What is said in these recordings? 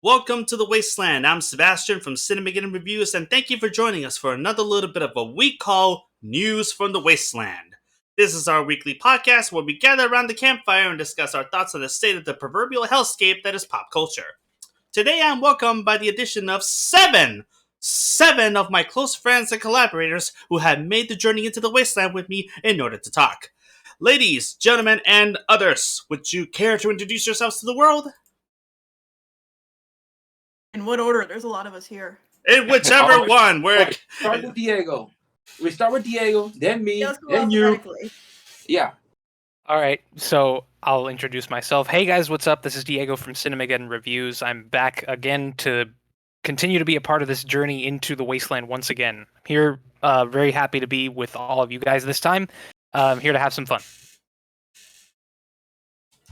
Welcome to the Wasteland. I'm Sebastian from KateCast Reviews, and thank you for joining us for another little bit of what we call News from the Wasteland. This is our weekly podcast where we gather around the campfire and discuss our thoughts on the state of the proverbial hellscape that is pop culture. Today I'm welcomed by the addition of seven of my close friends and collaborators who have made the journey into the Wasteland with me in order to talk. Ladies, gentlemen, and others, would you care to introduce yourselves to the world? In what order? There's a lot of us here. In whichever one. Start with Diego. We start with Diego, then me, then you. Yeah. All right, so I'll introduce myself. Hey guys, what's up? This is Diego from KateCast Reviews. I'm back again to continue to be a part of this journey into the Wasteland once again. I'm here, very happy to be with all of you guys this time. I'm here to have some fun.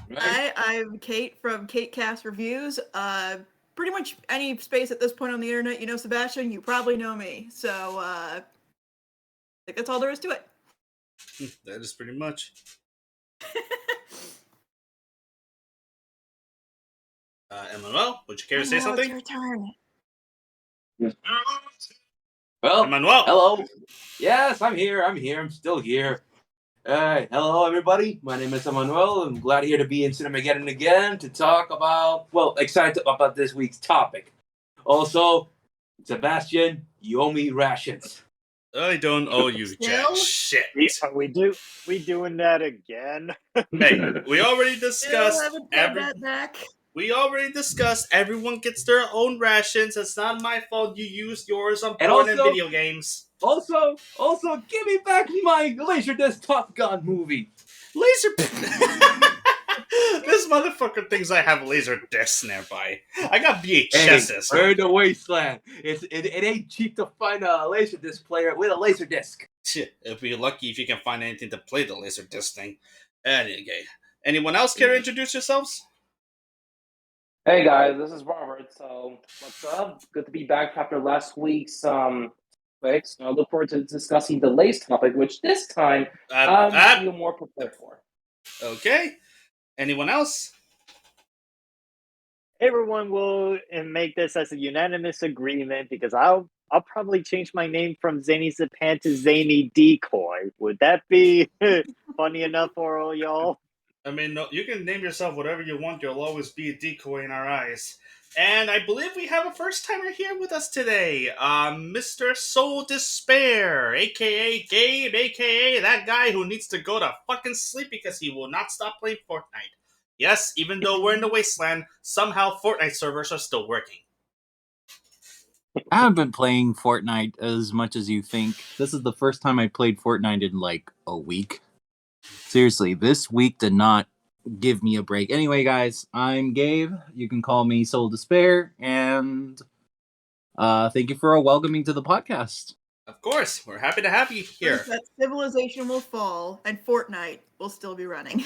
Right. Hi, I'm Kate from KateCast Reviews. Pretty much any space at this point on the internet, you know Sebastian, you probably know me. So, I think that's all there is to it. That is pretty much. Emmanuel, would you care to say something? It's your turn. Well, Emmanuel. Hello. Yes, I'm here. I'm still here. Hello, everybody. My name is Emmanuel. I'm glad here to be in KateCast again to talk about, excited about this week's topic. Also, Sebastian, you owe me rations. I don't owe you jack shit. We doing that again? Hey, we already discussed back. We already discussed everyone gets their own rations. It's not my fault you used yours on porn and video games. Also, give me back my Laserdisc Top Gun movie. This motherfucker thinks I have laser discs nearby. I got VHSs. Hey, we're in the Wasteland. It ain't cheap to find a Laserdisc player with a Laserdisc. If you're lucky if you can find anything to play the Laserdisc thing. Anyway, anyone else care to introduce yourselves? Hey guys, this is Robert. So what's up? Good to be back after last week's topic. So I look forward to discussing the lace topic, which this time I feel more prepared for. Okay. Anyone else? Everyone will make this as a unanimous agreement because I'll probably change my name from Zany Zapan to Zany Decoy. Would that be funny enough for all y'all? I mean, no, you can name yourself whatever you want. You'll always be a decoy in our eyes. And I believe we have a first-timer here with us today. Mr. Soul Despair, a.k.a. Gabe, a.k.a. that guy who needs to go to fucking sleep because he will not stop playing Fortnite. Yes, even though we're in the Wasteland, somehow Fortnite servers are still working. I haven't been playing Fortnite as much as you think. This is the first time I played Fortnite in like a week. Seriously, this week did not give me a break. Anyway, guys, I'm Gabe. You can call me Soul Despair, and thank you for welcoming to the podcast. Of course, we're happy to have you here. That civilization will fall, and Fortnite will still be running.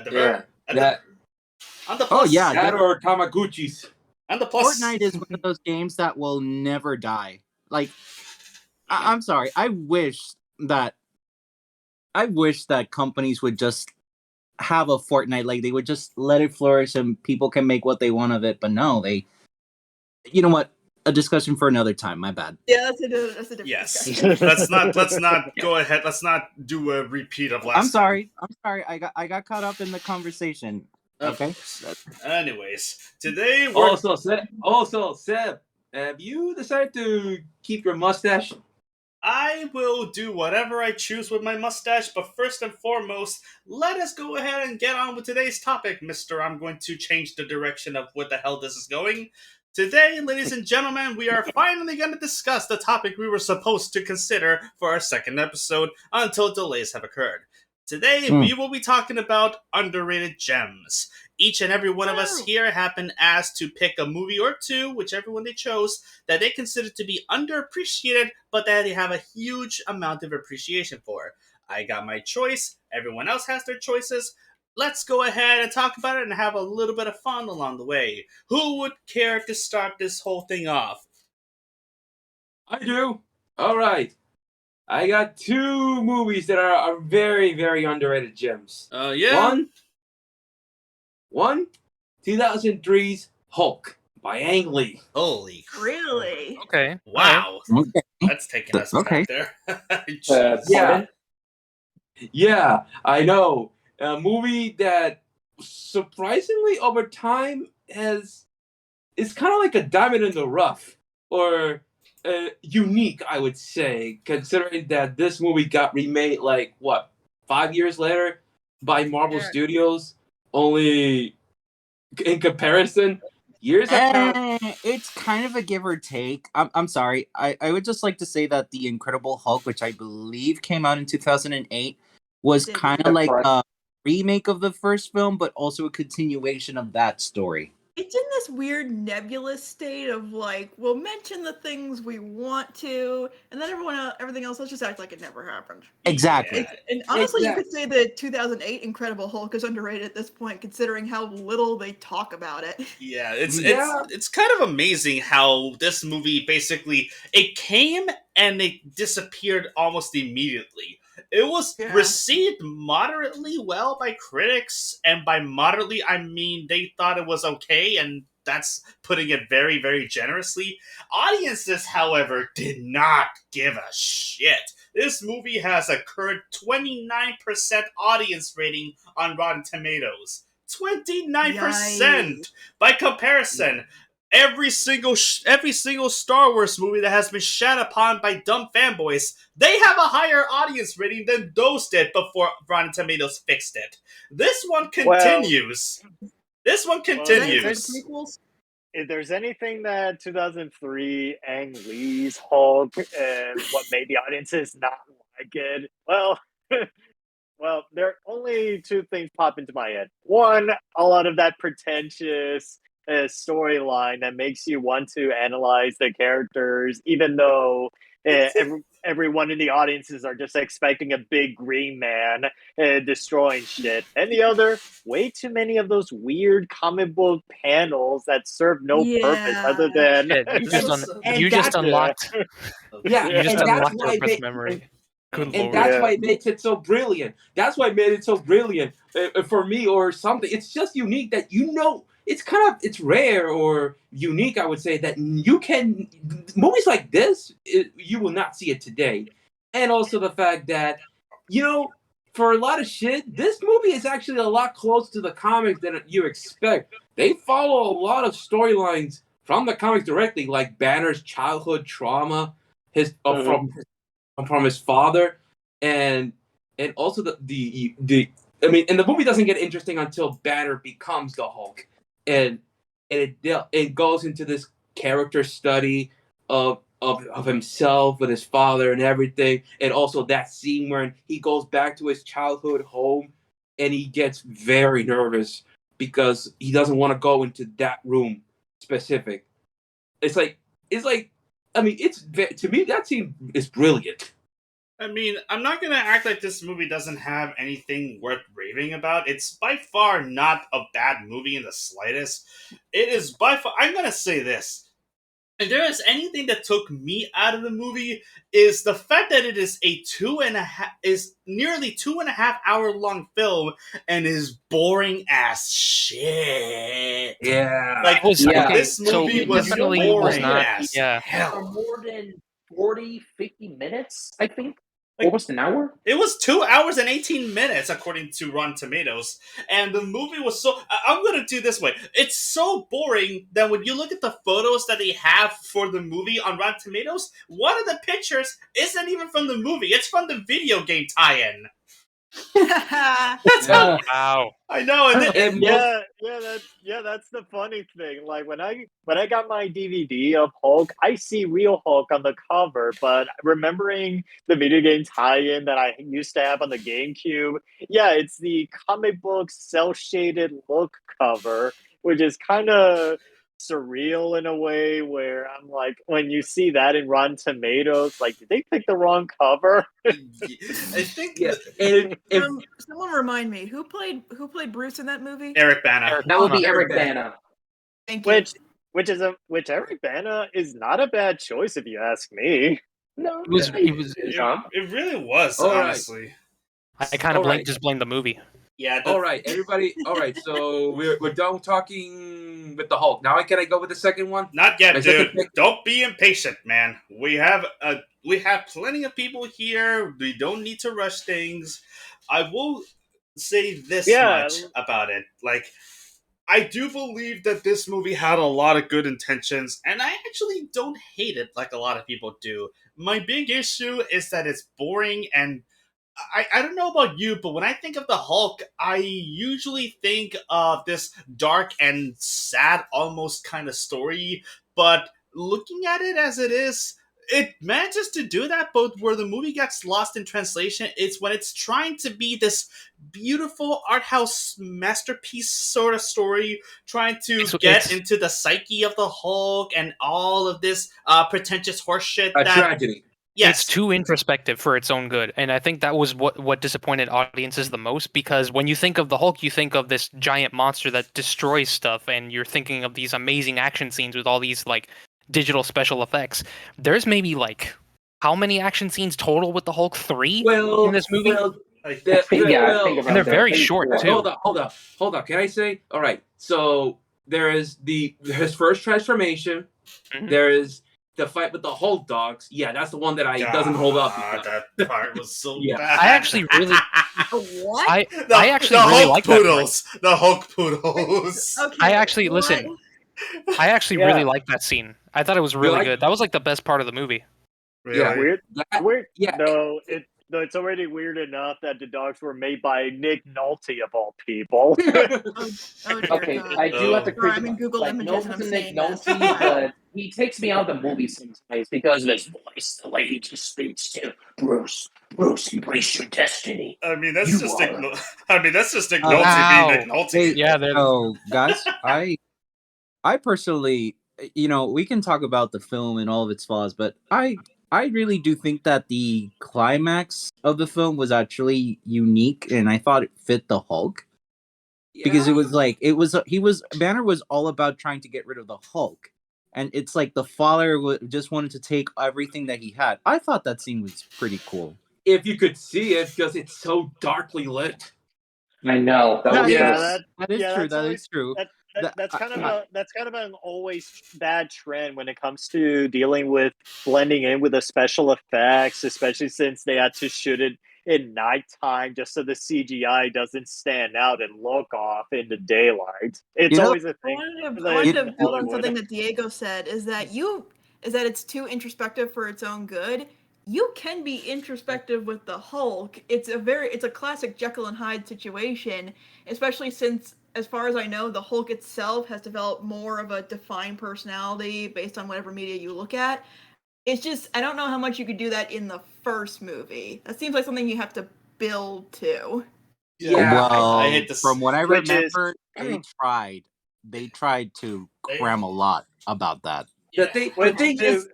That or Tamaguchis. On the plus, Fortnite is one of those games that will never die. Like, I'm sorry. I wish that companies would just have a Fortnite, like they would just let it flourish and people can make what they want of it. But no, you know what? A discussion for another time. My bad. Yeah, that's a different discussion. let's not go ahead. Let's not do a repeat of last. I'm sorry. I got caught up in the conversation. Okay. Anyways, today we're Also, Seb, have you decided to keep your mustache? I will do whatever I choose with my mustache, but first and foremost, let us go ahead and get on with today's topic, mister. I'm going to change the direction of what the hell this is going. Today, ladies and gentlemen, we are finally going to discuss the topic we were supposed to consider for our second episode until delays have occurred. Today, we will be talking about underrated gems. Each and every one of us here have been asked to pick a movie or two, whichever one they chose, that they consider to be underappreciated, but that they have a huge amount of appreciation for. I got my choice. Everyone else has their choices. Let's go ahead and talk about it and have a little bit of fun along the way. Who would care to start this whole thing off? I do. All right. I got two movies that are very, very underrated gems. Yeah? One, 2003's Hulk by Ang Lee. Holy Really? Okay. wow, Okay. that's taking us Okay. back there. Jeez. Pardon? Yeah, I know. A movie that surprisingly over time it's kind of like a diamond in the rough, or unique, I would say, considering that this movie got remade like what 5 years later by Marvel Yeah. Studios. Only in comparison, years have passed. It's kind of a give or take. I'm sorry. I would just like to say that The Incredible Hulk, which I believe came out in 2008, was Did. kind of That's like correct. a remake of the first film, but also a continuation of that story. It's in this weird nebulous state of like, we'll mention the things we want to, and then everything else, let's just act like it never happened. Exactly. Yeah. And honestly, you Exactly. could say the 2008 Incredible Hulk is underrated at this point, considering how little they talk about it. Yeah, it's Yeah. it's kind of amazing how this movie basically it came and it disappeared almost immediately. It was Yeah. received moderately well by critics, and by moderately I mean they thought it was okay, and that's putting it very, very generously. Audiences, however, did not give a shit. This movie has a current 29% audience rating on Rotten Tomatoes. 29%. Yikes. By comparison, every single Star Wars movie that has been shat upon by dumb fanboys, they have a higher audience rating than those did before Rotten Tomatoes fixed it. This one continues. This one continues. Thanks for the prequels. If there's anything that 2003 Ang Lee's Hulk and what made the audiences not like it, well, well, there are only two things pop into my head. One, a lot of that pretentious storyline that makes you want to analyze the characters, even though everyone in the audiences are just expecting a big green man destroying shit. And the other, way too many of those weird comic book panels that serve no purpose other than Shit, you just, And you just that's- unlocked. Yeah, You just and that's unlocked why repressed they- memory. Good And lord. that's why it makes it so brilliant. That's why it made it so brilliant for me, or something. It's just unique that it's rare or unique, I would say, that you can movies like this you will not see it today. And also the fact that for a lot of shit, this movie is actually a lot closer to the comics than you expect. They follow a lot of storylines from the comics directly, like Banner's childhood trauma, from his father, and also the and the movie doesn't get interesting until Banner becomes the Hulk, and it goes into this character study of himself with his father and everything, and also that scene where he goes back to his childhood home, and he gets very nervous because he doesn't want to go into that room specific. It's like I mean, to me that scene is brilliant. I mean, I'm not gonna act like this movie doesn't have anything worth raving about. It's by far not a bad movie in the slightest. It is by far. I'm gonna say this. If there is anything that took me out of the movie, is the fact that it is nearly 2.5 hour long film and is boring as shit. Yeah, Like Yeah. this So movie it was definitely boring was not. as Yeah. For hell. more than 40, 50 minutes, I think. Like- Almost an hour? It was 2 hours and 18 minutes, according to Rotten Tomatoes. And the movie was I'm going to do it this way. It's so boring that when you look at the photos that they have for the movie on Rotten Tomatoes, one of the pictures isn't even from the movie. It's from the video game tie-in. That's how Wow. I know. And then, That's the funny thing. Like when I got my DVD of Hulk, I see real Hulk on the cover, but remembering the video game tie-in that I used to have on the GameCube, yeah, it's the comic book cel-shaded look cover, which is kind of surreal in a way where I'm like, when you see that in Rotten Tomatoes, like, did they pick the wrong cover? I think Someone remind me who played Bruce in that movie? Eric Bana. That would be Eric Bana. Thank you. Which Eric Bana is not a bad choice if you ask me. No, It was- It really was, All right. honestly. I kind of just blame the movie. Yeah. All right, everybody. All right, so we're done talking with the Hulk. Now, can I go with the second one? Not yet, My dude. second pick? Don't be impatient, man. We have plenty of people here. We don't need to rush things. I will say this Yeah, much about it. Like, I do believe that this movie had a lot of good intentions, and I actually don't hate it like a lot of people do. My big issue is that it's boring, and I don't know about you, but when I think of the Hulk, I usually think of this dark and sad, almost kind of story. But looking at it as it is, it manages to do that. But where the movie gets lost in translation, it's when it's trying to be this beautiful art house masterpiece sort of story, trying to get It's into the psyche of the Hulk and all of this pretentious horseshit. A That tragedy. yes, it's too introspective for its own good, and I think that was what disappointed audiences the most. Because when you think of the Hulk, you think of this giant monster that destroys stuff, and you're thinking of these amazing action scenes with all these like digital special effects. There's maybe like how many action scenes total with the Hulk? 3 in this movie, like, Yeah, I think and they're around there. very I think short four. too. Hold up. Can I say? All right. So there is his first transformation. Mhm. There is the fight with the Hulk dogs. Yeah, that's the one that doesn't hold up. That part was so Yeah. bad. I actually really, What? I actually really Hulk like that part. poodles. The Hulk poodles. Okay. I actually what? listen. I actually Yeah. really liked that scene. I thought it was really like- good. That was like the best part of the movie. Really? weird. That- Weird. yeah. No, it's already weird enough that the dogs were made by Nick Nolte of all people. Oh dear Okay, God. I do have to Sorry, I'm in criticize. Google Like, Images no and I'm offense to Nick seeing this. Nolte, but he takes me out of the movie sometimes because of this voice. The lady just speaks to Bruce. Bruce, embrace your destiny. I mean, that's You just are. Nick Oh, Nolte wow. being Nick Nolte. Hey, Yeah, they're so guys, I personally, we can talk about the film and all of its flaws, but I really do think that the climax of the film was actually unique, and I thought it fit the Hulk because it was like Banner was all about trying to get rid of the Hulk, and it's like the father just wanted to take everything that he had. I thought that scene was pretty cool. If you could see it, because it's so darkly lit. I know. That was Yeah, true. That is true. That is true. That's kind of an always bad trend when it comes to dealing with blending in with the special effects, especially since they had to shoot it in nighttime just so the CGI doesn't stand out and look off in the daylight. It's always a I thing. wanted to build on Hollywood. something that Diego said is that it's too introspective for its own good. You can be introspective with the Hulk. It's a classic Jekyll and Hyde situation, especially since, as far as I know, the Hulk itself has developed more of a defined personality based on whatever media you look at. It's just, I don't know how much you could do that in the first movie. That seems like something you have to build to. Yeah, well, I hate this. from what I Which is- remember, they tried to cram a lot about that. The thing To is,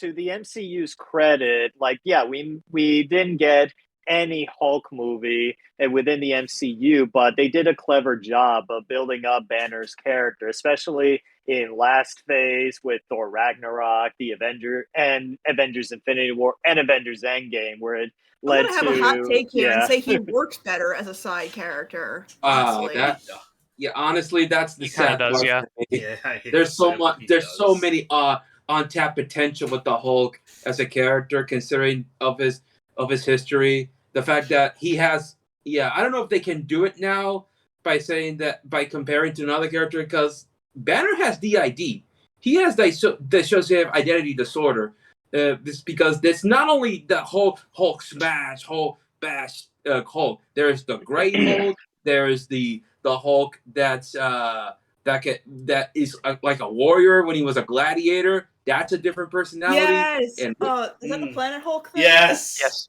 the MCU's credit, like, yeah, we didn't get any Hulk movie within the MCU, but they did a clever job of building up Banner's character, especially in last phase with Thor Ragnarok, the Avengers Infinity War, and Avengers Endgame, where it I'm led gonna to have a hot take here and yeah. say he works better as a side character. oh, Honestly. honestly, that's the He kinda sad does, part yeah. for me. Yeah, I hate There's to so say it, much. but he There's so does. many untapped potential with the Hulk as a character, considering of his history. The fact that he has, I don't know if they can do it now by saying that by comparing to another character, because Banner has DID. He has dissociative identity disorder. This because there's not only the whole Hulk smash, Hulk bash, Hulk. There's the Great Hulk. There's the Hulk that is like a warrior when he was a gladiator. That's a different personality. Yes. And Is that the Planet Hulk thing? Yes. Yes.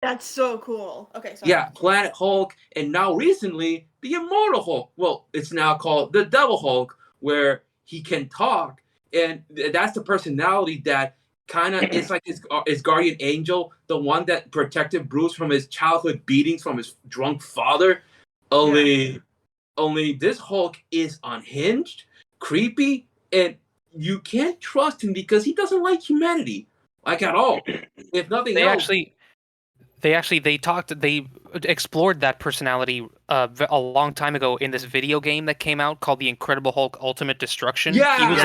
That's so cool. Okay, sorry. yeah, Planet Hulk, and now recently the Immortal Hulk. Well, it's now called the Devil Hulk, where he can talk, and that's the personality that kind of is like his guardian angel, the one that protected Bruce from his childhood beatings from his drunk father. Only this Hulk is unhinged, creepy, and you can't trust him because he doesn't like humanity, like at all. If nothing They else, actually They explored that personality a long time ago in this video game that came out called The Incredible Hulk Ultimate Destruction. Yeah! He was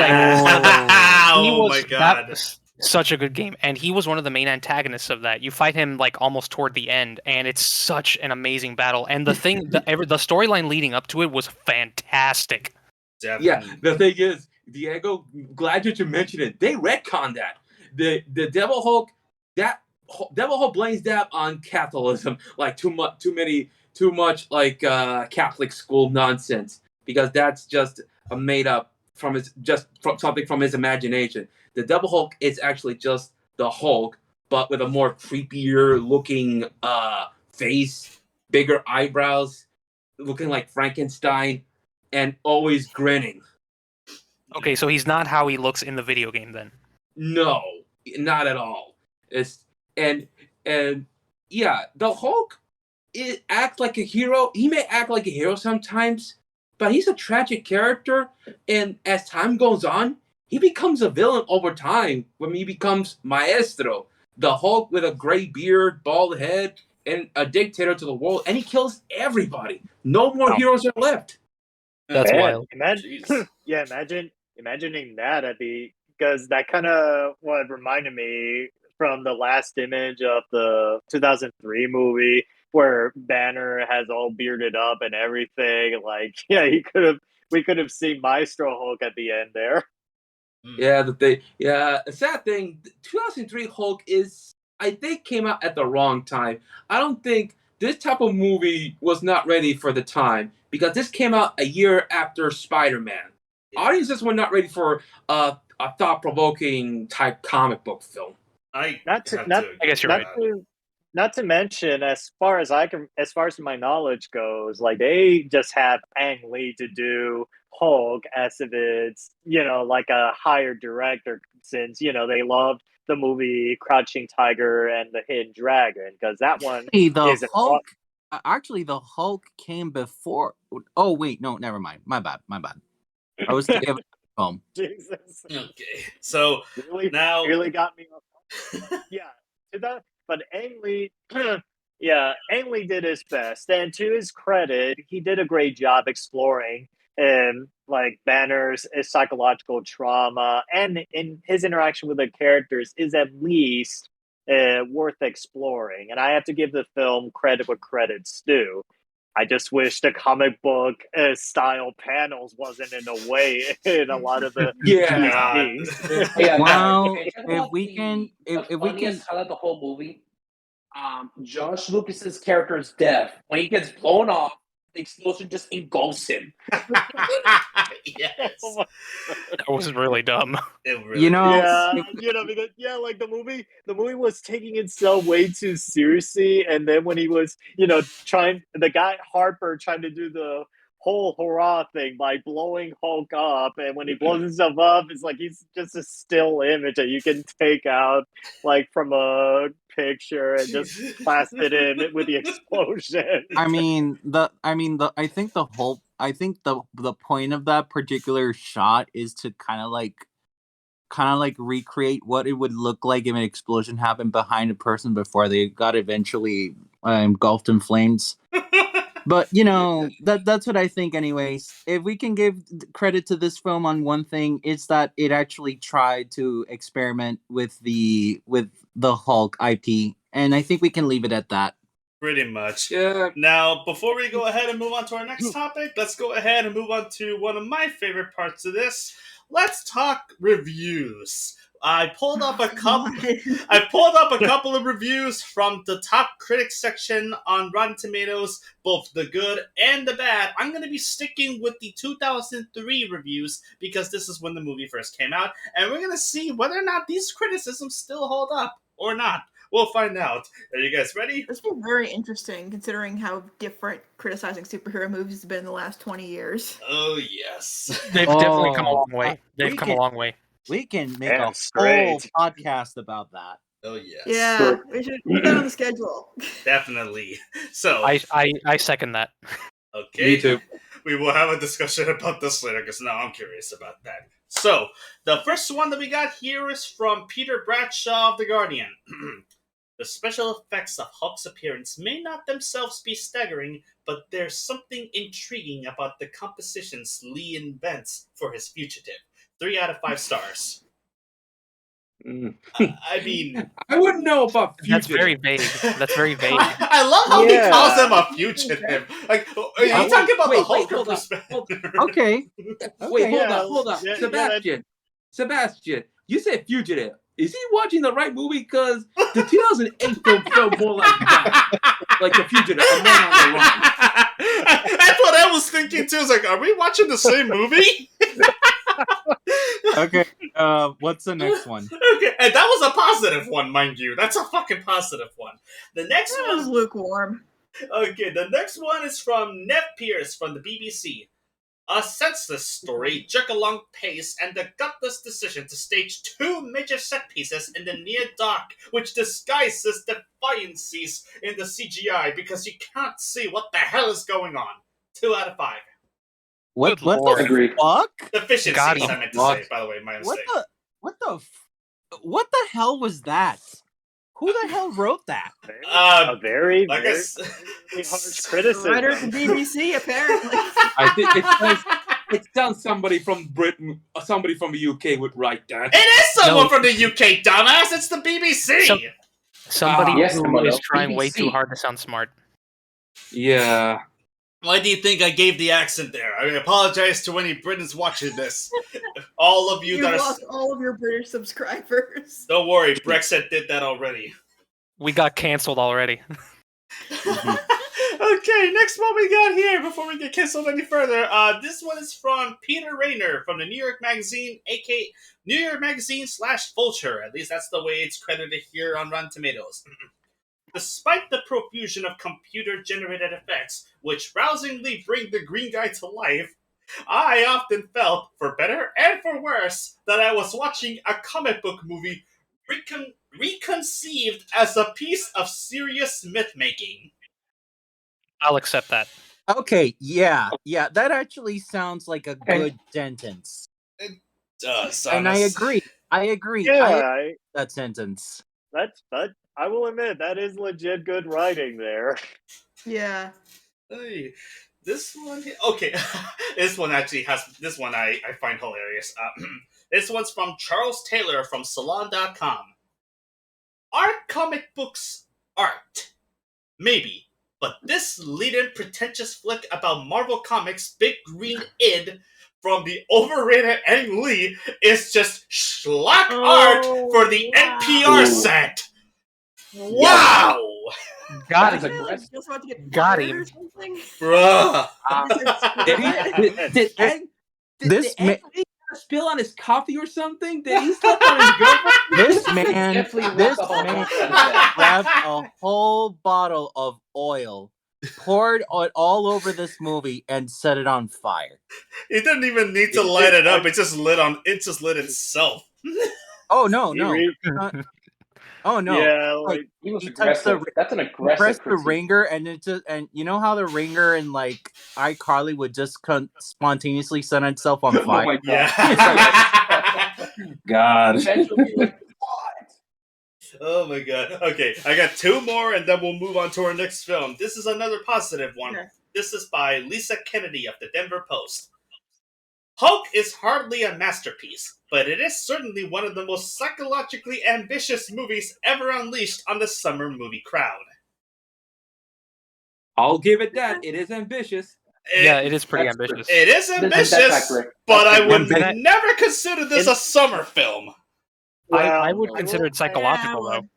Oh my god. that was such a good game, and he was one of the main antagonists of that. You fight him like almost toward the end, and it's such an amazing battle. And the storyline leading up to it was fantastic. Definitely. Yeah, the thing is, Diego, glad that you mentioned it. They retconned that. The Devil Hulk, Devil Hulk blames that on Catholicism, like too much like Catholic school nonsense, because that's just a made up from something from his imagination. The Devil Hulk is actually just the Hulk, but with a more creepier looking face, bigger eyebrows, looking like Frankenstein, and always grinning. Okay, so he's not how he looks in the video game then. No, not at all. And yeah, the Hulk acts like a hero. He may act like a hero sometimes, but he's a tragic character. And as time goes on, he becomes a villain over time when he becomes Maestro, the Hulk with a gray beard, bald head, and a dictator to the world, and he kills everybody. No more heroes are left. That's wild. Imagining that because that kind of what reminded me from the last image of the 2003 movie where Banner has all bearded up and everything. Like, yeah, we could have seen Maestro Hulk at the end there. Yeah, a sad thing, 2003 Hulk I think came out at the wrong time. I don't think this type of movie was not ready for the time, because this came out a year after Spider-Man. Audiences were not ready for a thought-provoking type comic book film. I guess you're right. Not to mention, as far as my knowledge goes, like they just have Ang Lee to do Hulk as if it's, like a hired director, since, they loved the movie Crouching Tiger and the Hidden Dragon, because that one Actually, the Hulk came before. Oh wait, no, never mind. My bad. I was thinking of home. Jesus. Okay, so now really got me off. Yeah, but Ang Lee, Ang Lee did his best, and to his credit, he did a great job exploring like Banner's psychological trauma, and in his interaction with the characters is at least worth exploring. And I have to give the film credit where credit's due. I just wish the comic book style panels wasn't in the way in a lot of the Well, if we can highlight the whole movie, Josh Lucas's character's death, when he gets blown off, the explosion just engulfs him. Yes. That was really dumb. Because like the movie was taking itself way too seriously, and then when he was, the guy Harper trying to do the whole hurrah thing by blowing Hulk up, and when he blows himself up, it's like he's just a still image that you can take out like from a picture and just blast it in with the explosion. I think the point of that particular shot is to kind of like recreate what it would look like if an explosion happened behind a person before they got eventually engulfed in flames. But that's what I think anyways. If we can give credit to this film on one thing, it's that it actually tried to experiment with the Hulk IP, and I think we can leave it at that. Pretty much. Yeah. Now, before we go ahead and move on to our next topic, let's go ahead and move on to one of my favorite parts of this. Let's talk reviews. I pulled up a couple of reviews from the top critics section on Rotten Tomatoes, both the good and the bad. I'm going to be sticking with the 2003 reviews because this is when the movie first came out, and we're going to see whether or not these criticisms still hold up or not. We'll find out. Are you guys ready? This will be very interesting, considering how different criticizing superhero movies have been in the last 20 years. Oh, yes. They've definitely come a long way. A long way. We can make a whole podcast about that. Oh, yes. Yeah, we should put that on the schedule. Definitely. So I second that. Okay. Me too. We will have a discussion about this later, because now I'm curious about that. So, the first one that we got here is from Peter Bradshaw of The Guardian. The special effects of Hulk's appearance may not themselves be staggering, but there's something intriguing about the compositions Lee invents for his fugitive. 3 out of 5 stars. I mean, I wouldn't know about That's fugitive. very vague. That's very vague. I love how he calls him a fugitive. Like, are you talking about the Hulk hold on, perspective? Okay. Wait, Yeah, hold on. yeah, Sebastian, you said fugitive. Is he watching the right movie? Because the 2008 film felt more like that. Like the fugitive, a man on the run. That's what I was thinking too. It's like, are we watching the same movie? Okay. What's the next one? Okay, and that was a positive one, mind you. That's a fucking positive one. The next That was one. lukewarm. Okay, the next one is from Nev Pierce from the BBC. A senseless story, jerk-along pace, and the gutless decision to stage 2 major set pieces in the near dark, which disguises defiances in the CGI because you can't see what the hell is going on. 2 out of 5. What Good the lord. Agreed. fuck? Deficiencies, Got I him. meant to say, by the way, my mistake. What the hell was that? Who the hell wrote that? a very, Like very, I very harsh s- criticism. Writer at the BBC, apparently. I think it sounds somebody from Britain, or somebody from the UK would write that. It is someone No. from the UK, dumbass! It's the BBC! So- Somebody Yes, who Emmanuel, is trying way too BBC. hard to sound smart. Yeah. Why do you think I gave the accent there? I apologize to any Britons watching this. All of you You've that are... lost all of your British subscribers. Don't worry, Brexit did that already. We got canceled already. Okay, next one we got here before we get canceled any further. This one is from Peter Rayner from the New York Magazine, aka New York Magazine / Vulture. At least that's the way it's credited here on Rotten Tomatoes. Despite the profusion of computer-generated effects, which rousingly bring the green guy to life, I often felt, for better and for worse, that I was watching a comic book movie reconceived as a piece of serious myth-making. I'll accept that. Okay, yeah, that actually sounds like a Okay. good sentence. Does, And I agree. I agree. Yeah, That sentence. that's that. I will admit that is legit good writing there. Yeah. Hey, this one, okay, this one actually has, this one I find hilarious. This one's from Charles Taylor from Salon.com. Are comic books art? Maybe, but this lead-in pretentious flick about Marvel Comics' Big Green Id from the overrated Ang Lee is just schlock art for the NPR Ooh. set. Wow! Got That is him. aggressive. Just about to get Got fired him. or something. Bruh. Did Ang This have a spill on his coffee or something? Did he slip on his girlfriend? This man Definitely left the whole concept. grabbed a whole bottle of oil, poured it all over this movie, and set it on fire. It didn't even need to light it up. It just lit itself. Oh no, You no. read- Oh no. Yeah, Like, like He was He touched aggressive. That's an He aggressive pressed the critique. ringer, and it just, and you know how the ringer in like iCarly would just spontaneously set itself on Oh fire. my god. Yeah. God. Eventually, like, what? Oh my god. Okay, I got 2 more and then we'll move on to our next film. This is another positive one. Okay. This is by Lisa Kennedy of the Denver Post. Hulk is hardly a masterpiece, but it is certainly one of the most psychologically ambitious movies ever unleashed on the summer movie crowd. I'll give it that. It is ambitious. Yeah, it is pretty That's ambitious. It is That's ambitious, accurate. but That's I would accurate. never consider this a summer film. I would Well, consider it psychological, Yeah, though.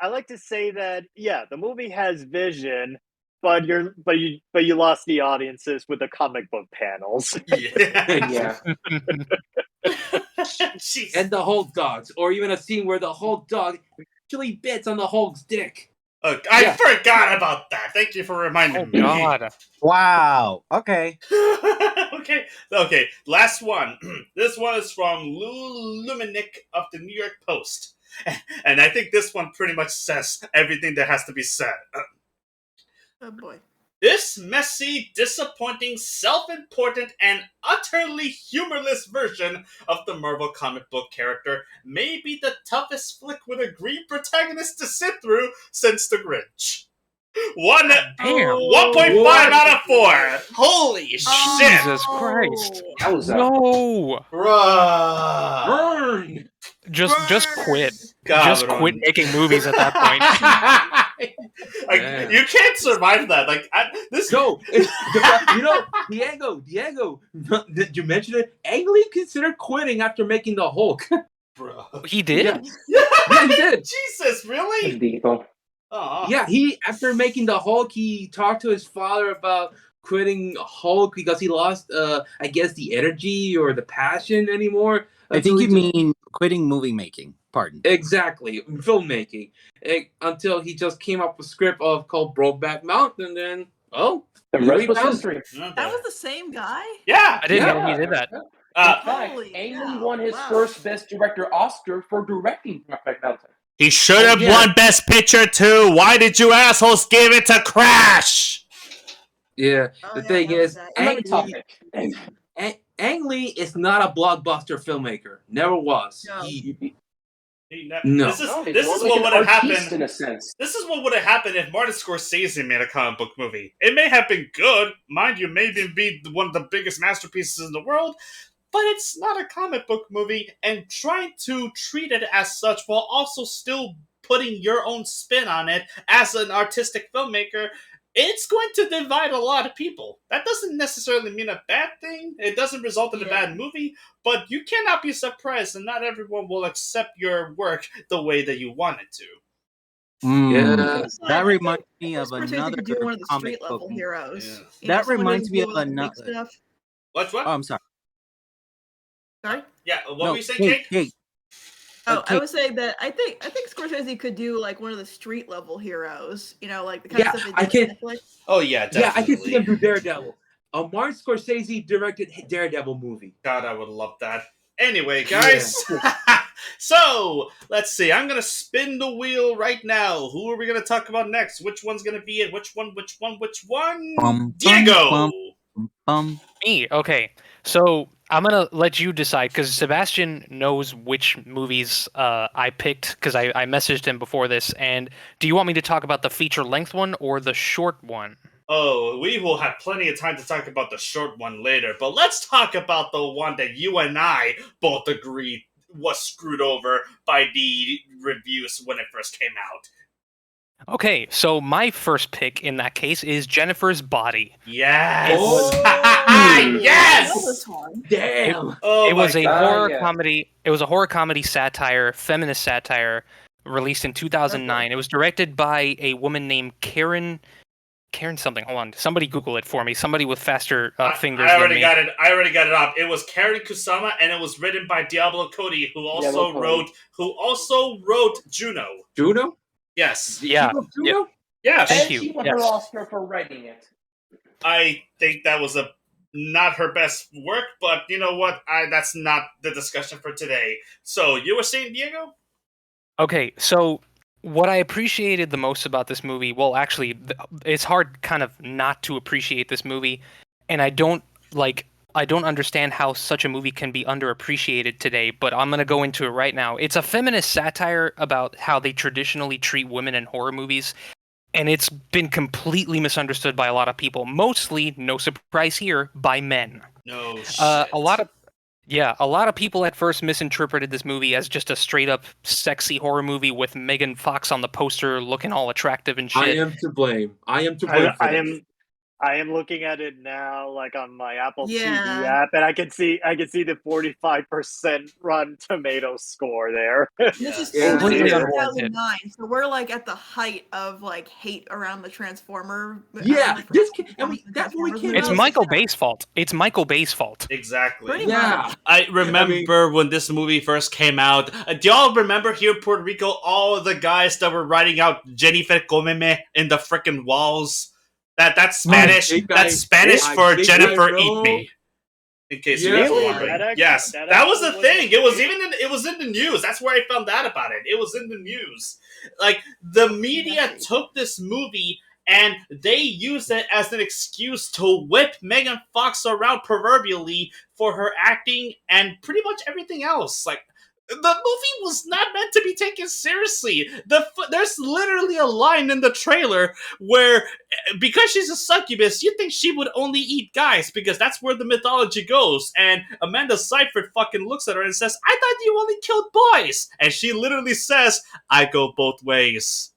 I like to say that the movie has vision, but you lost the audiences with the comic book panels. Yeah. Yeah. Jeez. And the Hulk dogs. Or even a scene where the Hulk dog actually bits on the Hulk's dick. I forgot about that. Thank you for reminding Oh me. god. Wow. Okay. Okay. Last one. This one is from Lou Luminick of the New York Post. And I think this one pretty much says everything that has to be said. Oh boy. This messy, disappointing, self-important, and utterly humorless version of the Marvel comic book character may be the toughest flick with a green protagonist to sit through since The Grinch. Damn. 1.5 out of 4. Holy shit. Jesus Christ. That was No. Bruh. burn. Just quit. God, Just quit making movies at that point. Like, you can't survive that. Like this. No, Diego, did you mention it? Ang Lee considered quitting after making the Hulk. Bro. He did? Yeah, he did. Jesus, really? Diva. Oh. Yeah, after making the Hulk, he talked to his father about quitting Hulk because he lost, I guess, the energy or the passion anymore. I think you mean quitting movie making. Pardon. Exactly, filmmaking. Until he just came up with a script called Brokeback Mountain, and then, The rest was history. That was the same guy? Yeah. I didn't know he did that. In fact, Holy Ang Lee cow, won his wow. first Best Director Oscar for directing Brokeback Mountain. He should have Yeah. won Best Picture too. Why did you assholes give it to Crash? Yeah, Oh, the yeah, thing that was is, that. Another topic. Ang Lee is not a blockbuster filmmaker. Never was. No. No. This is No, he's this more is like what an would have artiste happened. in a sense. This is what would have happened if Martin Scorsese made a comic book movie. It may have been good, mind you, maybe be one of the biggest masterpieces in the world, but it's not a comic book movie, and trying to treat it as such while also still putting your own spin on it as an artistic filmmaker, it's going to divide a lot of people. That doesn't necessarily mean a bad thing. It doesn't result in a bad movie, but you cannot be surprised, and not everyone will accept your work the way that you want it to. Yeah. That reminds me of Scorsese another could do one of the comic street level book. heroes. Yeah. You know, That someone reminds doesn't me do of all the big another. stuff. What? Oh, I'm sorry. Sorry? Yeah, what No, were you saying, Kate? Oh, I Kate. was saying that I think Scorsese could do like one of the street level heroes. You know, like the kind of stuff I they do can- on Netflix. Oh, yeah, definitely. Yeah, I can see him do Daredevil. Martin Scorsese directed Daredevil movie. God, I would love that. Anyway, guys. So, let's see. I'm going to spin the wheel right now. Who are we going to talk about next? Which one's going to be it? Which one? Diego! Me, okay. So I'm gonna let you decide because Sebastian knows which movies I picked because I messaged him before this. And do you want me to talk about the feature-length one or the short one? Oh, we will have plenty of time to talk about the short one later, but let's talk about the one that you and I both agreed was screwed over by the reviews when it first came out. Okay, so my first pick in that case is Jennifer's Body. Yes! Oh! Yes! That was fun. Damn. Oh It was my a God. horror yeah. comedy. It was a horror comedy satire, feminist satire, released in 2009. It was directed by a woman named Karen something. Hold on, somebody Google it for me. Somebody with faster fingers I than already me. got it. I already got it up. It was Karen Kusama, and it was written by Diablo Cody, who also wrote Juno. Juno? Yes. Yeah. You know Juno? Yes. Thank And you. she won Yes. her Oscar for writing it. I think that was not her best work, but you know what? That's not the discussion for today. So you were saying, Diego? Okay, so what I appreciated the most about this movie, well, actually, it's hard kind of not to appreciate this movie, and I don't understand how such a movie can be underappreciated today, but I'm going to go into it right now. It's a feminist satire about how they traditionally treat women in horror movies, and it's been completely misunderstood by a lot of people, mostly, no surprise here, by men. No shit. A lot of people at first misinterpreted this movie as just a straight up sexy horror movie with Megan Fox on the poster looking all attractive and shit. I am to blame. For this. I am looking at it now, like on my Apple TV Yeah. app, and I can see the 45% Rotten Tomatoes score there. This is Yeah. Completely Yeah. unwarranted. 2009, so we're like at the height of like hate around the Transformer. Yeah, that movie came It's out- Michael Bay's fault. It's Michael Bay's fault. Exactly. Pretty Yeah. much. I remember when this movie first came out. Do y'all remember here in Puerto Rico all of the guys that were writing out Jennifer Comeme in the frickin' walls? That's Spanish. think That's I- Spanish I for think Jennifer I know. Eat Me. In case you Yeah. guys were wondering. That Yes, actually- that was the that thing. actually It was in the news. That's where I found out about it. It was in the news. Like the media took this movie and they use it as an excuse to whip Megan Fox around proverbially for her acting and pretty much everything else. Like, the movie was not meant to be taken seriously. There's literally a line in the trailer where, because she's a succubus, you think she would only eat guys because that's where the mythology goes. And Amanda Seyfried fucking looks at her and says, "I thought you only killed boys." And she literally says, "I go both ways."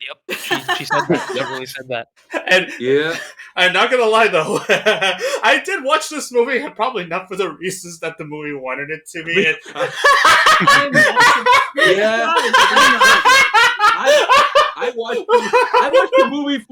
Yep, she said that. Literally said that. And Yeah. I'm not gonna lie though, I did watch this movie, and probably not for the reasons that the movie wanted it to be. Yeah. I watched the movie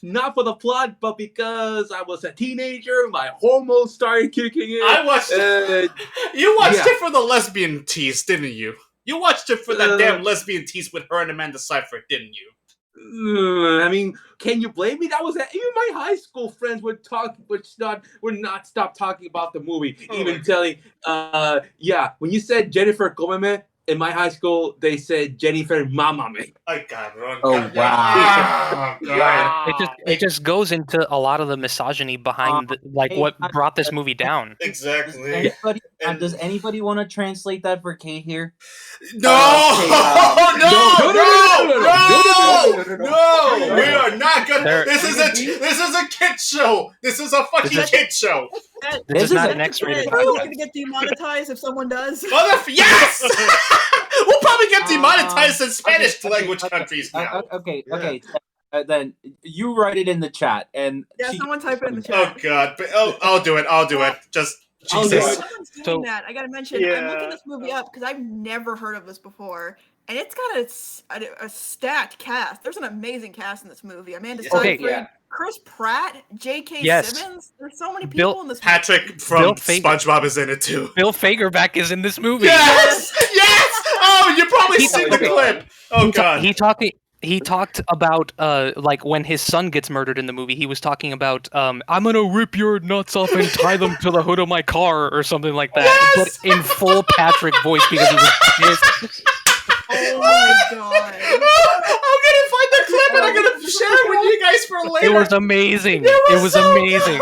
not for the plot, but because I was a teenager, my hormones started kicking in. I watched it. You watched it for the lesbian tease, didn't you? You watched it for that damn lesbian tease with her and Amanda Seyfried, didn't you? I mean, can you blame me? That was even my high school friends would not stop talking about the movie. Even telling, when you said Jennifer Gomez in my high school, they said Jennifer Mamame. I got wrong. Oh, wow. Oh, God. It just goes into a lot of the misogyny behind what brought this movie down. Exactly. Does anybody want to translate that for Kate here? No! We are not gonna. This is a kid show. This is a fucking kid show. This is not an X-rated. Are you gonna get demonetized if someone does? Yes! We'll probably get demonetized in Spanish language countries now. Okay. Then you write it in the chat, and someone type it in the chat. Oh God! I'll do it. Just Jesus. I gotta mention, I'm looking this movie up because I've never heard of this before, and it's got a stacked cast. There's an amazing cast in this movie. Amanda Seyfried, Chris Pratt, J.K. Simmons. There's so many people in this movie. Patrick from SpongeBob is in it too. Bill Fagerback is in this movie. Yes! Oh, you probably seen the clip. Oh God. He talked about when his son gets murdered in the movie. He was talking about I'm gonna rip your nuts off and tie them to the hood of my car or something like that, but in full Patrick voice because he was pissed. Oh my God! I'm gonna find the clip and I'm gonna share it with you guys for later. It was amazing. It was amazing.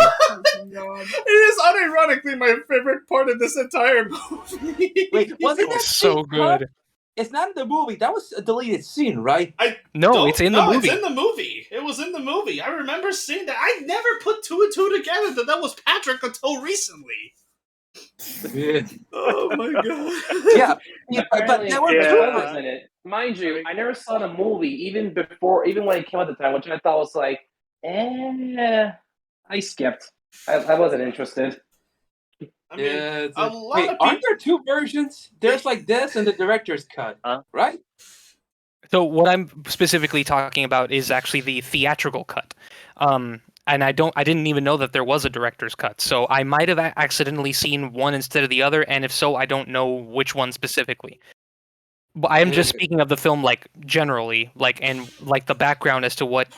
It is unironically my favorite part of this entire movie. Wait, wasn't that so good? It's not in the movie. That was a deleted scene, right? No, it's in the movie. It's in the movie. It was in the movie. I remember seeing that. I never put two and two together that was Patrick until recently. Yeah. Oh my God. But there were two in it. Mind you, I never saw the movie even when it came out at the time, which I thought was like, I skipped. I wasn't interested. I mean, aren't there two versions? There's like this and the director's cut, right? So what I'm specifically talking about is actually the theatrical cut. And I didn't even know that there was a director's cut. So I might have accidentally seen one instead of the other, and if so, I don't know which one specifically. But I am just speaking of the film generally, and the background as to what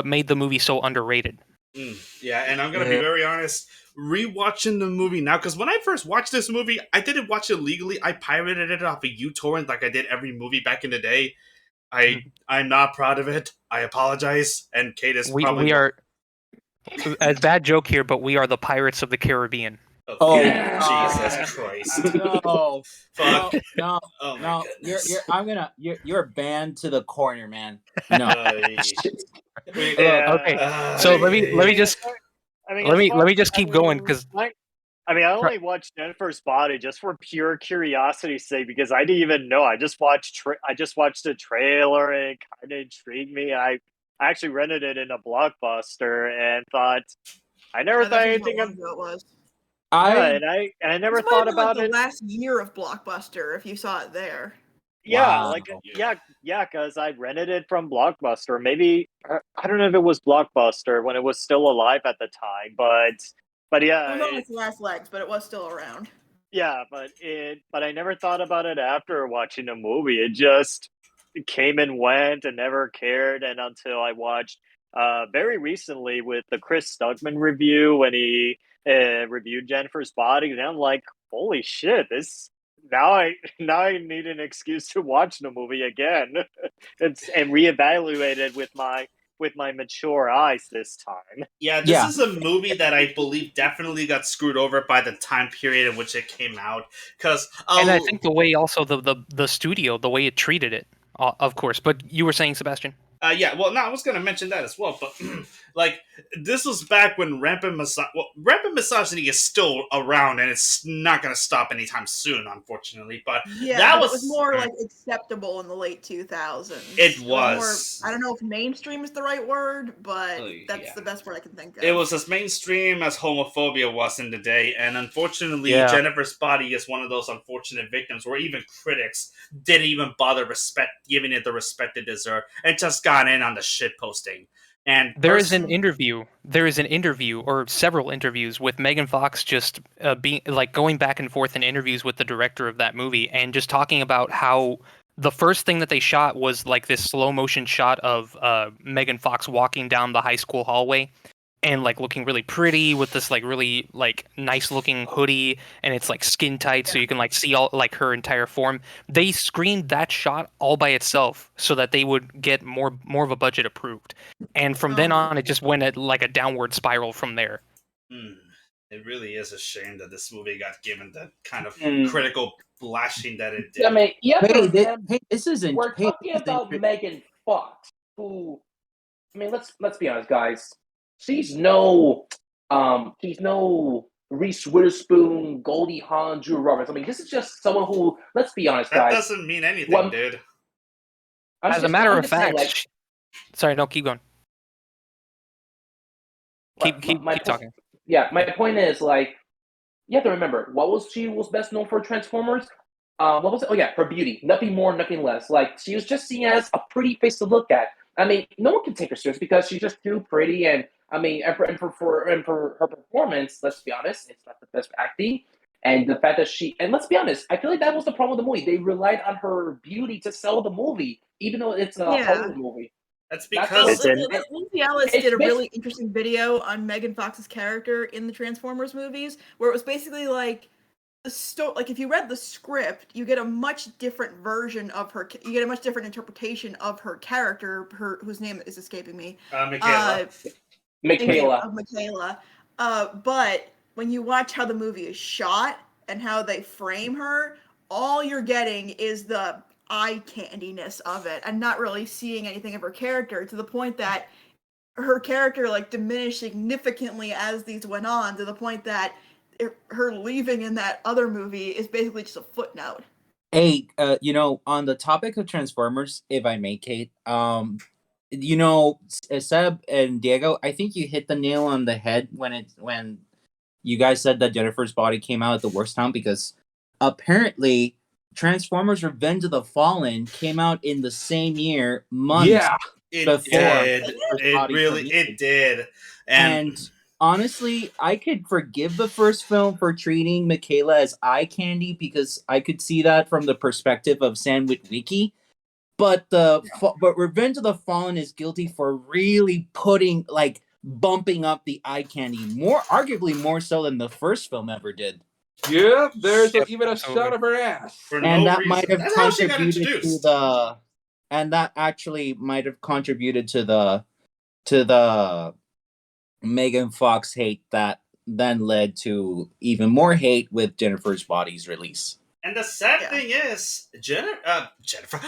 made the movie so underrated. Yeah, and I'm gonna be very honest. Rewatching the movie now, because when I first watched this movie, I didn't watch it legally. I pirated it off of uTorrent like I did every movie back in the day. I'm not proud of it. I apologize. And Kate is probably... We are... A bad joke here, but we are the Pirates of the Caribbean. Oh, Jesus Christ. No. Fuck. No. Oh no. You're banned to the corner, man. No. Okay. So let me just keep going because I only watched Jennifer's Body just for pure curiosity's sake because I didn't even know. I just watched the trailer and it kind of intrigued me. I actually rented it in a Blockbuster and thought I never thought anything of it was. I never thought about it. The last year of Blockbuster, if you saw it there. Yeah, because I rented it from Blockbuster. Maybe I don't know if it was Blockbuster when it was still alive at the time, but yeah, it was on its last legs, but it was still around. Yeah, but I never thought about it after watching the movie. It just came and went and never cared, and until I watched very recently with the Chris Stugman review when he reviewed Jennifer's Body, and I'm like, holy shit, this. Now I need an excuse to watch the movie again, and reevaluate it with my with my mature eyes this time. Yeah, this is a movie that I believe definitely got screwed over by the time period in which it came out. Because and I think the way also the studio, the way it treated it, of course. But you were saying, Sebastian? Yeah, well, no, I was going to mention that as well, but like this was back when rampant misogyny is still around, and it's not going to stop anytime soon, unfortunately. But yeah, it was more like acceptable in the late 2000s. It was. More, I don't know if mainstream is the right word, but that's the best word I can think of. It was as mainstream as homophobia was in the day, and unfortunately, Jennifer's Body is one of those unfortunate victims where even critics didn't even bother giving it the respect it deserved, and just got in on the shit posting. And there is an interview, or several interviews with Megan Fox just being like going back and forth in interviews with the director of that movie, and just talking about how the first thing that they shot was like this slow motion shot of Megan Fox walking down the high school hallway, and like looking really pretty with this like really like nice looking hoodie, and it's like skin tight so you can like see all like her entire form. They screened that shot all by itself so that they would get more of a budget approved, and from then on it just went at like a downward spiral from there. It really is a shame that this movie got given the kind of critical bashing that it did. I mean, this isn't. We're talking about Megan Fox, who, I mean, let's be honest, guys. She's no Reese Witherspoon, Goldie Hawn, Drew Roberts. I mean, this is just someone who, let's be honest, guys. That doesn't mean anything, dude. As a matter of fact, sorry, no, keep going. Keep talking. Yeah, my point is, like, you have to remember, she was best known for Transformers? What was it? Oh yeah, for beauty. Nothing more, nothing less. Like, she was just seen as a pretty face to look at. I mean, no one can take her serious because she's just too pretty, and I mean, and for her performance, let's be honest, it's not the best acting. And the fact that and let's be honest, I feel like that was the problem with the movie. They relied on her beauty to sell the movie, even though it's a horror movie. That's because Lindsay Ellis did a really interesting video on Megan Fox's character in the Transformers movies, where it was basically like like if you read the script, you get a much different version of her. You get a much different interpretation of her character, whose name is escaping me. Michaela. But when you watch how the movie is shot and how they frame her, all you're getting is the eye candiness of it, and not really seeing anything of her character, to the point that her character like diminished significantly as these went on, to the point that her leaving in that other movie is basically just a footnote. Hey, on the topic of Transformers, if I may, Kate, Seb and Diego, I think you hit the nail on the head when you guys said that Jennifer's Body came out at the worst time, because apparently Transformers Revenge of the Fallen came out in the same year, months before. It did. And honestly, I could forgive the first film for treating Michaela as eye candy, because I could see that from the perspective of Sam Witwicky. But Revenge of the Fallen is guilty for really bumping up the eye candy, arguably more so than the first film ever did. Yep, there's even a shot of her ass. And that might have contributed to the. And that actually might have contributed to the Megan Fox hate that then led to even more hate with Jennifer's Body's release. And the sad thing is,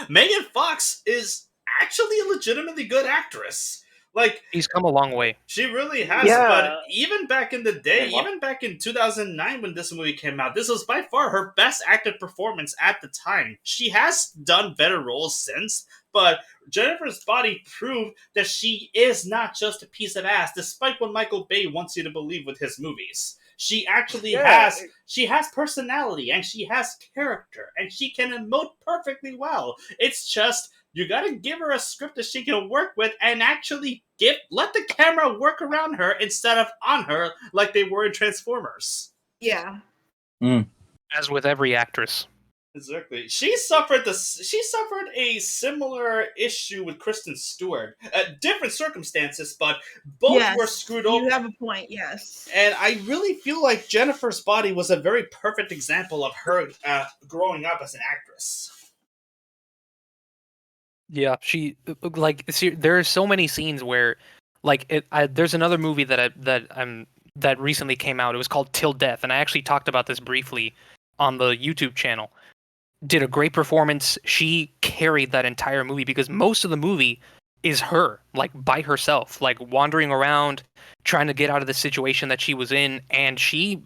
Megan Fox is actually a legitimately good actress. Like, she's come a long way. She really has. Yeah. But even back in the day, even back in 2009 when this movie came out, this was by far her best acted performance at the time. She has done better roles since, but Jennifer's Body proved that she is not just a piece of ass, despite what Michael Bay wants you to believe with his movies. She actually has personality, and she has character, and she can emote perfectly well. It's just, you gotta give her a script that she can work with, and actually let the camera work around her instead of on her like they were in Transformers. Yeah. As with every actress. Exactly. She suffered a similar issue with Kristen Stewart. Different circumstances, but both were screwed over. You have a point, yes. And I really feel like Jennifer's Body was a very perfect example of her growing up as an actress. Yeah, there are so many scenes where, there's another movie that recently came out. It was called Till Death, and I actually talked about this briefly on the YouTube channel. Did a great performance. She carried that entire movie because most of the movie is her, like by herself, like wandering around, trying to get out of the situation that she was in, and she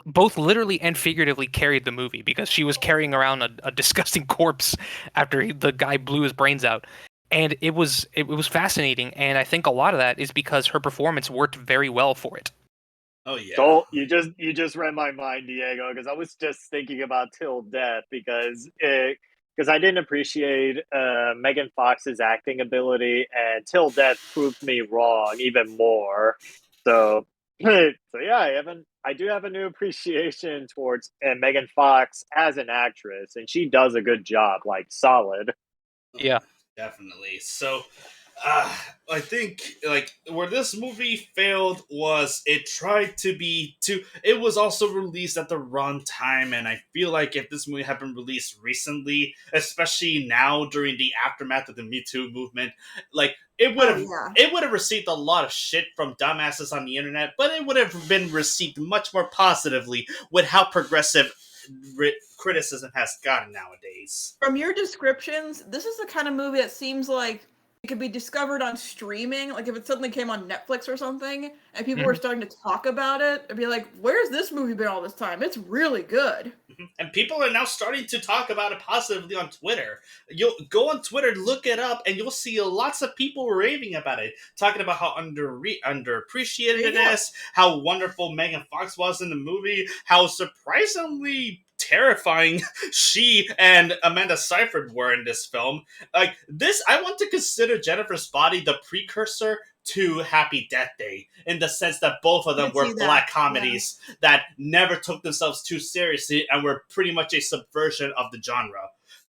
both literally and figuratively carried the movie because she was carrying around a disgusting corpse after the guy blew his brains out. And it was fascinating, and I think a lot of that is because her performance worked very well for it. Oh yeah. So you just read my mind, Diego, because I was just thinking about Till Death because I didn't appreciate Megan Fox's acting ability, and Till Death proved me wrong even more. So yeah, I do have a new appreciation towards Megan Fox as an actress, and she does a good job, like solid. Yeah. Definitely. So, I think where this movie failed was it tried to be too. It was also released at the wrong time, and I feel like if this movie had been released recently, especially now during the aftermath of the Me Too movement, it would have received a lot of shit from dumbasses on the internet, but it would have been received much more positively with how progressive criticism has gotten nowadays. From your descriptions, this is the kind of movie that seems like it could be discovered on streaming. Like if it suddenly came on Netflix or something, and people were starting to talk about it, it'd be like, "Where's this movie been all this time? It's really good." And people are now starting to talk about it positively on Twitter. You'll go on Twitter, look it up, and you'll see lots of people raving about it, talking about how underappreciated it is, how wonderful Megan Fox was in the movie, how surprisingly terrifying she and Amanda Seyfried were in this film. I want to consider Jennifer's Body the precursor to Happy Death Day, in the sense that both of them were black comedies that never took themselves too seriously and were pretty much a subversion of the genre.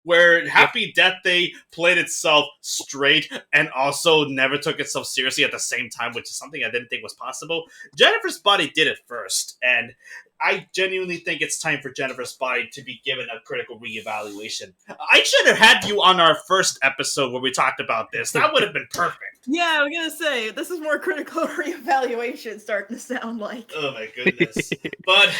Where Happy Death Day played itself straight and also never took itself seriously at the same time, which is something I didn't think was possible. Jennifer's Body did it first, and I genuinely think it's time for Jennifer's Body to be given a critical reevaluation. I should have had you on our first episode where we talked about this. That would have been perfect. Yeah, I was gonna say, this is more critical reevaluation starting to sound like. Oh my goodness. But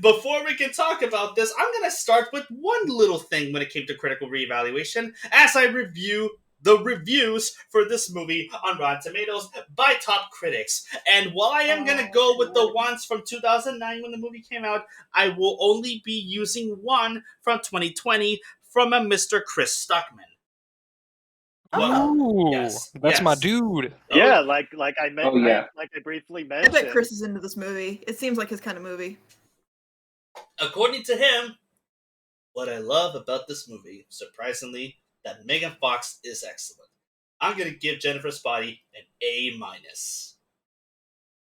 before we can talk about this, I'm gonna start with one little thing when it came to critical reevaluation, as I review the reviews for this movie on Rotten Tomatoes by top critics. And while I am going to go with the ones from 2009 when the movie came out, I will only be using one from 2020 from a Mr. Chris Stuckman. Oh, that's my dude. Yeah, like I briefly mentioned. I bet Chris is into this movie. It seems like his kind of movie. According to him, what I love about this movie, surprisingly, that Megan Fox is excellent. I'm going to give Jennifer's Body an A-.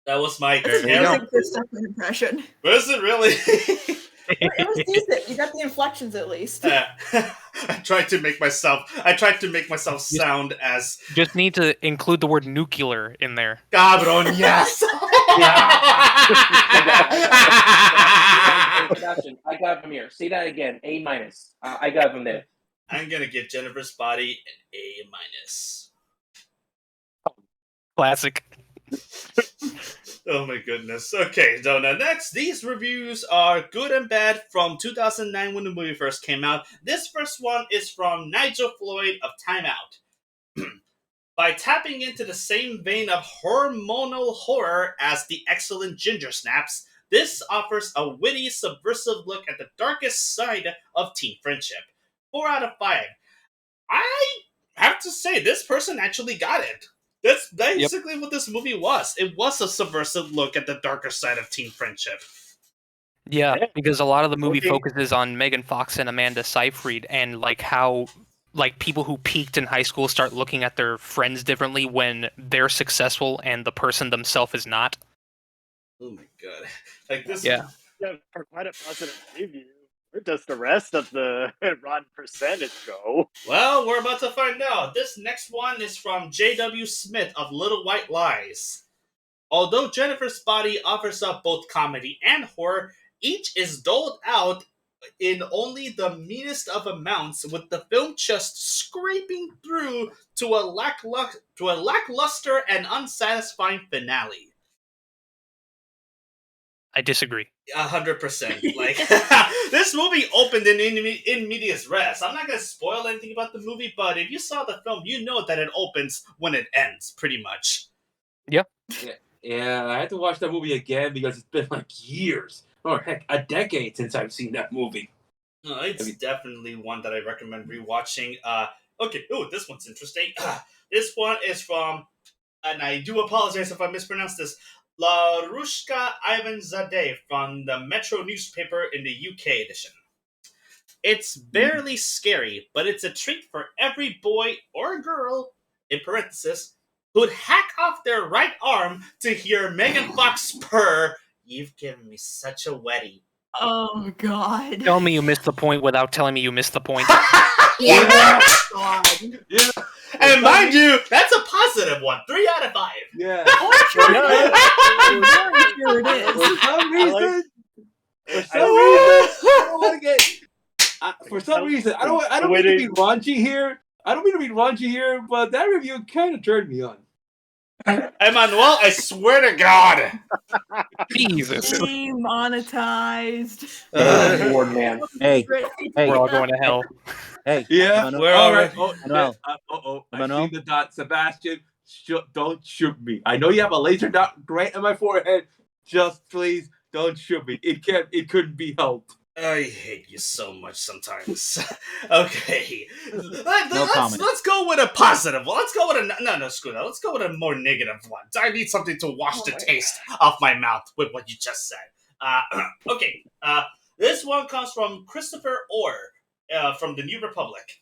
That was my Chris Stuckman impression. Was it really? It was decent. You got the inflections at least. I tried to make myself sound as... Just need to include the word nuclear in there. Cabron, yes! I got him here. Say that again. A-. I got him there. I'm going to give Jennifer's Body an A-. Classic. Oh my goodness. Okay, so now next, these reviews are good and bad from 2009 when the movie first came out. This first one is from Nigel Floyd of Time Out. By tapping into the same vein of hormonal horror as the excellent Ginger Snaps, this offers a witty, subversive look at the darkest side of teen friendship. 4 out of 5. I have to say, this person actually got it. That's basically what this movie was. It was a subversive look at the darker side of teen friendship. Yeah, because a lot of the movie focuses on Megan Fox and Amanda Seyfried, and how people who peaked in high school start looking at their friends differently when they're successful and the person themselves is not. Oh my god. This for quite a positive review. Where does the rest of the Rotten percentage go? Well, we're about to find out. This next one is from J.W. Smith of Little White Lies. Although Jennifer's Body offers up both comedy and horror, each is doled out in only the meanest of amounts, with the film just scraping through to a lackluster and unsatisfying finale. I disagree. 100%. Like, this movie opened in medias res. I'm not going to spoil anything about the movie, but if you saw the film, you know that it opens when it ends, pretty much. Yeah, I had to watch that movie again because it's been like years, or heck, a decade since I've seen that movie. It's definitely one that I recommend rewatching. Okay, this one's interesting. This one is from, and I do apologize if I mispronounced this, Larushka Ivanzadeh from the Metro newspaper in the UK edition. It's barely scary, but it's a treat for every boy or girl, in parenthesis, who'd hack off their right arm to hear Megan Fox purr, "You've given me such a wetty." Oh God. Tell me you missed the point without telling me you missed the point. Yeah. God. Yeah. And mind you, that's a positive one. 3 out of 5. Yeah. Sure Yeah. it is. For some reason, I don't mean to be raunchy here. But that review kind of turned me on. Emmanuel, I swear to God. Jesus. Demonetized. Lord, man. Hey, We're all going to hell. hey. Yeah, Emmanuel, we're all all right. right. Emmanuel. I Emmanuel? see the dot. Sebastian, don't shoot me. I know you have a laser dot right on my forehead. Just please don't shoot me. It couldn't be helped. I hate you so much sometimes. Okay. comment. Let's go with a positive one. Let's go with a... No, screw that. Let's go with a more negative one. I need something to wash the taste off my mouth with what you just said. Okay. This one comes from Christopher Orr from the New Republic.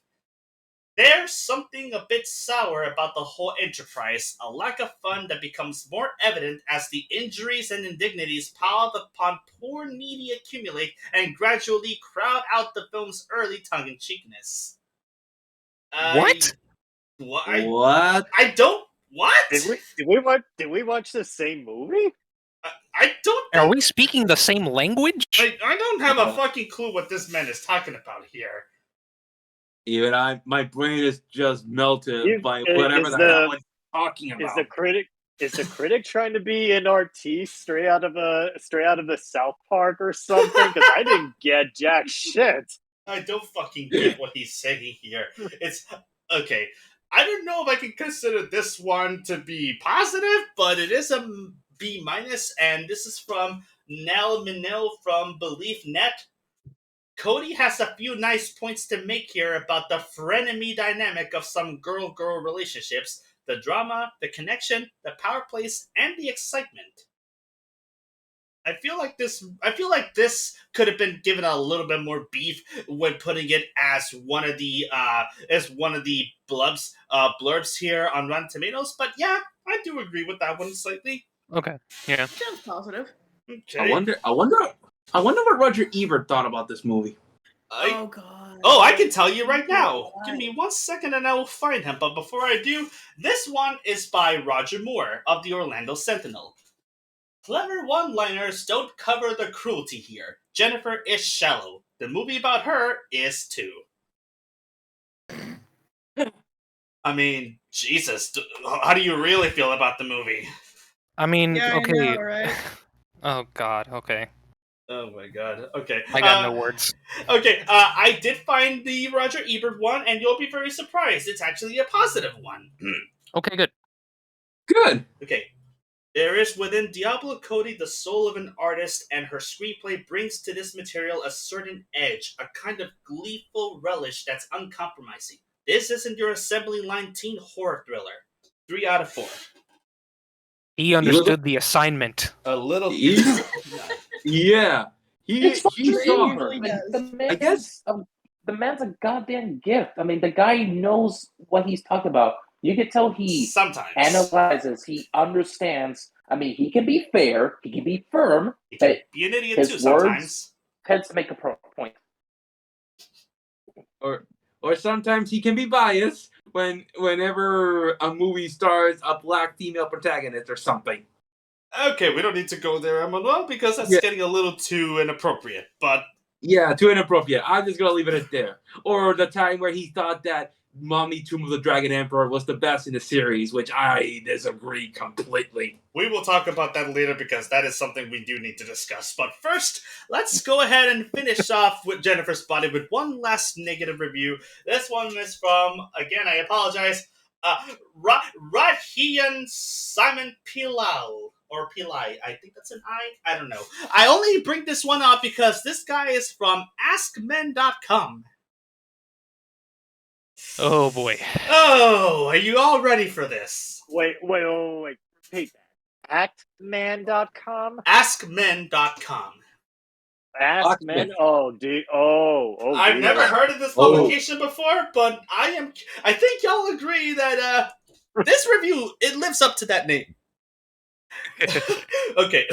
There's something a bit sour about the whole enterprise, a lack of fun that becomes more evident as the injuries and indignities piled upon poor needy accumulate and gradually crowd out the film's early tongue-in-cheekness. What? What? I don't... What? Did we watch the same movie? I don't... Are we speaking the same language? I don't have a fucking clue what this man is talking about here. Even my brain is just melted by Is whatever the hell he's talking about. Is the critic trying to be an artiste straight out of the South Park or something? Because I didn't get jack shit. I don't fucking get what he's saying here. It's... Okay. I don't know if I can consider this one to be positive, but it is a B-, and this is from Nell Minel from Belief Net. Cody has a few nice points to make here about the frenemy dynamic of some girl-girl relationships, the drama, the connection, the power plays, and the excitement. I feel like this could have been given a little bit more beef when putting it as one of the blurbs here on Rotten Tomatoes. But yeah, I do agree with that one slightly. Okay. Yeah. Sounds positive. Okay. I wonder what Roger Ebert thought about this movie. Oh God. Oh, I can tell you right now. Give me 1 second and I will find him. But before I do, this one is by Roger Moore of the Orlando Sentinel. Clever one-liners don't cover the cruelty here. Jennifer is shallow. The movie about her is too. I mean, Jesus, how do you really feel about the movie? I mean, Yeah, okay. I know, right? Oh God. Okay. Oh my God. Okay. I got no words. Okay, I did find the Roger Ebert one, and you'll be very surprised. It's actually a positive one. Okay. Good. Good. Okay. There is within Diablo Cody the soul of an artist, and her screenplay brings to this material a certain edge, a kind of gleeful relish that's uncompromising. This isn't your assembly line teen horror thriller. 3 out of 4. He understood the assignment. A little. Yeah. He saw her. Really does. I guess The man's a goddamn gift. I mean, the guy knows what he's talking about. You can tell he Sometimes. analyzes, he understands. I mean, he can be fair, he can be firm, He can but be an idiot his too sometimes. tends to make a point. Or sometimes he can be biased whenever a movie stars a black female protagonist or something. Okay, we don't need to go there, Emmanuel, because that's getting a little too inappropriate. But Yeah, too inappropriate. I'm just gonna leave it at there. Or the time where he thought that Mommy Tomb of the Dragon Emperor was the best in the series, which I disagree completely. We will talk about that later because that is something we do need to discuss. But first, let's go ahead and finish off with Jennifer's Body with one last negative review. This one is from, again, I apologize, Rahian Simon Pilau. Or Pillai. I think that's an I don't know. I only bring this one up because this guy is from AskMen.com. Oh boy. Oh, are you all ready for this? Wait. Repeat that. Actman.com? AskMen.com. Askmen? I've never heard of this publication before, but I think y'all agree that this review, it lives up to that name. Okay.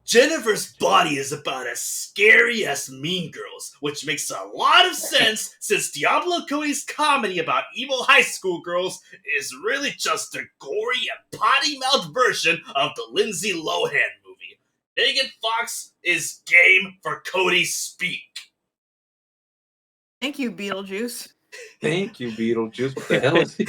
Jennifer's Body is about as scary as Mean Girls, which makes a lot of sense since Diablo Cody's comedy about evil high school girls is really just a gory and potty-mouthed version of the Lindsay Lohan movie. Megan Fox is game for Cody Speak. Thank you, Beetlejuice. Thank you, Beetlejuice. What the hell is he?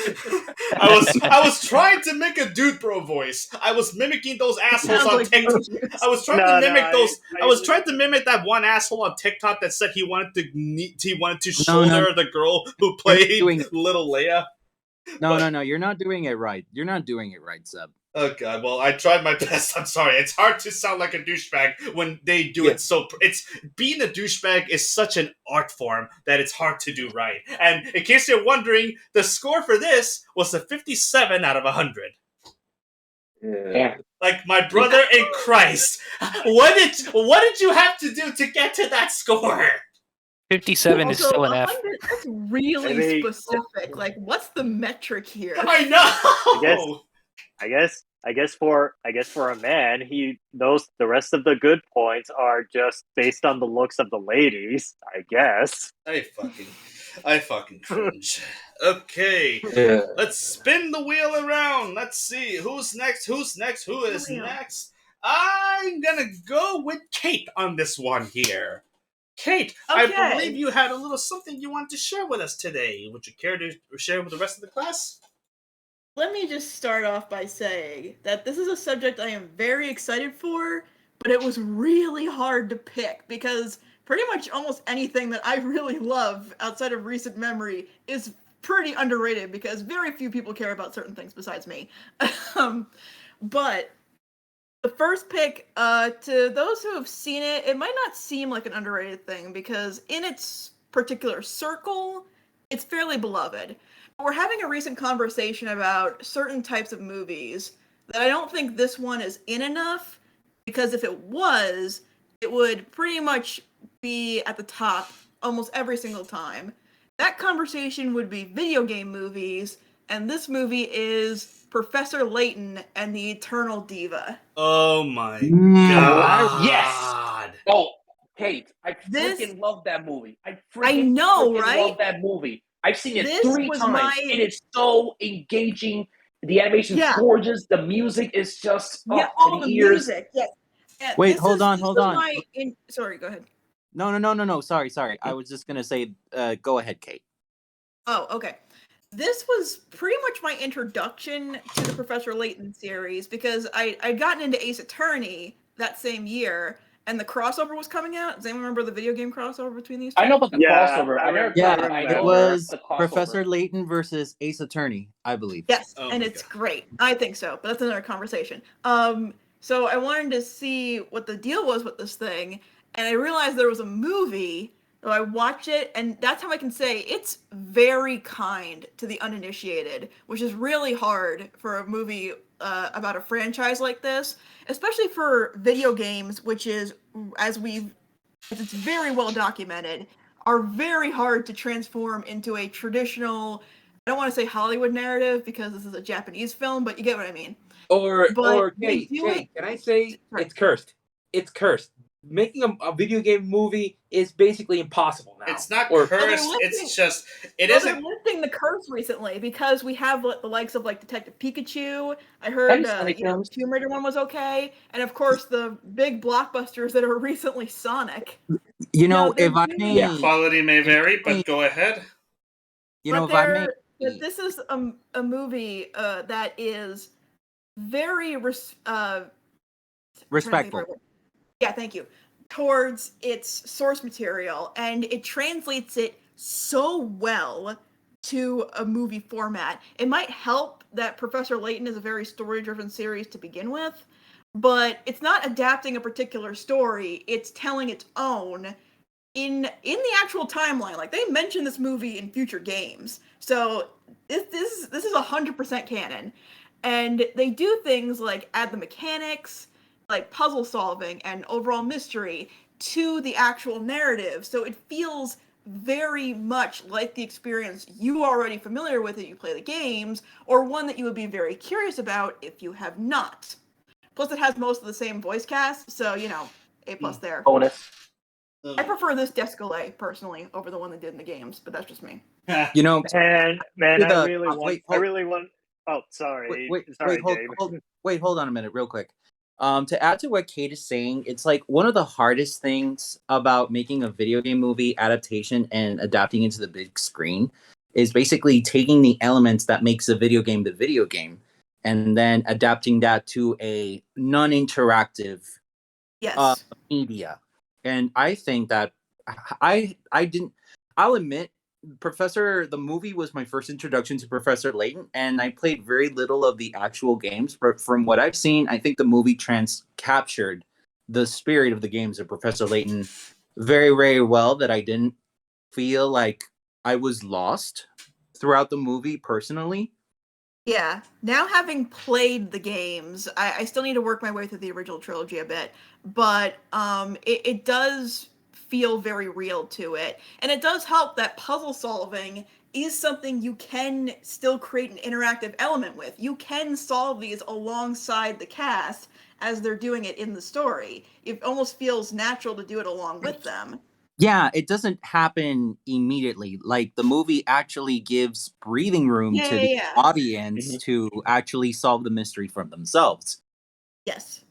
I was trying to make a dude bro voice. I was mimicking those assholes on TikTok. I was trying to mimic those. I was trying to mimic that one asshole on TikTok that said he wanted to shoulder the girl who played Little Leia. No, you're not doing it right. You're not doing it right, Seb. Oh god, well I tried my best. I'm sorry. It's hard to sound like a douchebag when they do it so. It's being a douchebag is such an art form that it's hard to do right. And in case you're wondering, the score for this was a 57 out of 100. Yeah. Like my brother in Christ, what did you have to do to get to that score? 57 is still an F. That's really specific. Like, what's the metric here? I know. I guess for a man, the rest of the good points are just based on the looks of the ladies, I guess. I fucking cringe. Okay, Let's spin the wheel around. Let's see who's next. Who is next? I'm gonna go with Kate on this one here. Kate, okay. I believe you had a little something you wanted to share with us today. Would you care to share with the rest of the class? Let me just start off by saying that this is a subject I am very excited for, but it was really hard to pick because pretty much almost anything that I really love outside of recent memory is pretty underrated because very few people care about certain things besides me. But the first pick, to those who have seen it, it might not seem like an underrated thing because in its particular circle, it's fairly beloved. We're having a recent conversation about certain types of movies that I don't think this one is in enough, because if it was, it would pretty much be at the top almost every single time. That conversation would be video game movies, and this movie is Professor Layton and the Eternal Diva. Oh my god. Yes! Oh, Kate, I freaking love that movie. I know, right? love that movie. I've seen it 3 times. It is so engaging. The animation is gorgeous. The music is just all the ears. Music. Yes. Yeah, wait, hold on. Sorry, go ahead. No. Sorry. I was just gonna say, go ahead, Kate. Oh, okay. This was pretty much my introduction to the Professor Layton series because I'd gotten into Ace Attorney that same year. And the crossover was coming out. Does anyone remember the video game crossover between these two? I know about the crossover. It was Professor Layton versus Ace Attorney, I believe. Yes, and it's great. I think so, but that's another conversation. So I wanted to see what the deal was with this thing, and I realized there was a movie. So I watched it, and that's how I can say it's very kind to the uninitiated, which is really hard for a movie about a franchise like this, especially for video games, which is, as it's very well documented, are very hard to transform into a traditional, I don't want to say Hollywood narrative because this is a Japanese film, but you get what I mean. Or Kate, can I say it's cursed? It's cursed. making a video game movie is basically impossible now. It's not Or cursed. It's just it Well, isn't. they're lifting the curse recently because we have the likes of like Detective Pikachu. I Have heard you Sonic the films? Tomb Raider one was okay, and of course the big blockbusters that are recently Sonic. You know, they're if I doing- The may, quality may if vary, I may, but go ahead. you know, but if I may, this is a movie that is very respectful. yeah, thank you, towards its source material, and it translates it so well to a movie format. It might help that Professor Layton is a very story-driven series to begin with, but it's not adapting a particular story, it's telling its own in the actual timeline. Like, they mention this movie in future games, so this is 100% canon. And they do things like add the mechanics, like puzzle solving and overall mystery, to the actual narrative, so it feels very much like the experience you are already familiar with if you play the games, or one that you would be very curious about if you have not. Plus, it has most of the same voice cast, so A+ there. Bonus. I prefer this Descalay personally over the one they did in the games, but that's just me. You know, And man, I really wait, want. Oh, sorry. Wait, hold on a minute, real quick. To add to what Kate is saying, it's like one of the hardest things about making a video game movie adaptation and adapting into the big screen is basically taking the elements that makes the video game and then adapting that to a non-interactive Yes. media. And I think that I didn't. I'll admit, the movie was my first introduction to Professor Layton, and I played very little of the actual games. But from what I've seen, I think the movie captured the spirit of the games of Professor Layton very, very well. That I didn't feel like I was lost throughout the movie personally. Yeah. Now, having played the games, I still need to work my way through the original trilogy a bit, but it does feel very real to it. And it does help that puzzle solving is something you can still create an interactive element with. You can solve these alongside the cast as they're doing it in the story. It almost feels natural to do it along with them. Yeah, it doesn't happen immediately. Like, the movie actually gives breathing room to the audience to actually solve the mystery for themselves. Yes.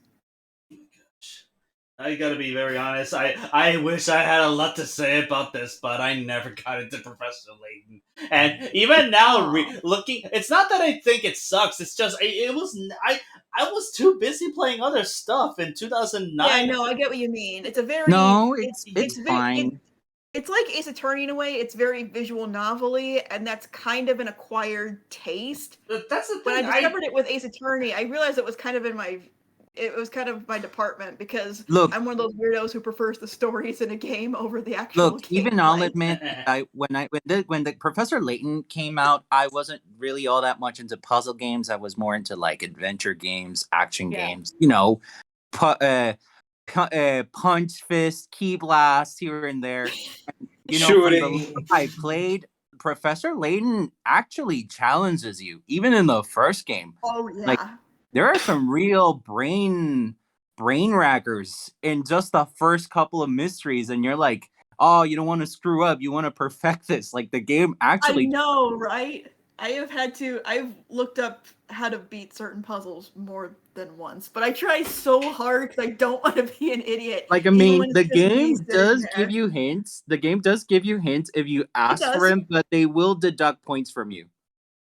I gotta be very honest. I wish I had a lot to say about this, but I never got into Professor Layton. And even now, looking, it's not that I think it sucks. It's just I was too busy playing other stuff in 2009. Yeah, no, I get what you mean. It's a very it's fine. It's like Ace Attorney in a way. It's very visual novel-y, and that's kind of an acquired taste. But that's the thing. When I discovered it with Ace Attorney, I realized it was kind of my department, because I'm one of those weirdos who prefers the stories in a game over the actual game. Even I'll admit, when the Professor Layton came out, I wasn't really all that much into puzzle games. I was more into like adventure games, action games. Punch, fist, key blast here and there. From the little I played, Professor Layton actually challenges you, even in the first game. Oh yeah. Like, there are some real brain rackers in just the first couple of mysteries, and you're like, oh, you don't want to screw up, you want to perfect this. Like, the game actually. I know, right? I've looked up how to beat certain puzzles more than once, but I try so hard because I don't want to be an idiot. Like, I mean, the game does give you hints. The game does give you hints if you ask for them, but they will deduct points from you.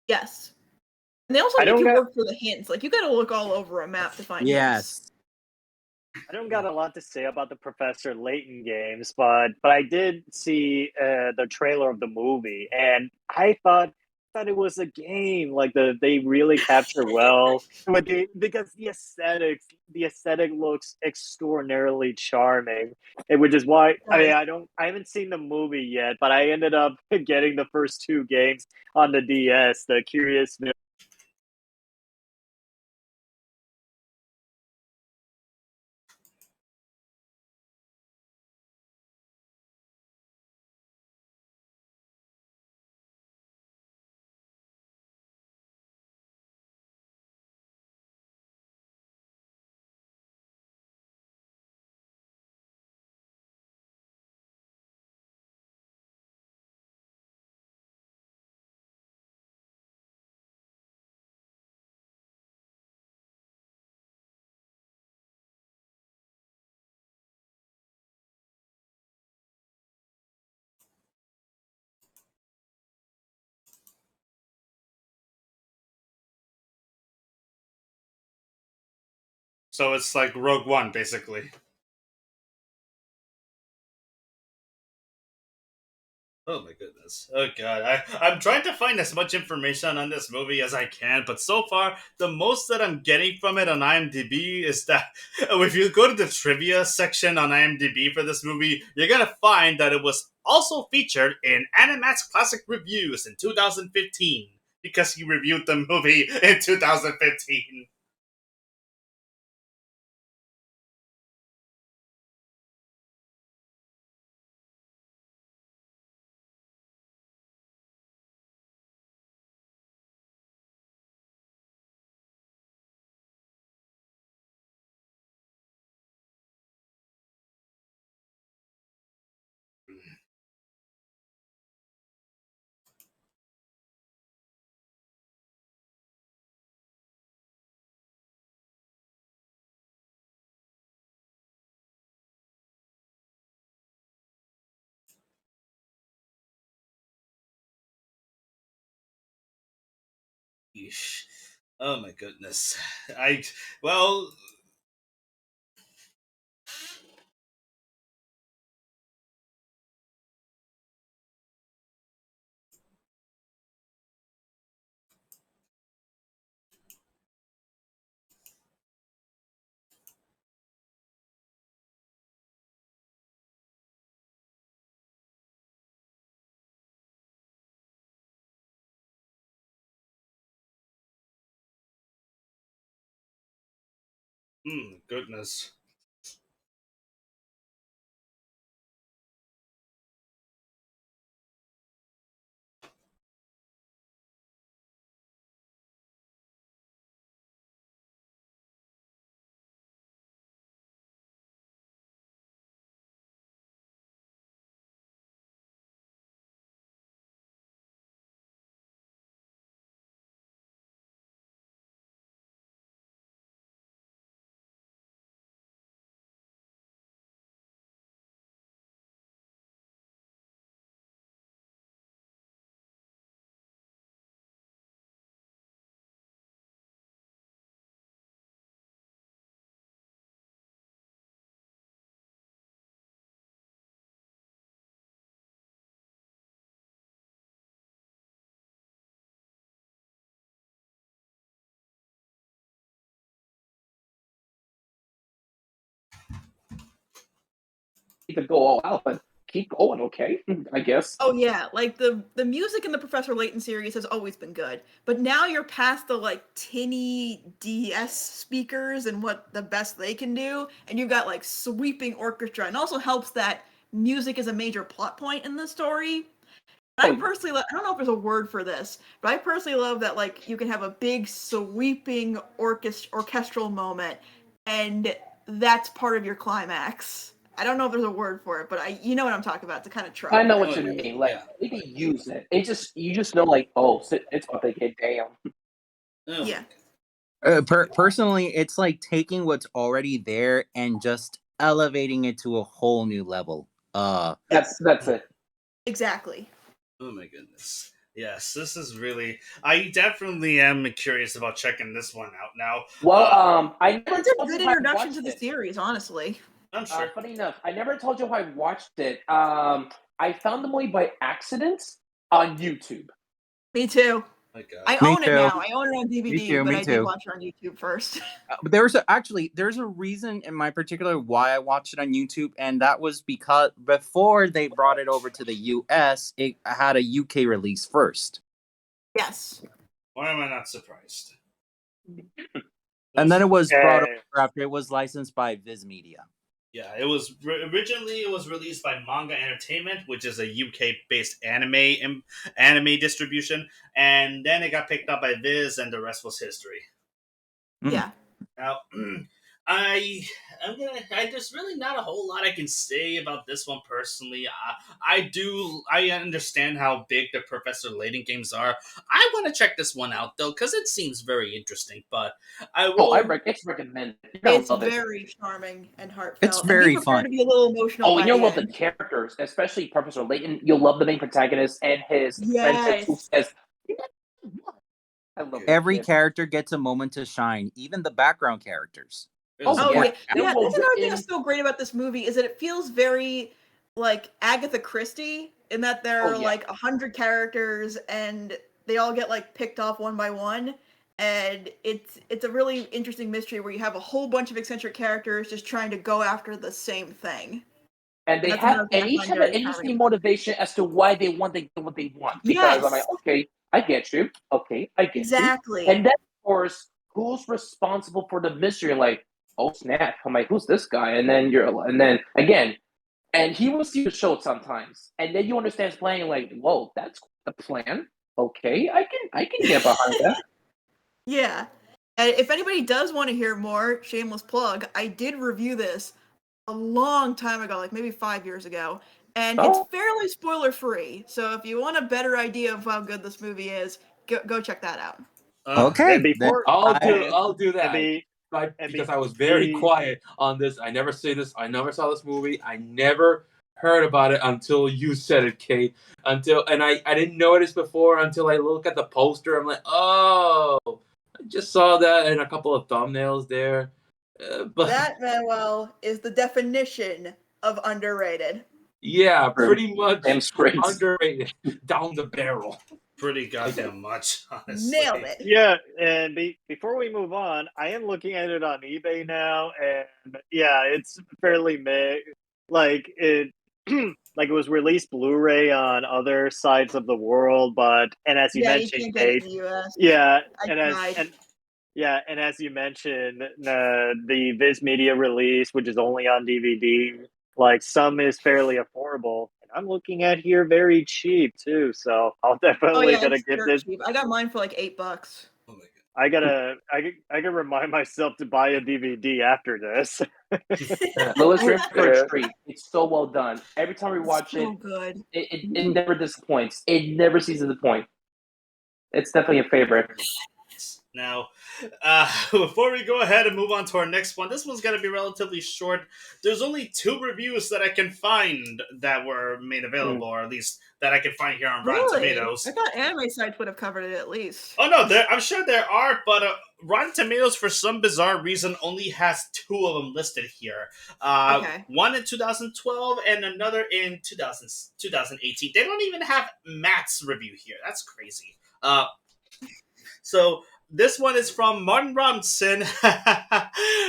Yes. And they also make you work for the hints. Like, you gotta look all over a map to find hints. I don't got a lot to say about the Professor Layton games, but I did see the trailer of the movie, and I thought it was a game. Like, they really capture well because the aesthetic looks extraordinarily charming, which is why I haven't seen the movie yet, but I ended up getting the first two games on the DS, the Curious So it's like Rogue One, basically. Oh my goodness. Oh god. I'm trying to find as much information on this movie as I can, but so far, the most that I'm getting from it on IMDb is that if you go to the trivia section on IMDb for this movie, you're gonna find that it was also featured in Animat's Classic Reviews in 2015, because he reviewed the movie in 2015. Eesh. Oh my goodness. Well, goodness. To go all out, but keep going, okay? I guess. Oh yeah, like the music in the Professor Layton series has always been good, but now you're past the like tinny DS speakers and what the best they can do, and you've got like sweeping orchestra, and also helps that music is a major plot point in the story. I personally, I don't know if there's a word for this, but I personally love that like you can have a big sweeping orchestral moment, and that's part of your climax. I don't know if there's a word for it, but you know what I'm talking about. It's a kind of trope. I know what you mean. Like maybe use it. It just you just know like it's about to get down. Oh. Yeah. Personally, it's like taking what's already there and just elevating it to a whole new level. That's it. Exactly. Oh my goodness. Yes, this is really. I definitely am curious about checking this one out now. Well, I never It's a told good you I introduction watched to the it. series, honestly. I'm sure. Funny enough, I never told you I watched it. I found the movie by accident on YouTube. Me too. My God. I Me own it too. now. I own it on DVD, but me I too. did watch it on YouTube first. But there's a reason in my particular why I watched it on YouTube, and that was because before they brought it over to the US, it had a UK release first. Yes. Why am I not surprised? And then it was brought over after it was licensed by Viz Media. Yeah, it was originally it was released by Manga Entertainment, which is a UK-based anime distribution, and then it got picked up by Viz, and the rest was history. Yeah. Now, there's really not a whole lot I can say about this one personally. I understand how big the Professor Layton games are. I want to check this one out though, because it seems very interesting. But I will. It's recommended. It's very charming and heartfelt. It's very fun. fun. To be a little emotional. And you'll love the characters, especially Professor Layton. You'll love the main protagonist and his apprentice who says, Every character gets a moment to shine, even the background characters. Oh yeah, They're yeah. well That's another thing written. that's so great about this movie is that it feels very like Agatha Christie in that there are like 100 characters and they all get like picked off one by one, and it's a really interesting mystery where you have a whole bunch of eccentric characters just trying to go after the same thing. And they That's have, another thing and I each find have very an interesting charming. motivation as to why they want what they want. Because I'm like, Yes, okay, I get you. Okay, I get you. exactly. And then, of course, who's responsible for the mystery? Like, oh snap! I'm like, who's this guy? And then again, and he will see the show sometimes, and then you understand his plan. You're like, whoa, that's the plan. Okay, I can get behind that. Yeah. And if anybody does want to hear more, shameless plug, I did review this a long time ago, like maybe 5 years ago, and it's Oh, fairly spoiler free. So if you want a better idea of how good this movie is, go check that out. Okay, And then before I'll do and that. be and Because be, I was very be quiet on this. I never say this. I never saw this movie. I never heard about it until you said it, Kate. I didn't notice before until I look at the poster. I'm like, oh, I just saw that and a couple of thumbnails there. But That, Manuel, is the definition of underrated. yeah, true. pretty much Damn straight. underrated, down the barrel. Pretty goddamn much, honestly. Nailed it. Yeah, and before we move on, I am looking at it on eBay now, and yeah, it's fairly like it like it was released Blu-ray on other sides of the world, but and as you Yeah, you mentioned, can't get it Kate, in the US. yeah, I tried. and as you mentioned, the Viz Media release, which is only on DVD, like some is fairly affordable. And I'm looking at here very cheap too, so I'll Oh definitely yeah, gonna it's get dirt this. cheap. I got mine for like $8. Oh my god. I gotta remind myself to buy a DVD after this. Lewis River Street. It's so well done. Every time we watch So it, good. it never disappoints. It never ceases to disappoint. It's definitely a favorite. Now, before we go ahead and move on to our next one, this one's going to be relatively short. There's only 2 reviews that I can find that were made available, or at least that I can find here on Rotten Really? Tomatoes. I thought anime sites would have covered it at least. Oh no, I'm sure there are, but Rotten Tomatoes, for some bizarre reason, only has 2 of them listed here. Okay. One in 2012 and another in 2018. They don't even have Matt's review here. That's crazy. So this one is from Martin Robinson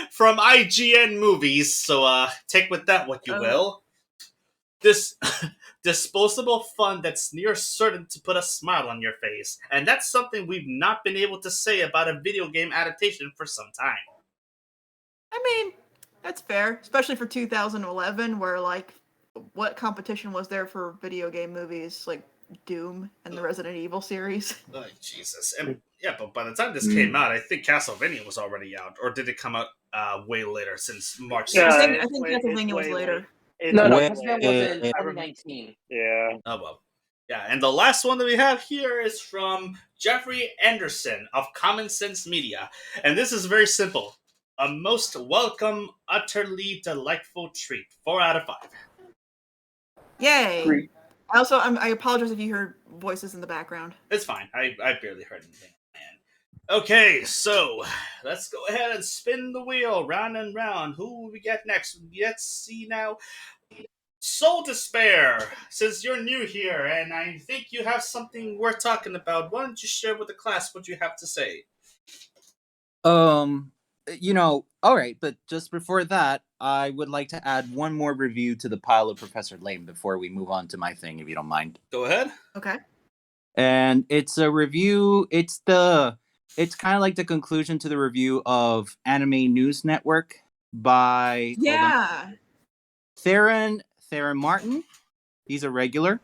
from IGN Movies. So take with that what you will. This disposable fun that's near certain to put a smile on your face. And that's something we've not been able to say about a video game adaptation for some time. I mean, that's fair, especially for 2011, where like, what competition was there for video game movies like Doom and the Resident Evil series? Oh, Jesus. And yeah, but by the time this came out, I think Castlevania was already out. Or did it come out way later, since March 16th? I think Castlevania was later. No, Castlevania was in 2019. Yeah. Oh, well. Yeah, and the last one that we have here is from Jeffrey Anderson of Common Sense Media. And this is very simple. A most welcome, utterly delightful treat. 4 out of 5. Yay! Great. Also, I apologize if you heard voices in the background. It's fine. I barely heard anything. Man. Okay, so let's go ahead and spin the wheel round and round. Who will we get next? Let's see now. Soul Despair, since you're new here and I think you have something worth talking about, why don't you share with the class what you have to say? All right, but just before that, I would like to add one more review to the pile of Professor Layton before we move on to my thing, if you don't mind. Go ahead. Okay. And it's a review. It's kind of like the conclusion to the review of Anime News Network by Theron Martin. He's a regular.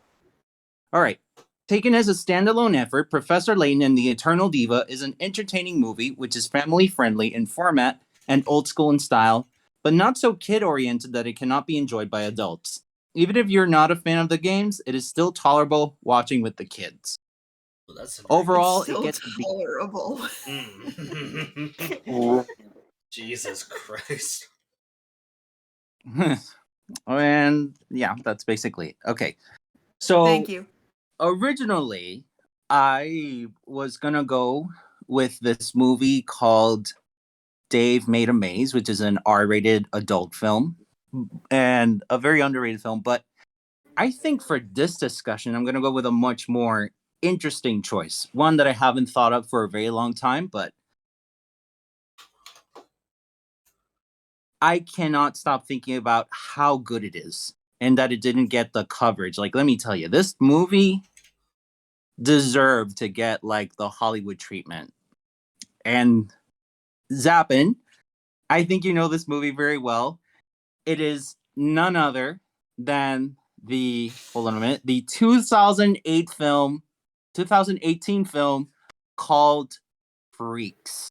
All right. Taken as a standalone effort, Professor Layton and the Eternal Diva is an entertaining movie which is family-friendly in format and old school in style, but not so kid-oriented that it cannot be enjoyed by adults. Even if you're not a fan of the games, it is still tolerable watching with the kids. Well, that's overall, it gets tolerable. Jesus Christ. And yeah, that's basically it. Okay. So thank you. Originally, I was gonna go with this movie called Dave Made a Maze, which is an R-rated adult film and a very underrated film. But I think for this discussion, I'm going to go with a much more interesting choice, one that I haven't thought of for a very long time, but I cannot stop thinking about how good it is and that it didn't get the coverage. Like, let me tell you, this movie deserved to get like the Hollywood treatment. And Zappin, I think you know this movie very well. It is none other than the 2018 film called Freaks.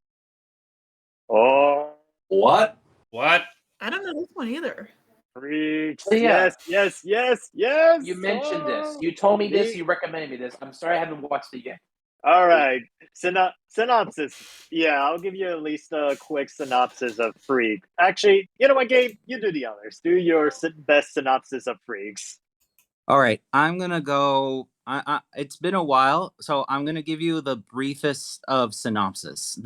Oh, What? What? I don't know this one either. Freaks. Oh, yeah. Yes. You mentioned this. Oh, You told me this. me- You recommended me this. I'm sorry I haven't watched it yet. All right. Synopsis. Yeah, I'll give you at least a quick synopsis of Freak. Actually, you know what, Gabe? You do the others. Do your best synopsis of Freaks. All right, I'm gonna go. It's been a while, so I'm gonna give you the briefest of synopsis.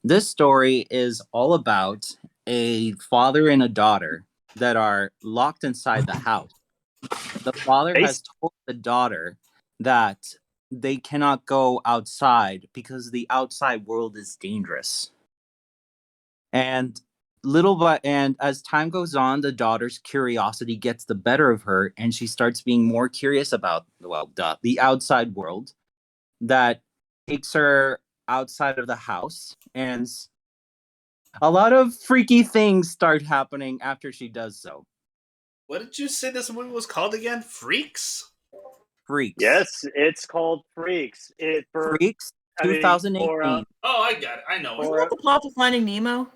This story is all about a father and a daughter that are locked inside the house. The father has told the daughter that they cannot go outside because the outside world is dangerous. And and as time goes on, the daughter's curiosity gets the better of her, and she starts being more curious about the outside world. That takes her outside of the house, and a lot of freaky things start happening after she does so. What did you say this movie was called again? Freaks? Freaks. Yes, it's called Freaks. Freaks, 2018. Oh, I got it. I know Isn't that the plot of Finding Nemo?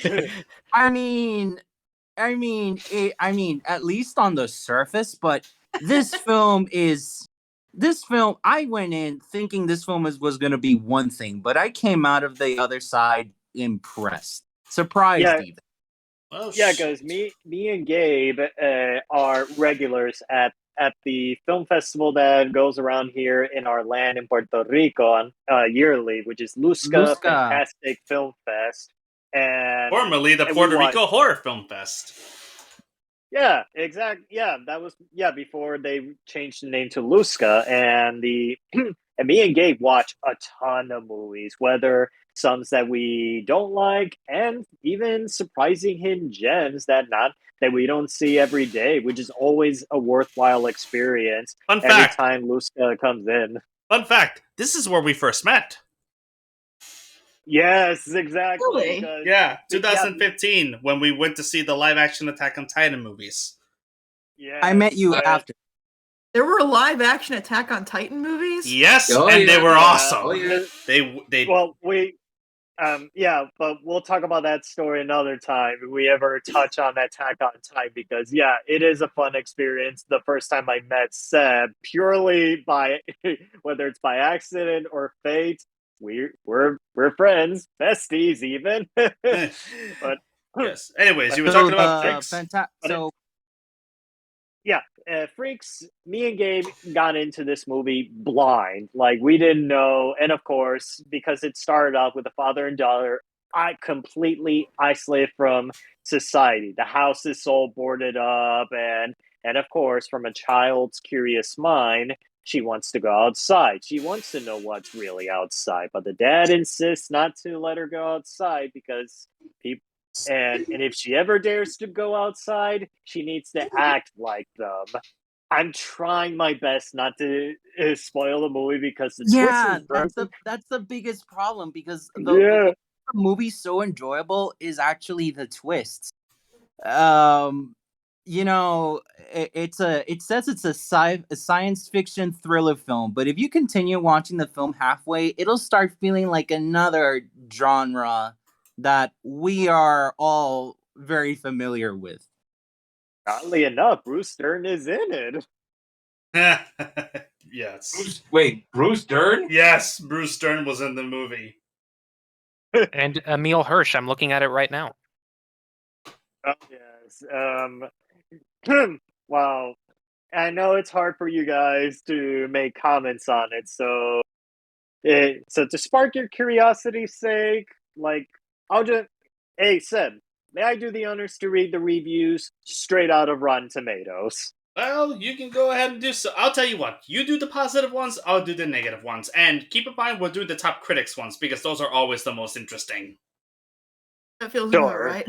it. I mean, at least on the surface, but this film I went in thinking this film was going to be one thing, but I came out of the other side impressed, surprised even. Oh, yeah, because me and Gabe are regulars at the film festival that goes around here in our land in Puerto Rico yearly, which is Lusca Fantastic Film Fest. And formerly the Puerto Rico Horror Film Fest. Yeah, exactly. Yeah, that was before they changed the name to Lusca, and and me and Gabe watch a ton of movies, whether some that we don't like, and even surprising hidden gems that we don't see every day, which is always a worthwhile experience. Every time Lusca comes in. Fun fact: this is where we first met. Yes, exactly. Really? Yeah, 2015 when we went to see the live-action Attack on Titan movies. Yeah, I met you after. There were live-action Attack on Titan movies? Yes, they were awesome. Oh, yeah. They well, but we'll talk about that story another time if we ever touch on Attack on Titan, because it is a fun experience. The first time I met Seb, purely by whether it's by accident or fate, we're friends, besties even. But yes. Anyways, you were talking about Freaks. Freaks, me and Gabe got into this movie blind. Like, we didn't know. And of course, because it started off with a father and daughter, I completely isolated from society. The house is all boarded up. And of course, from a child's curious mind, she wants to go outside. She wants to know what's really outside. But the dad insists not to let her go outside because people. And if she ever dares to go outside, she needs to act like them. I'm trying my best not to spoil the movie because the twist is that's the biggest problem, because the movie's so enjoyable is actually the twists. It says it's a science fiction thriller film, but if you continue watching the film halfway, it'll start feeling like another genre that we are all very familiar with. Oddly enough, Bruce Dern is in it. Yes. Bruce Dern? Yes, Bruce Dern was in the movie. And Emil Hirsch, I'm looking at it right now. Oh, yes. Wow. I know it's hard for you guys to make comments on it, so So to spark your curiosity's sake, like, I'll just, hey, Seb, may I do the honors to read the reviews straight out of Rotten Tomatoes? Well, you can go ahead and do so. I'll tell you what. You do the positive ones, I'll do the negative ones. And keep in mind, we'll do the top critics ones, because those are always the most interesting. That feels about right.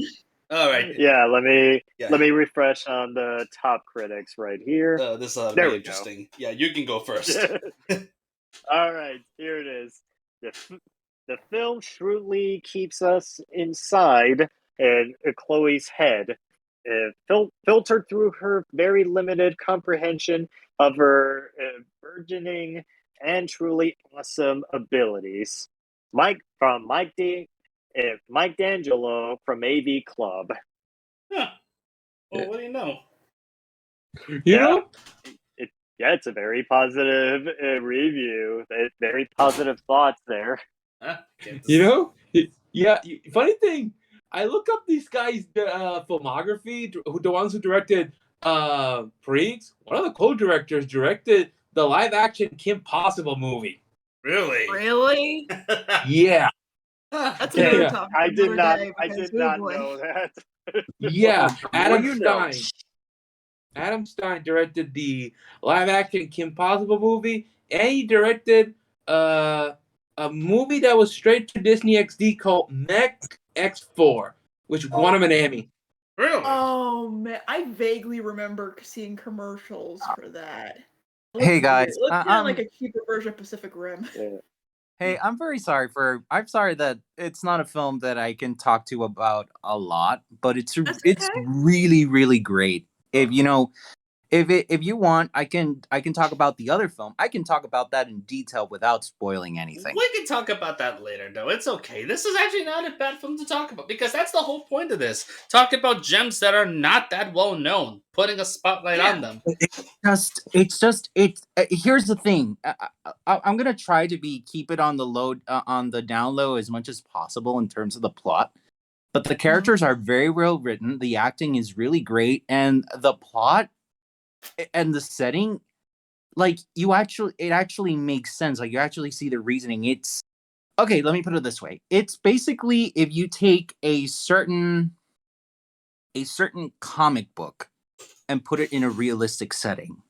All right. Yeah, let me refresh on the top critics right here. This will There be we interesting. Yeah, you can go first. All right, here it is. The film shrewdly keeps us inside Chloe's head, filtered through her very limited comprehension of her burgeoning and truly awesome abilities. Mike D'Angelo from AV Club. Huh. Well, what do you know? You know? It's a very positive review. Very positive thoughts there. Huh? You know? Yeah, funny thing, I look up these guys' filmography, the ones who directed Freaks. One of the co-directors directed the live-action Kim Possible movie. Really? Really? Yeah. That's another topic. I did not Oh, know that. Yeah, Adam you know? Stein. Adam Stein directed the live-action Kim Possible movie, and he directed a movie that was straight to Disney XD called Mech X4, which won him an Emmy. Really? Oh man, I vaguely remember seeing commercials for that. Hey, guys, it looks kind of like a cheaper version of Pacific Rim. Hey, I'm sorry that it's not a film that I can talk to about a lot, but it's okay. really, really great. If you want, I can talk about the other film. I can talk about that in detail without spoiling anything. We can talk about that later, though. It's okay. This is actually not a bad film to talk about, because that's the whole point of this. Talk about gems that are not that well known, putting a spotlight on them. It's just here's the thing. I'm gonna try to keep it on the down low as much as possible in terms of the plot. But the characters are very well written. The acting is really great, and the plot and the setting, like it actually makes sense. Like you actually see the reasoning. It's okay. Let me put it this way: it's basically if you take a certain comic book and put it in a realistic setting,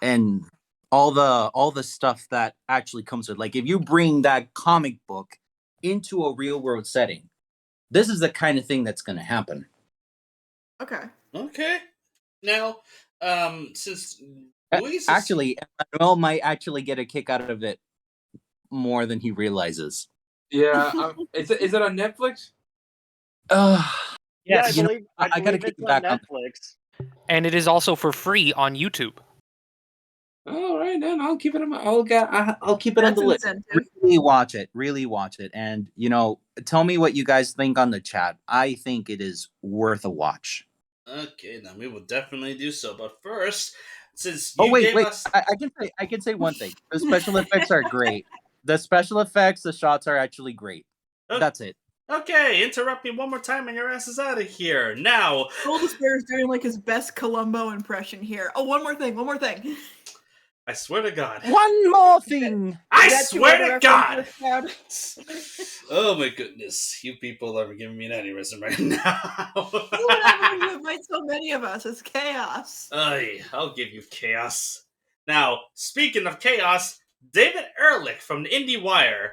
and all the stuff that actually comes with, like if you bring that comic book into a real world setting, this is the kind of thing that's going to happen. Okay. Now, since actually, Emmanuel might actually get a kick out of it more than he realizes. Yeah, is it on Netflix? Yeah, I believe gotta it's kick it on back Netflix. And it is also for free on YouTube. All right, then I'll keep it on I'll keep it on That's the list. incentive. Really watch it, and tell me what you guys think on the chat. I think it is worth a watch. Okay, then we will definitely do so. But first, since Oh you wait, gave us, I can say one thing. The special effects are great. The special effects, the shots are actually great. That's it. Okay, interrupt me one more time and your ass is out of here. Now, Full Despair is doing like his best Columbo impression here. Oh, one more thing. I swear to God. One more thing. I swear to God. Oh my goodness. You people are giving me an aneurysm right now. Whatever, you invite so many of us. It's chaos. I'll give you chaos. Now, speaking of chaos, David Ehrlich from the IndieWire.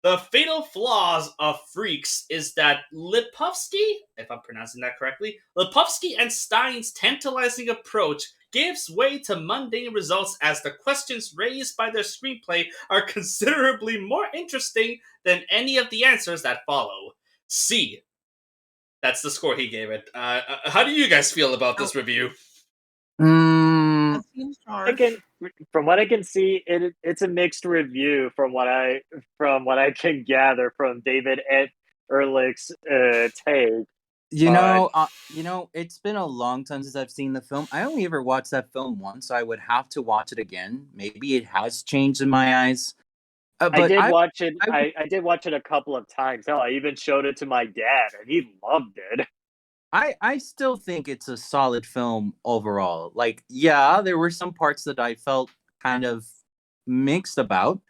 The fatal flaws of Freaks is that Lipovsky, if I'm pronouncing that correctly, Lipovsky and Stein's tantalizing approach gives way to mundane results as the questions raised by their screenplay are considerably more interesting than any of the answers that follow. C. That's the score he gave it. How do you guys feel about this review? That seems harsh. From what I can see, it's a mixed review from what I can gather from David Ehrlich's take. It's been a long time since I've seen the film. I only ever watched that film once, so I would have to watch it again. Maybe it has changed in my eyes. But I did watch it. I did watch it a couple of times. Hell, I even showed it to my dad, and he loved it. I still think it's a solid film overall. Like, yeah, there were some parts that I felt kind of mixed about,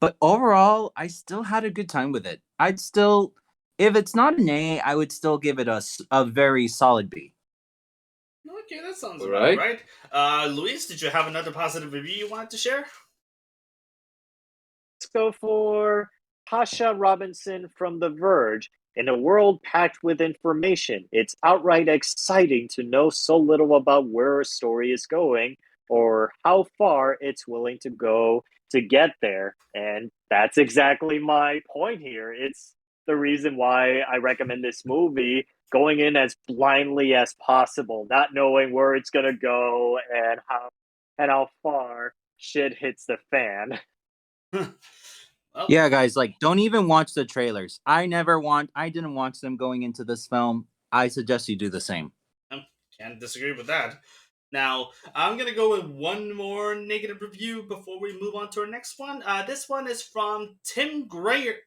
But overall, I still had a good time with it. I'd still, if it's not an A, I would still give it a very solid B. Okay, that sounds All about right. right. Luis, did you have another positive review you wanted to share? Let's go for Tasha Robinson from The Verge. In a world packed with information, it's outright exciting to know so little about where a story is going or how far it's willing to go to get there. And that's exactly my point here. It's the reason why I recommend this movie, going in as blindly as possible, not knowing where it's going to go and how far shit hits the fan. Well, Yeah, guys, like don't even watch the trailers. I didn't watch them going into this film. I suggest you do the same. can't disagree with that. Now, I'm going to go with one more negative review before we move on to our next one. This one is from Tim Grierson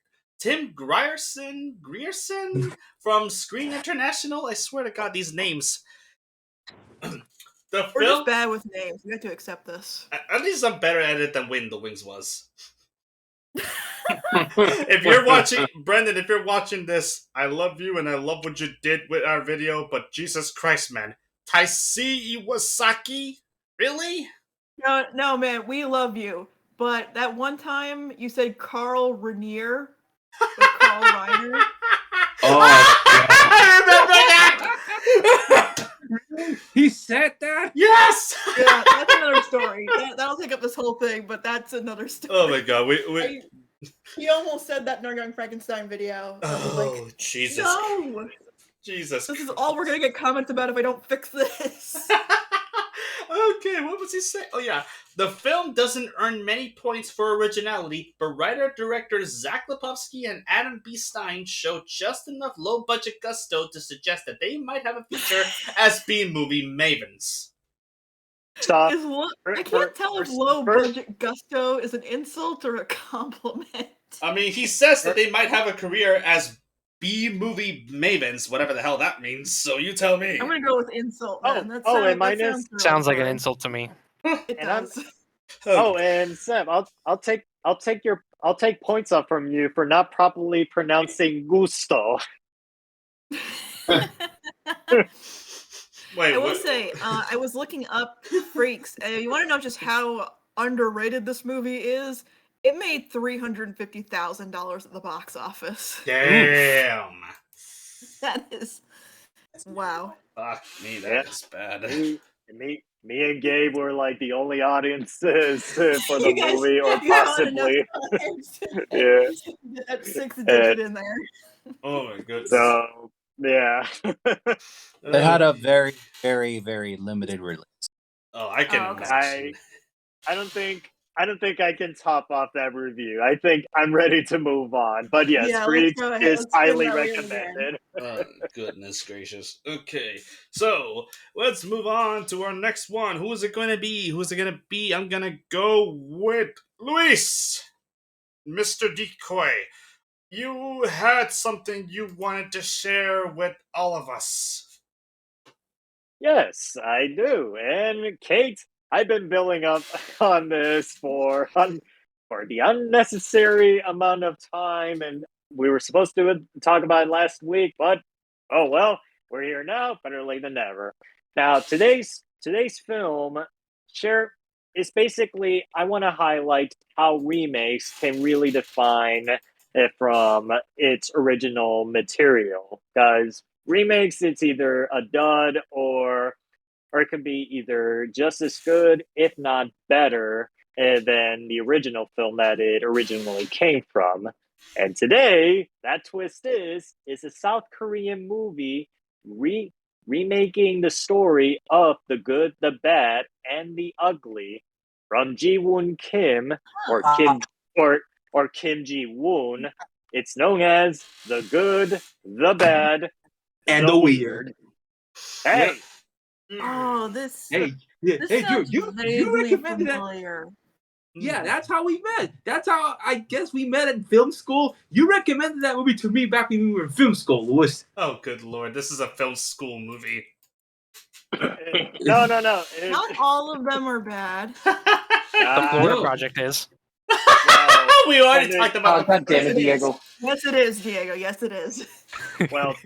from Screen International. I swear to God, these names. We're just bad with names. We have to accept this. At least I'm better at it than Win the Wings was. If you're watching, Brendan, if you're watching this, I love you and I love what you did with our video, but Jesus Christ, man. Taisei Iwasaki? Really? No, man, we love you. But that one time you said Carl Rainier with Carl Reiner. Oh, I remember that! He said that? Yes! Yeah, that's another story. That'll take up this whole thing, but that's another story. Oh my god, He almost said that in our Young Frankenstein video. Oh, Jesus. No! Jesus. This is all we're gonna get comments about if I don't fix this. Okay, what was he saying? Oh yeah, the film doesn't earn many points for originality, but writer-directors Zach Lipovsky and Adam B. Stein show just enough low-budget gusto to suggest that they might have a future as B-movie mavens. Stop. I can't tell if low-budget gusto is an insult or a compliment. I mean, he says that they might have a career as B-movie mavens, whatever the hell that means, so you tell me. I'm gonna go with insult, man. And sounds like an insult to me. It does. And Sam, I'll take points up from you for not properly pronouncing gusto. Wait, I will say, I was looking up Freaks. You want to know just how underrated this movie is? It made $350,000 at the box office. Damn. That is wow. Fuck me, that is bad. Me and Gabe were like the only audiences for the movie, or possibly. Yeah. That 6th digit in there. Oh my goodness. So yeah. It had a very, very, very limited release. Oh, I can imagine. I don't think I can top off that review. I think I'm ready to move on. But yes, Freaks is highly recommended. Oh, goodness gracious. Okay, so let's move on to our next one. Who is it going to be? I'm going to go with Luis. Mr. Decoy. You had something you wanted to share with all of us. Yes, I do. And Kate, I've been building up on this for the unnecessary amount of time, and we were supposed to talk about it last week, but oh well, we're here now. Better late than never. Now, today's film is basically, I want to highlight how remakes can really define it from its original material. Because remakes, it's either a dud or it can be either just as good, if not better, than the original film that it originally came from. And today, that twist is a South Korean movie remaking the story of The Good, the Bad, and the Ugly from Ji-woon Kim, or Kim Ji-woon. It's known as The Good, the Bad, and the Weird. Hey! Yep. Oh, this sounds you recommended familiar. Yeah, that's how we met. That's how I guess we met in film school. You recommended that movie to me back when we were in film school, Louis. Oh, good lord. This is a film school movie. No. Not all of them are bad. The Florida Project is. Well, We already Tender- talked about God damn it, Yes, it is. Diego. Yes, it is, Diego. Yes, it is. well,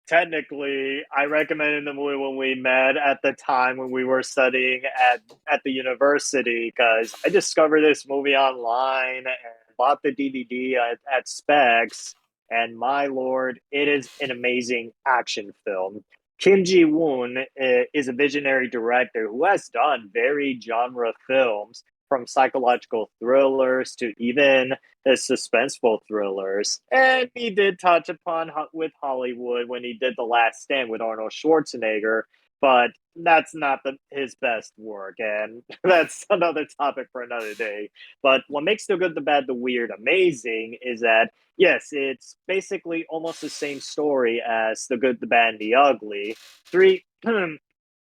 technically, I recommended the movie when we met at the time when we were studying at the university because I discovered this movie online and bought the DVD at Specs. And my lord, it is an amazing action film. Kim Ji-woon is a visionary director who has done very genre films, from psychological thrillers to even the suspenseful thrillers. And he did touch upon with Hollywood when he did The Last Stand with Arnold Schwarzenegger, but that's not his best work, and that's another topic for another day. But what makes The Good, the Bad, the Weird amazing is that, yes, it's basically almost the same story as The Good, the Bad, and the Ugly. Three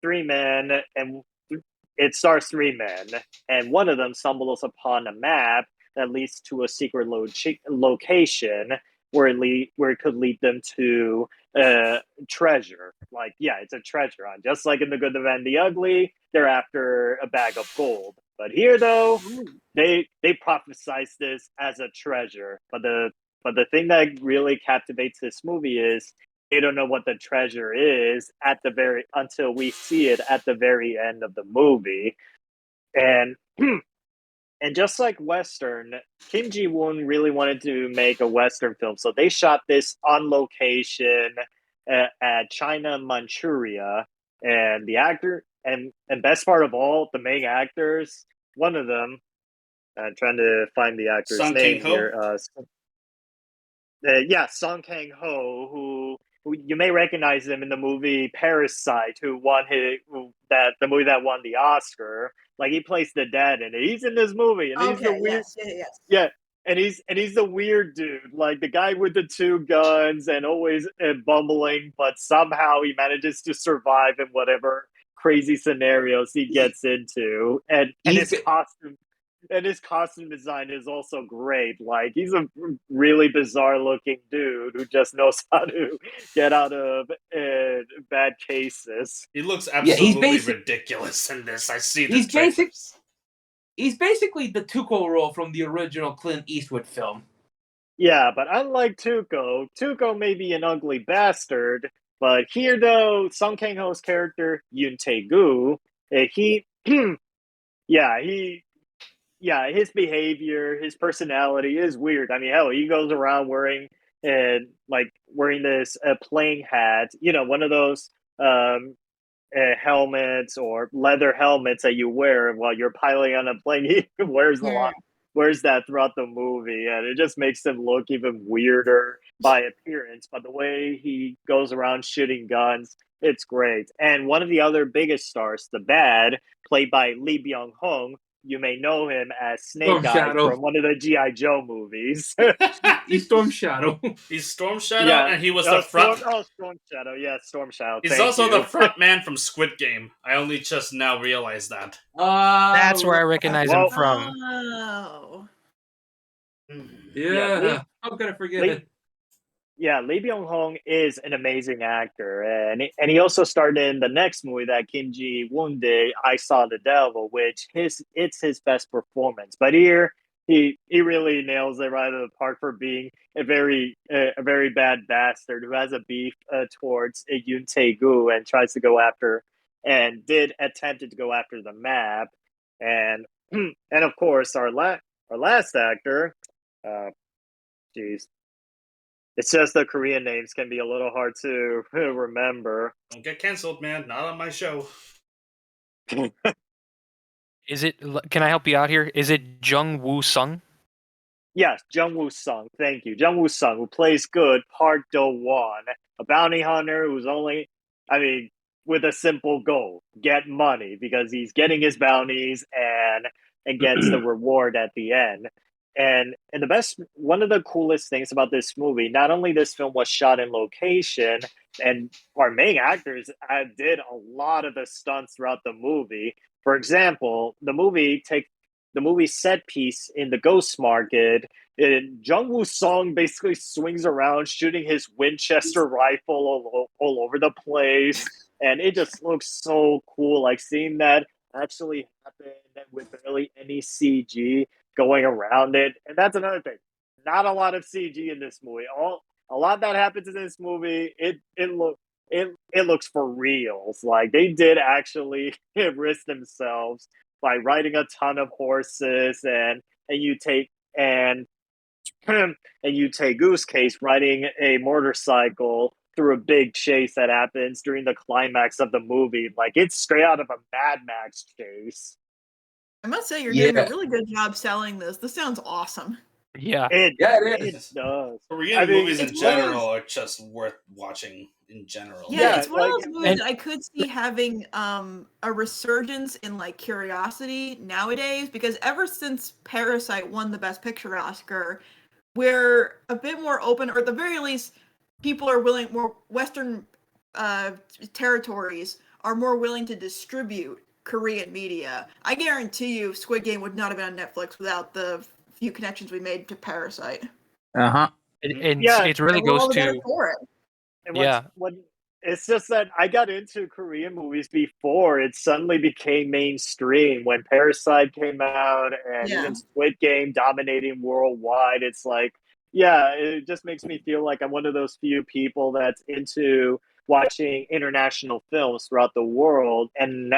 men, and it stars three men, and one of them stumbles upon a map that leads to a secret location where where it could lead them to treasure. Like, yeah, it's a treasure hunt. Just like in The Good, the Bad, and the Ugly, they're after a bag of gold. But here, though, they prophesize this as a treasure. But the thing that really captivates this movie is they don't know what the treasure is until we see it at the very end of the movie. And and just like Western, Kim Ji-woon really wanted to make a Western film, so they shot this on location at China, Manchuria, and the actor and best part of all, the main actors, one of them, I'm trying to find the actor's Song name Kang-ho? here. Yeah, Song Kang-ho, who you may recognize him in the movie Parasite, the movie that won the Oscar. Like, he plays the dad in it. He's in this movie, and he's the Okay. weird, Yes. yeah, and he's the weird dude, like the guy with the two guns and always bumbling, but somehow he manages to survive in whatever crazy scenarios he gets into, and his costume design is also great. Like, he's a really bizarre looking dude who just knows how to get out of bad cases. He looks Yeah, absolutely ridiculous in this. I see the trailers. He's basically the Tuco role from the original Clint Eastwood film. Yeah, but unlike Tuco may be an ugly bastard, but here, though, Song Kang-ho's character, Yoon Tae-gu, his behavior, his personality is weird. I mean, hell, he goes around wearing this playing hat, one of those helmets or leather helmets that you wear while you're piloting on a plane. He wears that throughout the movie, and it just makes him look even weirder by appearance. But the way he goes around shooting guns, it's great. And one of the other biggest stars, the Bad, played by Lee Byung-hung, you may know him as Snake Eyes from one of the G.I. Joe movies. He's Storm Shadow. He's Storm Shadow, and he was the front. Storm Shadow. Yeah, Storm Shadow. He's also the front man from Squid Game. I only just now realized that. That's where I recognize him from. Oh. Yeah. How could I forget it? Yeah, Lee Byung-hung is an amazing actor, and he also starred in the next movie that Kim Ji-woon did, I Saw the Devil, which it's his best performance. But here, he really nails it right out of the park for being a very bad bastard who has a beef towards Yoon Tae-gu and tries to go after, and attempted to go after the map, and of course our last actor, it's just the Korean names can be a little hard to remember. Don't get canceled, man. Not on my show. Is it? Can I help you out here? Is it Jung Woo Sung? Yes, Jung Woo Sung. Thank you, Jung Woo Sung, who plays good Park Do Won, a bounty hunter who's with a simple goal: get money, because he's getting his bounties and gets the reward at the end. And one of the coolest things about this movie, not only this film was shot in location, and our main actors did a lot of the stunts throughout the movie. For example, the movie set piece in the ghost market, Jung Woo Sung basically swings around shooting his Winchester rifle all over the place, and it just looks so cool. Like, seeing that actually happen with barely any CG going around it. And that's another thing. Not a lot of CG in this movie. A lot that happens in this movie, it looks for reals. Like they did actually risk themselves by riding a ton of horses, and you take and and you take Goose Case riding a motorcycle through a big chase that happens during the climax of the movie. Like it's straight out of a Mad Max chase. I must say, you're doing a really good job selling this. This sounds awesome. Yeah. It is. does. Korean movies in general are just worth watching in general. Yeah, it's one of those movies that I could see having a resurgence in like curiosity nowadays, because ever since Parasite won the Best Picture Oscar, we're a bit more open, or at the very least, people are willing, more Western territories are more willing to distribute Korean media. I guarantee you Squid Game would not have been on Netflix without the few connections we made to Parasite. Uh-huh. It really goes to... It's just that I got into Korean movies before it suddenly became mainstream. When Parasite came out and even Squid Game dominating worldwide, it's like, it just makes me feel like I'm one of those few people that's into watching international films throughout the world. And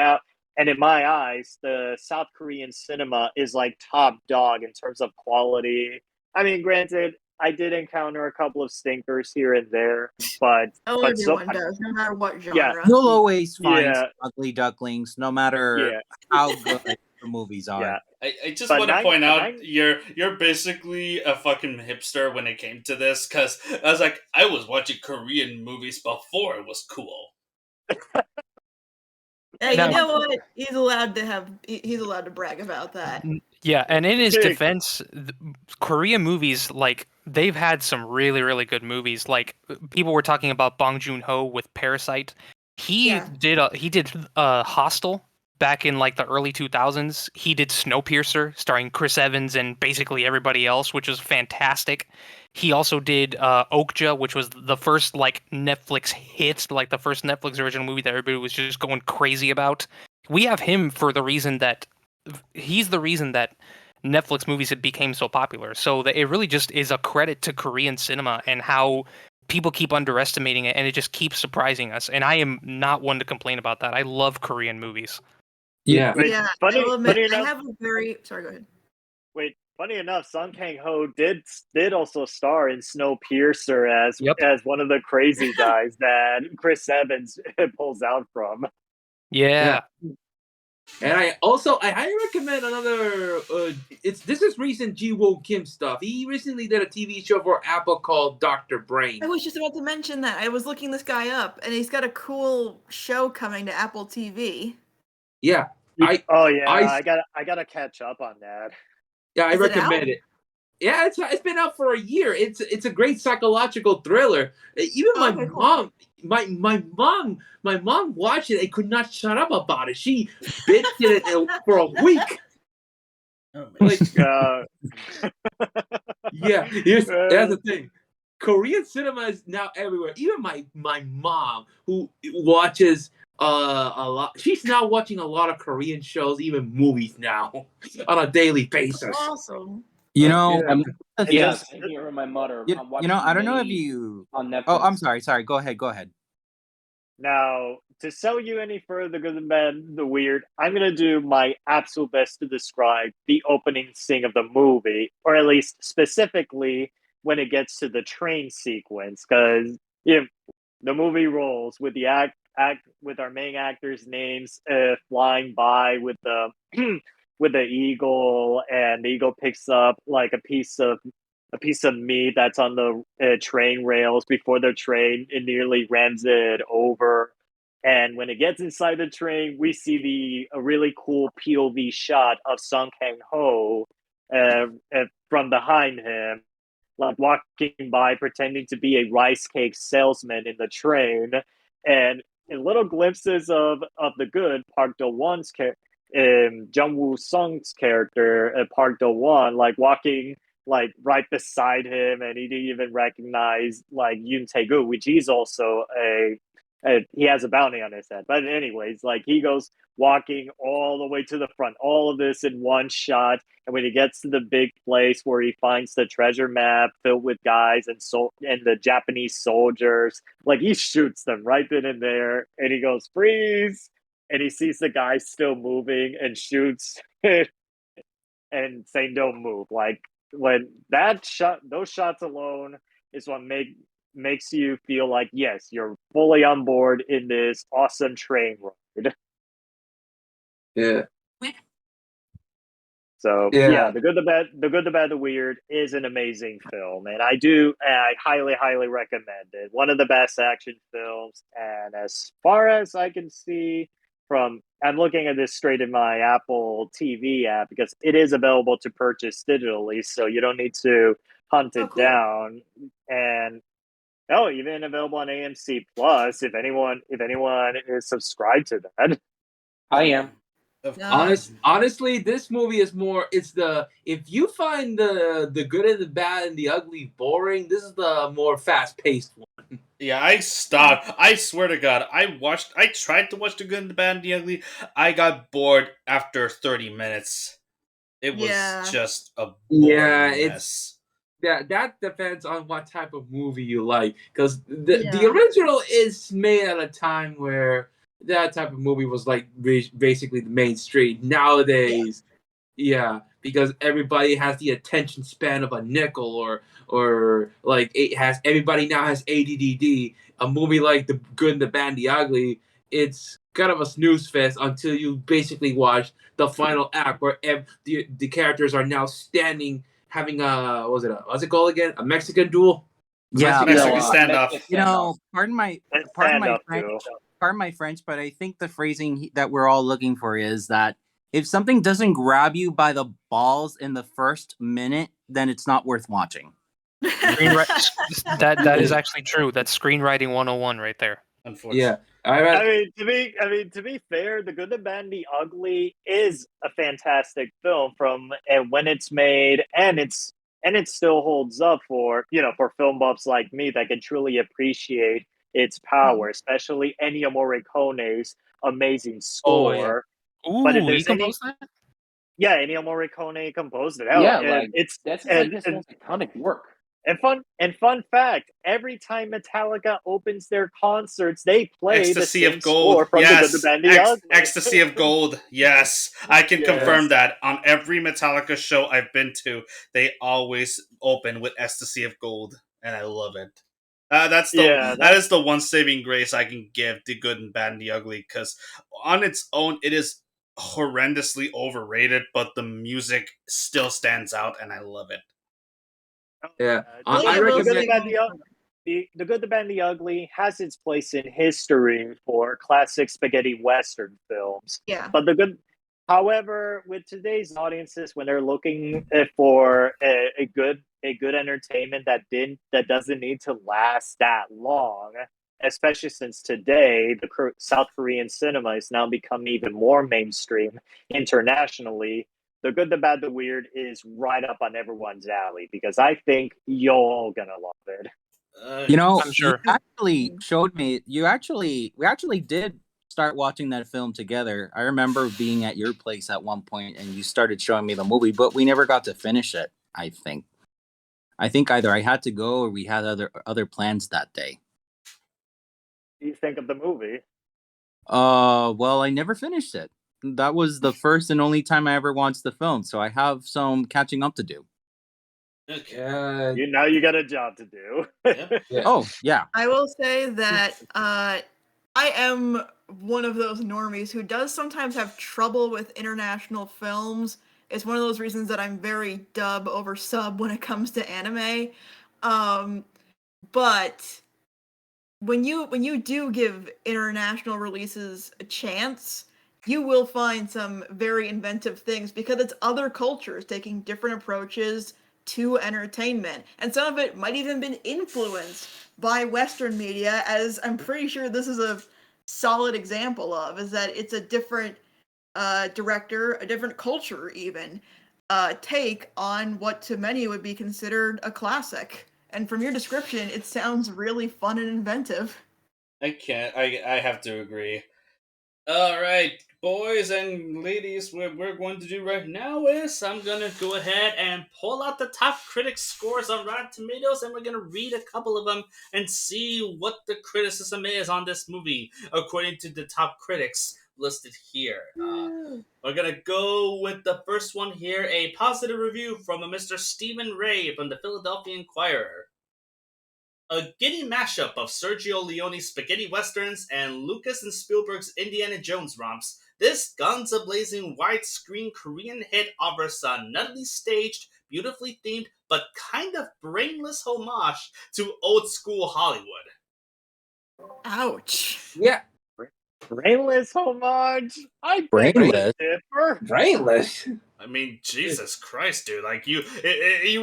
in my eyes, the South Korean cinema is like top dog in terms of quality. I mean, granted, I did encounter a couple of stinkers here and there, but everyone does, no matter what genre. Yeah. You'll always find ugly ducklings, no matter how good the movies are. Yeah. I just want to point out you're basically a fucking hipster when it came to this, because I was like, I was watching Korean movies before it was cool. Hey, you know what? He's allowed to brag about that. Yeah, and in his defense, Korean movies, like, they've had some really, really good movies. Like, people were talking about Bong Joon-ho with Parasite. He did Hostel back in like the early 2000s. He did Snowpiercer, starring Chris Evans and basically everybody else, which was fantastic. He also did Okja, which was the first like Netflix hit, like the first Netflix original movie that everybody was just going crazy about. We have him for the reason that he's the reason that Netflix movies became so popular. So that it really just is a credit to Korean cinema and how people keep underestimating it, and it just keeps surprising us. And I am not one to complain about that. I love Korean movies. Yeah. Funny enough, I have a very... Sorry, go ahead. Wait, funny enough, Song Kang-ho did also star in Snowpiercer as one of the crazy guys that Chris Evans pulls out from. Yeah. And I highly recommend another. This is recent Ji-Woo Kim stuff. He recently did a TV show for Apple called Dr. Brain. I was just about to mention that. I was looking this guy up, and he's got a cool show coming to Apple TV. Yeah. I gotta catch up on that. Yeah, I recommend it. Yeah, it's been out for a year. It's a great psychological thriller. Even my mom watched it and could not shut up about it. She bitched it for a week. Oh my God. Yeah, that's the thing. Korean cinema is now everywhere. Even my mom, who watches a lot, she's now watching a lot of Korean shows, even movies now, on a daily basis. That's awesome. You know, I hear from my mother. I don't know if you on Netflix. Oh, I'm sorry. Go ahead. Now, to sell you any further Good, the Bad, the Weird, I'm going to do my absolute best to describe the opening scene of the movie, or at least specifically when it gets to the train sequence, because the movie rolls with the with our main actors' names flying by with the with the eagle, and the eagle picks up like a piece of meat that's on the train rails before the train it nearly rams it over. And when it gets inside the train, we see a really cool POV shot of Song Kang-ho from behind him, like walking by, pretending to be a rice cake salesman in the train. And in little glimpses of the good, Park Do-won's Jung Woo-sung's character, Park Do-won, like walking like right beside him, and he didn't even recognize like Yoon Tae-gu, which he's also a he has a bounty on his head. But anyways, like he goes walking all the way to the front, all of this in one shot. And when he gets to the big place where he finds the treasure map filled with guys and the Japanese soldiers, like he shoots them right then and there. And he goes, freeze. And he sees the guys still moving and shoots and saying, don't move. Like when those shots alone is what makes you feel like, yes, you're fully on board in this awesome train ride. Yeah. So yeah, the good, the bad, the weird is an amazing film, and I highly, highly recommend it. One of the best action films, and as far as I can see, I'm looking at this straight in my Apple TV app because it is available to purchase digitally, so you don't need to hunt it down. And even available on AMC Plus if anyone is subscribed to that. I am. Honestly, this movie is more. It's if you find the good and the bad and the ugly boring, this is the more fast paced one. Yeah, I stopped. I swear to God, I tried to watch The Good, the Bad, and the Ugly. I got bored after 30 minutes. It was just a boring mess. That depends on what type of movie you like, because the original is made at a time where that type of movie was like basically the mainstream. Nowadays, because everybody has the attention span of a nickel, or like everybody now has ADD. A movie like The Good, the Bad, and the Ugly, it's kind of a snooze fest until you basically watch the final act where the characters are now standing, having what's it called again? A Mexican duel? Yeah, Mexican standoff. You know, pardon my French, but I think the phrasing that we're all looking for is that if something doesn't grab you by the balls in the first minute, then it's not worth watching. That is actually true. That's screenwriting 101 right there. Unfortunately. Yeah. To be fair, The Good, the Bad, and the Ugly is a fantastic film and when it's made, and it still holds up for film buffs like me that can truly appreciate its power, especially Ennio Morricone's amazing score. Ooh, but if there's he composed that? Yeah, Ennio Morricone composed it. That's like his most iconic work. And fun fact: every time Metallica opens their concerts, they play Ecstasy the same of Gold. score from Yes, The Good, the Bad, and the Ugly. Ecstasy of Gold. Yes, I can confirm that on every Metallica show I've been to, they always open with Ecstasy of Gold, and I love it. That is the one saving grace I can give The Good and Bad and the Ugly, because on its own it is horrendously overrated, but the music still stands out, and I love it. Yeah, I recommend The Good, the Bad, and the Ugly has its place in history for classic spaghetti western films. Yeah. But however, with today's audiences, when they're looking for a good entertainment that doesn't need to last that long, especially since today the South Korean cinema is now becoming even more mainstream internationally. The Good, the Bad, the Weird is right up on everyone's alley because I think you're all gonna love it. I'm sure. You actually showed me. We actually did start watching that film together. I remember being at your place at one point, and you started showing me the movie, but we never got to finish it. I think either I had to go or we had other plans that day. What do you think of the movie? Well, I never finished it. That was the first and only time I ever watched the film, so I have some catching up to do. Okay. Now you got a job to do. Yeah. Oh, yeah. I will say that I am one of those normies who does sometimes have trouble with international films. It's one of those reasons that I'm very dub over sub when it comes to anime. But when you do give international releases a chance, you will find some very inventive things because it's other cultures taking different approaches to entertainment. And some of it might even been influenced by Western media, as I'm pretty sure this is a solid example of, is that it's a different director, a different culture even, take on what to many would be considered a classic. And from your description, it sounds really fun and inventive. I can't. I have to agree. All right, boys and ladies, what we're going to do right now is I'm going to go ahead and pull out the top critic scores on Rotten Tomatoes, and we're going to read a couple of them and see what the criticism is on this movie, according to the top critics listed here. We're going to go with the first one here, a positive review from a Mr. Stephen Ray from the Philadelphia Inquirer. A giddy mashup of Sergio Leone's spaghetti westerns and Lucas and Spielberg's Indiana Jones romps, this guns-a-blazing widescreen Korean hit offers a nuttily staged, beautifully themed, but kind of brainless homage to old-school Hollywood. Ouch. Yeah. Brainless homage? I Brainless? differ. Brainless. I mean, Jesus Christ, dude! Like you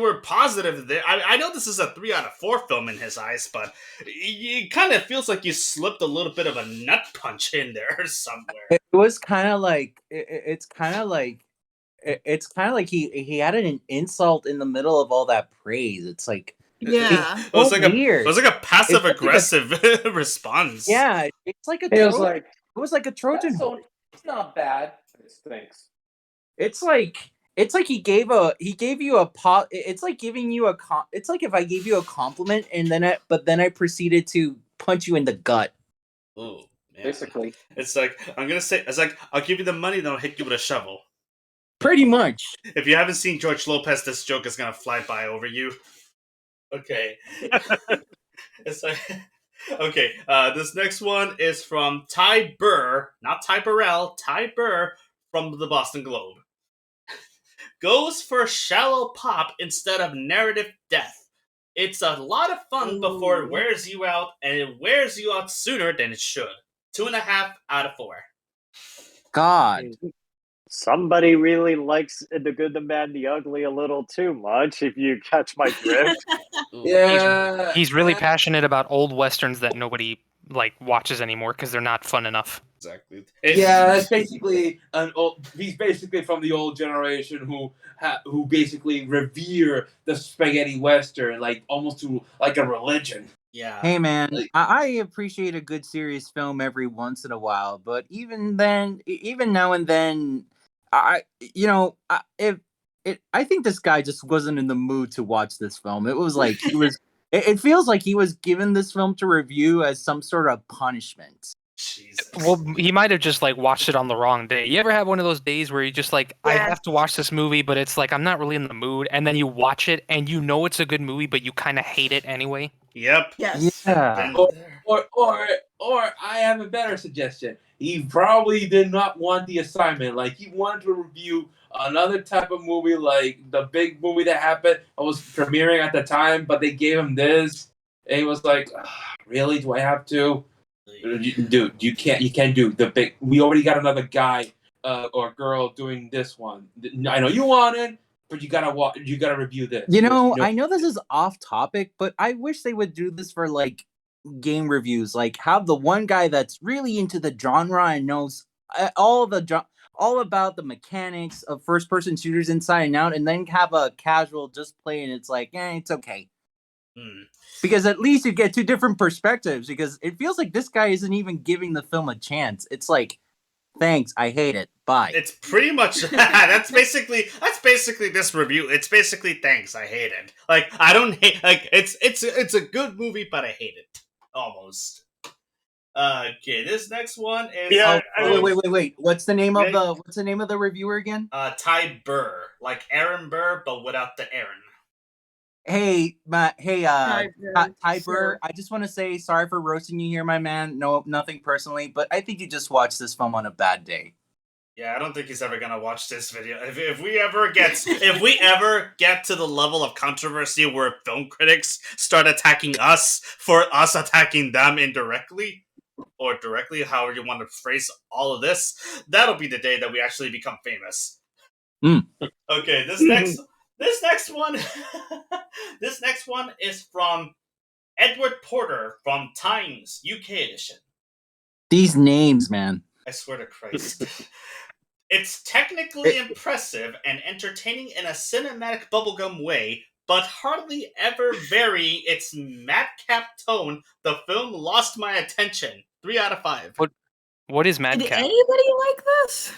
were positive there. I know this is a 3 out of 4 film in his eyes, but it kind of feels like you slipped a little bit of a nut punch in there somewhere. It was kind of like it's kind of like he had an insult in the middle of all that praise. It's like Yeah. It was so like weird. It was like a passive aggressive response. Yeah, it's like a It was Trojan. like, It was like a Trojan. so it's not bad. It stinks. It's like he gave you a pot. It's like giving you it's like if I gave you a compliment and then I proceeded to punch you in the gut. Ooh, man. Basically. It's like I'll give you the money, then I'll hit you with a shovel. Pretty much. If you haven't seen George Lopez, this joke is gonna fly by over you. Okay. It's like okay. This next one is from Ty Burr, not Ty Burrell. Ty Burr from the Boston Globe. Goes for shallow pop instead of narrative death. It's a lot of fun before it wears you out, and it wears you out sooner than it should. 2.5 out of 4. God. Somebody really likes The Good, the Bad, and the Ugly a little too much, if you catch my drift. Yeah. He's really passionate about old westerns that nobody watches anymore because they're not fun enough. Exactly. Yeah, that's basically he's basically from the old generation who basically revere the spaghetti western almost to like a religion. Yeah. Hey man, I appreciate a good serious film every once in a while, but even now and then, I think this guy just wasn't in the mood to watch this film. It was like he was. It feels like he was given this film to review as some sort of punishment. Jesus. Well, he might have just watched it on the wrong day. You ever have one of those days where you just I have to watch this movie, but it's I'm not really in the mood, and then you watch it and you know it's a good movie, but you kind of hate it anyway? Yep. Yes. Yeah. Or I have a better suggestion. He probably did not want the assignment. He wanted to review another type of movie, like the big movie that happened. I was premiering at the time, but they gave him this, and he was like, "Really? Do I have to?" Dude, you can't do the big. We already got another guy or girl doing this one. I know you want it, but you gotta review this. I know this is off topic, but I wish they would do this for game reviews. Have the one guy that's really into the genre and knows all about the mechanics of first person shooters inside and out, and then have a casual just play, and it's it's okay. Because at least you get 2 different perspectives, because it feels like this guy isn't even giving the film a chance. It's thanks, I hate it, bye. It's pretty much that's basically this review. It's basically thanks, I hate it. I don't hate it's a good movie, but I hate it. Almost. Okay, this next one is wait. What's the name of the reviewer again? Ty Burr, like Aaron Burr, but without the Aaron. Hey, Ty Burr, sure. I just want to say sorry for roasting you here, my man. No, nothing personally, but I think you just watched this film on a bad day. Yeah, I don't think he's ever gonna watch this video. If we ever get to the level of controversy where film critics start attacking us for us attacking them indirectly, or directly, however you want to phrase all of this, that'll be the day that we actually become famous. Okay, this next one this next one is from Edward Porter from Times UK edition. These names, man. I swear to Christ. It's technically impressive and entertaining in a cinematic bubblegum way, but hardly ever varying its madcap tone, the film lost my attention. 3 out of 5. What is Did madcap? anybody like this?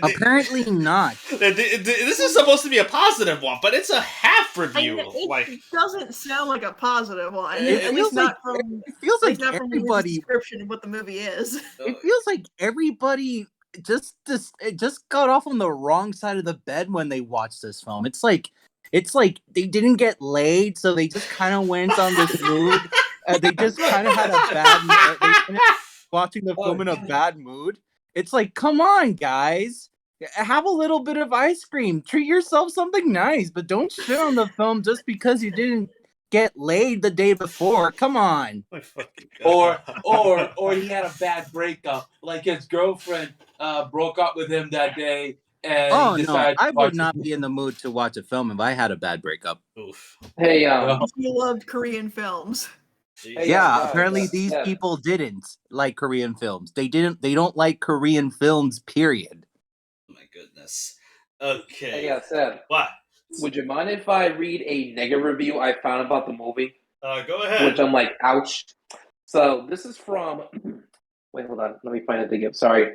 Apparently not. This is supposed to be a positive one, but it's a half review. It doesn't sound like a positive one. It At feels least like- not from It feels like from the everybody. description of what the movie is. It feels like everybody just got off on the wrong side of the bed when they watched this film. It's like they didn't get laid, so they just kind of went on this mood. They just kind of had a bad. They ended up watching the film in a bad mood. It's like, come on, guys, have a little bit of ice cream. Treat yourself something nice, but don't shit on the film just because you didn't get laid the day before. Come on. Or he had a bad breakup, like his girlfriend broke up with him that day, and he decided I would not be in the mood to watch a film if I had a bad breakup. Oof. Hey, If you loved Korean films. Hey, Yeah, guys, apparently these yeah. people didn't like Korean films. They don't like Korean films, period. Oh my goodness. Okay. Hey, Seb, What? would you mind if I read a negative review I found about the movie? Go ahead. Which I'm like, ouch. So this is from. Wait, hold on. Let me find it again. Sorry.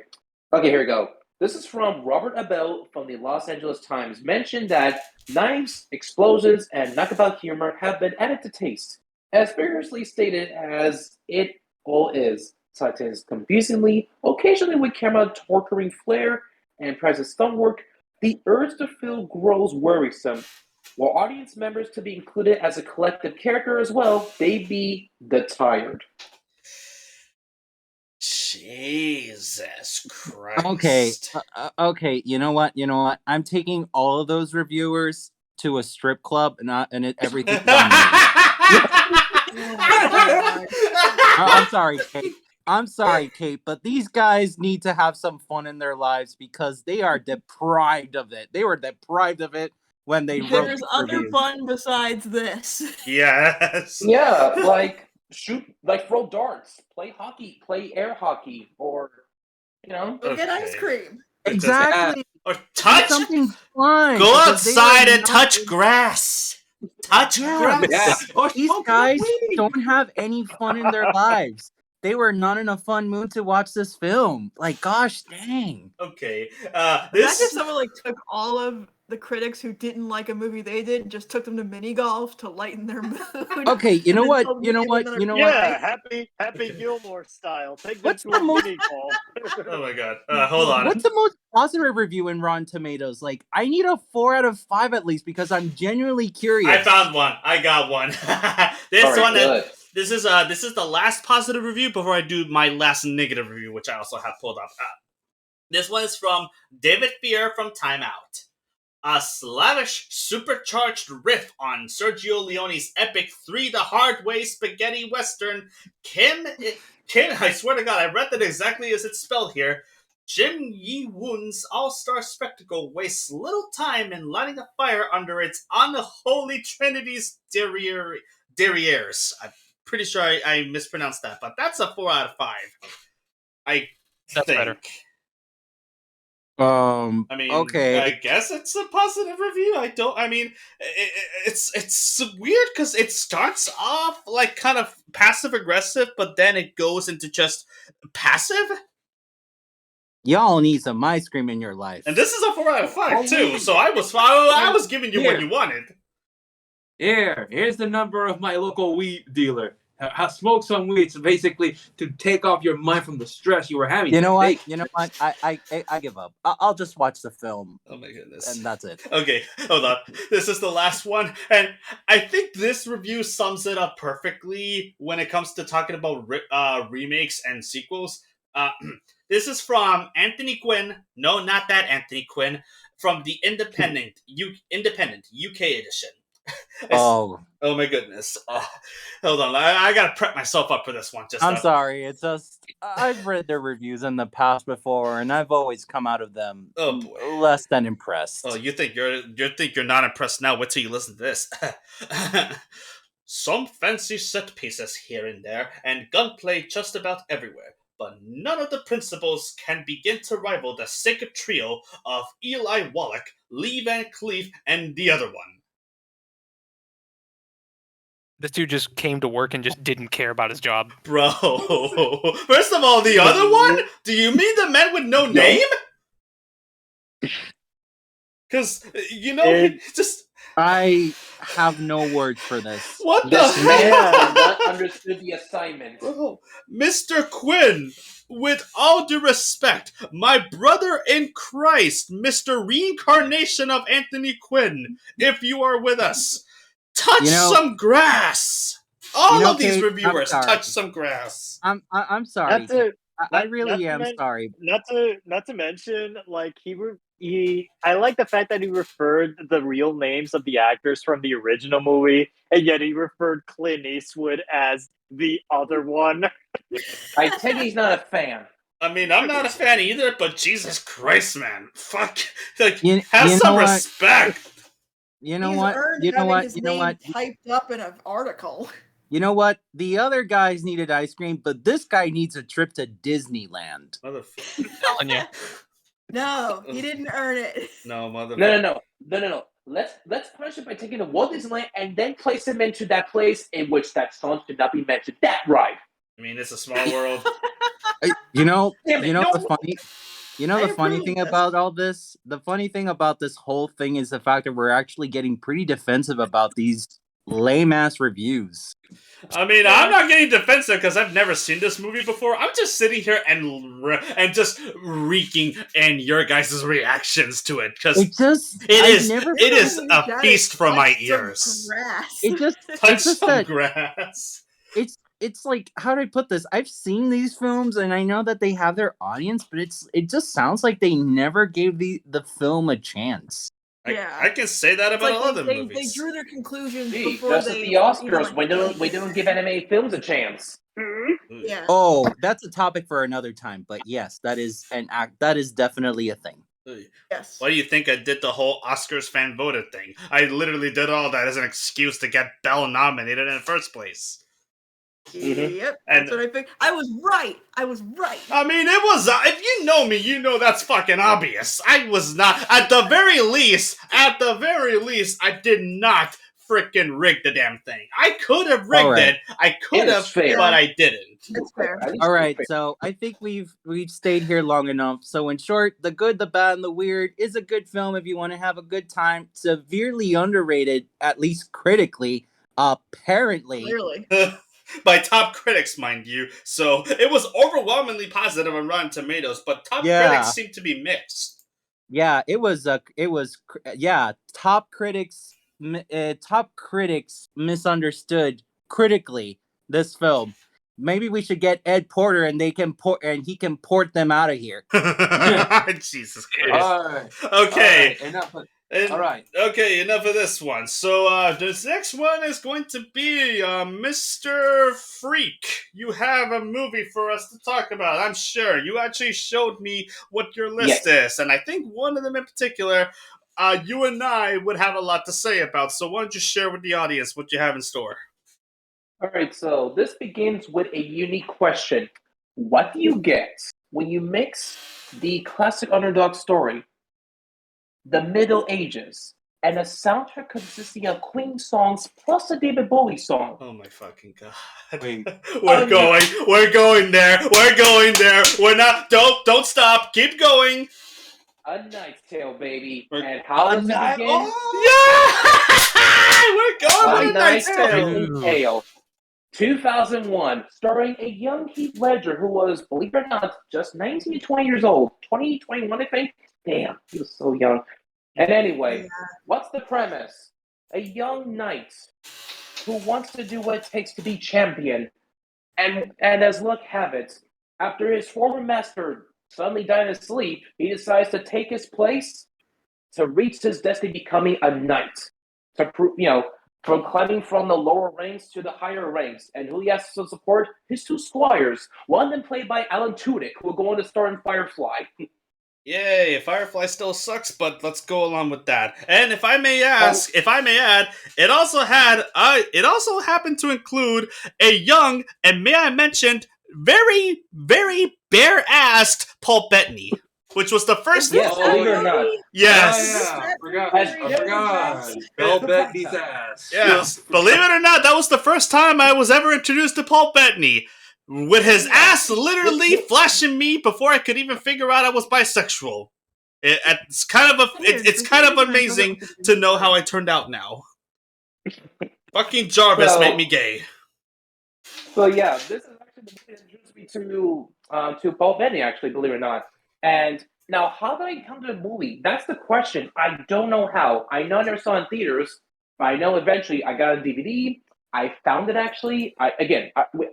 Okay, here we go. This is from Robert Abel from the Los Angeles Times. Mentioned that knives, explosions, and knockabout humor have been added to taste. As vigorously stated as it all is, such as confusingly, occasionally with camera torturing flair and present stunt work, the urge to feel grows worrisome. While audience members to be included as a collective character as well, they be the tired. Jesus Christ. Okay. You know what? I'm taking all of those reviewers to a strip club, and everything's on me. I'm sorry, Kate, but these guys need to have some fun in their lives because they are deprived of it. They were deprived of it when they wrote. There's other fun besides this. Yes. Yeah, like throw darts, play hockey, play air hockey, or Go get ice cream. Exactly. Or touch something fun. Go outside and touch grass. Touch grass. Yeah. These guys don't have any fun in their lives. They were not in a fun mood to watch this film. Like, gosh dang. Okay. Imagine if someone took all of the critics who didn't like a movie they did and just took them to mini golf to lighten their mood. Okay, you know what? Yeah, Happy Gilmore style. Take them to a mini golf. Oh my god. Hold on. What's the most positive review in Rotten Tomatoes? Like, I need a 4 out of 5 at least because I'm genuinely curious. I found one. I got one. This is the last positive review before I do my last negative review, which I also have pulled up. This one is from David Fear from Time Out. A slavish, supercharged riff on Sergio Leone's epic 3 the Hard Way spaghetti western, Kim, I swear to God, I read that exactly as it's spelled here. Jim Yi-woon's all-star spectacle wastes little time in lighting a fire under its unholy trinity's derrieres. I'm pretty sure I mispronounced that, but that's a 4 out of 5. That's better. Okay. I guess it's a positive review. It's weird because it starts off like kind of passive aggressive, but then it goes into just passive. Y'all need some ice cream in your life. And this is a 4 out of 5 too. So I was giving you what you wanted. Here's the number of my local weed dealer. Smoke some weed, so basically to take off your mind from the stress you were having. You know what? I give up. I'll just watch the film. Oh my goodness. And that's it. Okay, hold on. This is the last one, and I think this review sums it up perfectly when it comes to talking about remakes and sequels. This is from Anthony Quinn. No, not that Anthony Quinn. From the Independent UK edition. Oh my goodness. Hold on. I gotta prep myself up for this one. I'm sorry. It's just I've read their reviews in the past before, and I've always come out of them less than impressed. Oh, you think you're not impressed now? Wait till you listen to this. Some fancy set pieces here and there, and gunplay just about everywhere. But none of the principals can begin to rival the sacred trio of Eli Wallach, Lee Van Cleef, and the other one. This dude just came to work and just didn't care about his job. Bro. First of all, the other one? Do you mean the man with no name? Because, just... I have no words for this. What the This hell? man did not understood the assignment. Bro, Mr. Quinn, with all due respect, my brother in Christ, Mr. Reincarnation of Anthony Quinn, if you are with us, touch some grass. All of these reviewers touch some grass. I'm sorry. I really am not sorry. Not to mention, like I like the fact that he referred the real names of the actors from the original movie, and yet he referred Clint Eastwood as the other one. I take he's not a fan. I mean, I'm not a fan either, but Jesus Christ, man. Fuck. Like, You have know some what? respect. You know He's what? earned You know having what? his You know name what? typed up in an article. You know what? The other guys needed ice cream, but this guy needs a trip to Disneyland. Motherfucker. Telling you. No, he didn't earn it. No, motherfucker. No. Let's punish him by taking the Walt Disneyland and then place him into that place in which that song should not be mentioned. That ride. I mean, it's a small world. You know, Damn it, you know no. the funny. You know I the funny approve thing this. about all this? The funny thing about this whole thing is the fact that we're actually getting pretty defensive about these lame-ass reviews. I mean, I'm not getting defensive because I've never seen this movie before. I'm just sitting here and just reeking in your guys' reactions to it because it is a feast from my ears. It just Touch it's just some that grass. it's like, how do I put this? I've seen these films and I know that they have their audience, but it just sounds like they never gave the film a chance. I can say that about all other movies. They drew their conclusions Gee, before just they. as the Oscars, we don't give anime films a chance. Yeah. Oh, that's a topic for another time. But yes, that is definitely a thing. Yes. Why do you think I did the whole Oscars fan voted thing? I literally did all that as an excuse to get Belle nominated in the first place. Yep, And that's what I think. I was right. I mean, it was. If you know me, you know that's fucking obvious. I was not. At the very least, I did not freaking rig the damn thing. I could have rigged it. I could have, but I didn't. That's fair. All right, so I think we've stayed here long enough. So in short, The Good, the Bad, and the Weird is a good film if you want to have a good time. Severely underrated, at least critically. Apparently. Clearly. By top critics, mind you. So it was overwhelmingly positive on Rotten Tomatoes, but top critics seem to be mixed. Yeah, top critics misunderstood critically this film. Maybe we should get Ed Porter and he can port them out of here. Jesus Christ. Okay. All right. Okay, enough of this one. So, this next one is going to be Mr. Freak. You have a movie for us to talk about, I'm sure. You actually showed me what your list is, and I think one of them in particular, you and I would have a lot to say about. So why don't you share with the audience what you have in store? All right, so this begins with a unique question. What do you get when you mix the classic underdog story, the Middle Ages, and a soundtrack consisting of Queen songs plus a David Bowie song? Oh my fucking god! Wait. We're going there. We're not. Don't stop. Keep going. A Knight's Tale, baby. And how does it begin? Yeah! We're going with A Knight's Tale. 2001, starring a young Heath Ledger who was, believe it or not, just 19 to 20 years old. 20, 21, I think. Damn, he was so young. And anyway, what's the premise? A young knight who wants to do what it takes to be champion. And as luck have it, after his former master suddenly died in his sleep, he decides to take his place to reach his destiny becoming a knight. To prove, from climbing from the lower ranks to the higher ranks. And who he has to support? His two squires. One of them played by Alan Tudyk, who will go on to star in Firefly. Yay, Firefly still sucks, but let's go along with that. And if I may add, it also happened to include a young, and may I mention, very, very bare-assed Paul Bettany. which was the first. Yes, believe it or not. Yes. Oh, yeah. I forgot. Paul The Bettany's black ass. Yes. Believe it or not, that was the first time I was ever introduced to Paul Bettany. With his ass literally flashing me before I could even figure out I was bisexual. It's kind of amazing to know how I turned out now. Fucking Jarvis made me gay. So yeah, this is actually the movie that introduced me to Paul Bettany, actually, believe it or not. And now, how did I come to the movie? That's the question. I don't know how. I know I never saw it in theaters, but I know eventually I got a DVD. I found it actually. I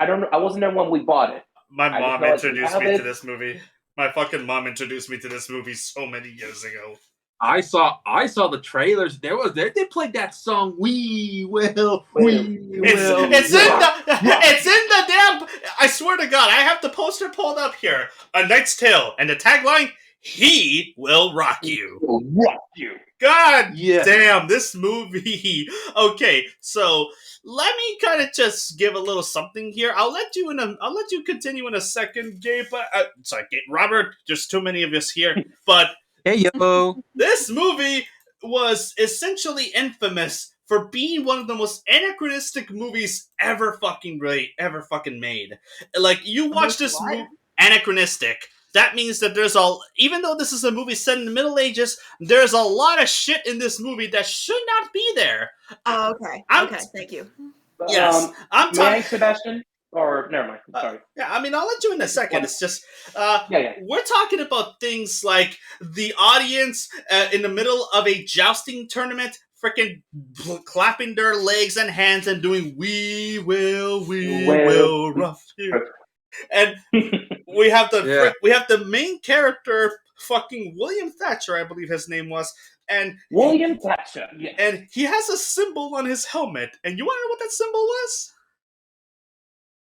don't know. I wasn't there when we bought it. My mom introduced me to this movie. My fucking mom introduced me to this movie so many years ago. I saw the trailers. They played that song. We will. It's in the damn. I swear to God, I have the poster pulled up here. A Knight's Tale, and the tagline: "He will rock you." God damn, this movie. Okay, so let me kind of just give a little something here. I'll let you continue in a second, Gabe. But sorry, Gabe, Robert. There's too many of us here, but. Hey yo! This movie was essentially infamous for being one of the most anachronistic movies ever fucking made. Like, you watch this movie, anachronistic. That means that even though this is a movie set in the Middle Ages, there's a lot of shit in this movie that should not be there. Oh, okay. Okay, thank you. Yes, I'm talking, Sebastian. Or never mind. Sorry. Yeah, I mean, I'll let you in a second. It's just, yeah. We're talking about things like the audience in the middle of a jousting tournament, freaking clapping their legs and hands and doing "We will rough you," and we have the main character, fucking William Thatcher, I believe his name was, and William Thatcher. Yeah. And he has a symbol on his helmet, and you want to know what that symbol was?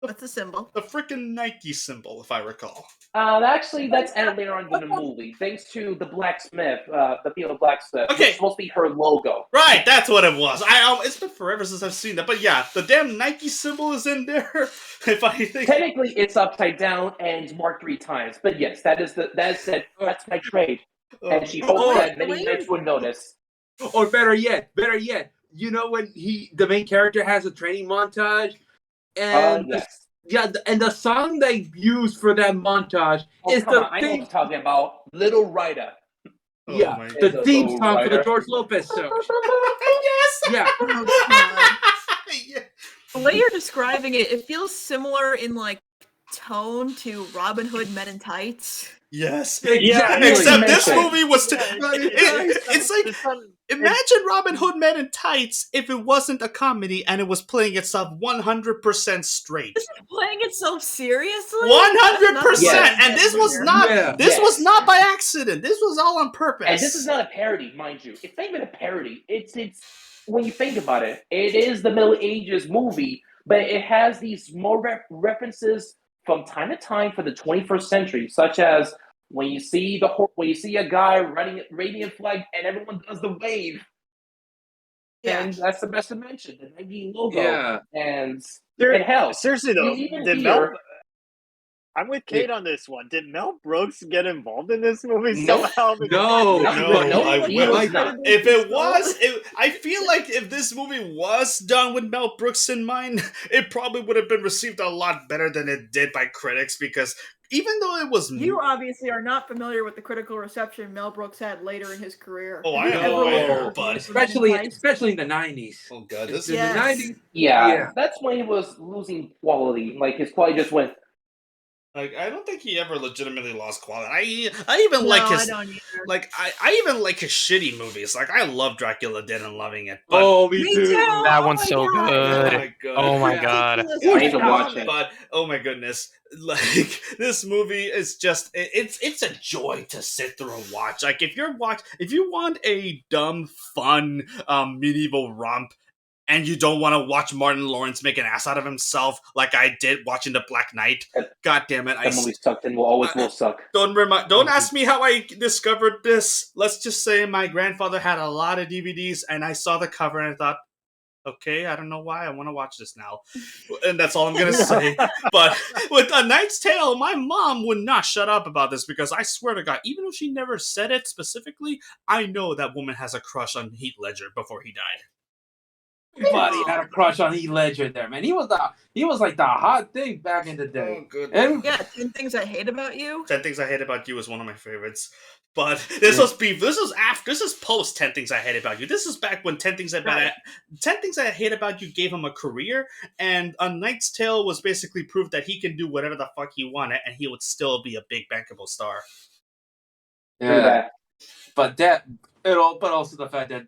What's the symbol? The freaking Nike symbol, if I recall. Actually, that's added later on in the movie, thanks to the blacksmith, the female blacksmith. Okay, it's supposed to be her logo. Right, that's what it was. It's been forever since I've seen that, but yeah, the damn Nike symbol is in there. If I think technically, it's upside down and marked 3 times, but yes, that's my trade, and she hopes that many men would notice. Or better yet, you know when the main character has a training montage. And yes. And the song they use for that montage is the I know what you're talking about. Little Rider. Yeah, the theme song for the George Lopez song. Yes. Yeah. Yeah. The way you're describing it, it feels similar in like tone to Robin Hood Men in Tights. Yes, exactly. Except this movie was. It's like imagine Robin Hood Men in Tights if it wasn't a comedy and it was playing itself 100% straight. Is it playing itself seriously? 100%, and this was not. This was not by accident. This was all on purpose. And this is not a parody, mind you. It's not even a parody. It's when you think about it, it is the Middle Ages movie, but it has these more references from time to time for the 21st century, such as when you see a guy riding a radiant flag and everyone does the wave. Yeah. And that's the best to mention, the Nike logo. Yeah. And it helps. Seriously though, I'm with Kate on this one. Did Mel Brooks get involved in this movie somehow? No. If it was, I feel like if this movie was done with Mel Brooks in mind, it probably would have been received a lot better than it did by critics, because even though it was... You obviously are not familiar with the critical reception Mel Brooks had later in his career. Oh, I know, but... Especially in the 90s. Oh, God. In the 90s. Yeah, that's when he was losing quality. Like, his quality just went... Like, I don't think he ever legitimately lost quality. I even like his... I don't either. Like, I even like his shitty movies. Like, I love Dracula Dead and loving it. But, me too. That one's so good. Oh, my God. Oh, my God. I need to watch it. But, oh, my goodness. Like, this movie is just... It's a joy to sit through and watch. Like, if you want a dumb, fun, medieval romp, and you don't want to watch Martin Lawrence make an ass out of himself like I did watching The Black Knight. God damn it. That movie sucked and will suck. Don't ask me how I discovered this. Let's just say my grandfather had a lot of DVDs and I saw the cover and I thought, Okay, I don't know why. I want to watch this now. And that's all I'm going to say. But with A Knight's Tale, my mom would not shut up about this because I swear to God, even though she never said it specifically, I know that woman has a crush on Heath Ledger before he died. Everybody had a crush on Heath Ledger there, man. He was like the hot thing back in the day. Oh, good. Yeah, 10 Things I Hate About You. 10 Things I Hate About You is one of my favorites. But this was beef. This is post 10 Things I Hate About You. This is back when 10 Things I Hate About You gave him a career, and A Knight's Tale was basically proof that he can do whatever the fuck he wanted, and he would still be a big bankable star. Yeah, but also the fact that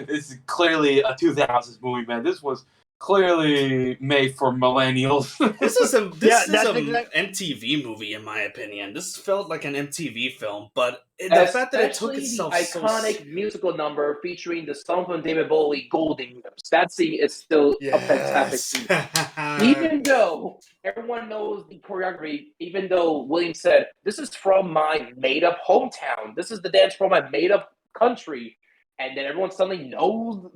this is clearly a 2000s movie, man. This was clearly made for millennials. This is an MTV movie, in my opinion. This felt like an MTV film, but the fact that it took itself the iconic musical number featuring the song from David Bowie, "Golden Lips." That scene is still a fantastic scene. Even though everyone knows the choreography, even though William said, "This is from my made-up hometown. This is the dance from my made-up country." And then everyone suddenly knows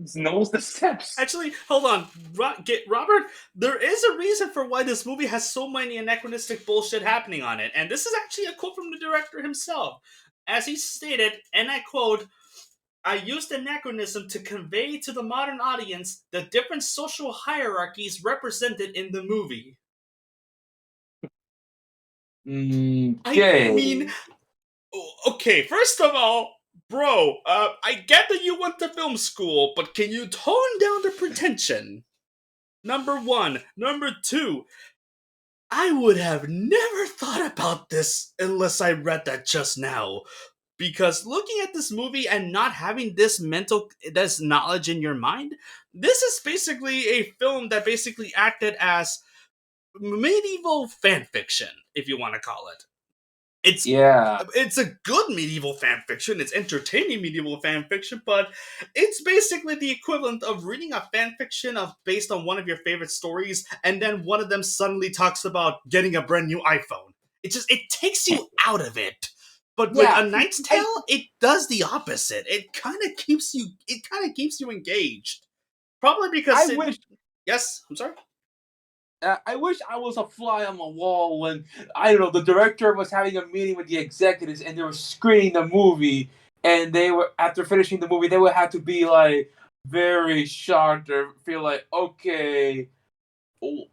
the steps. Actually, hold on. Robert, there is a reason for why this movie has so many anachronistic bullshit happening on it. And this is actually a quote from the director himself. As he stated, and I quote, "I used anachronism to convey to the modern audience the different social hierarchies represented in the movie." Okay. I mean, okay, first of all, bro, I get that you went to film school, but can you tone down the pretension? Number one. Number two, I would have never thought about this unless I read that just now. Because looking at this movie and not having this knowledge in your mind, this is basically a film that basically acted as medieval fanfiction, if you want to call it. It's a good medieval fan fiction. It's entertaining medieval fan fiction, but it's basically the equivalent of reading a fan fiction based on one of your favorite stories, and then one of them suddenly talks about getting a brand new iPhone. It takes you out of it. But with A Knight's Tale, it does the opposite. It kind of keeps you engaged. Probably because Yes, I'm sorry. I wish I was a fly on the wall when, I don't know, the director was having a meeting with the executives and they were screening the movie, and they were, after finishing the movie, they would have to be like very shocked or feel like, okay, and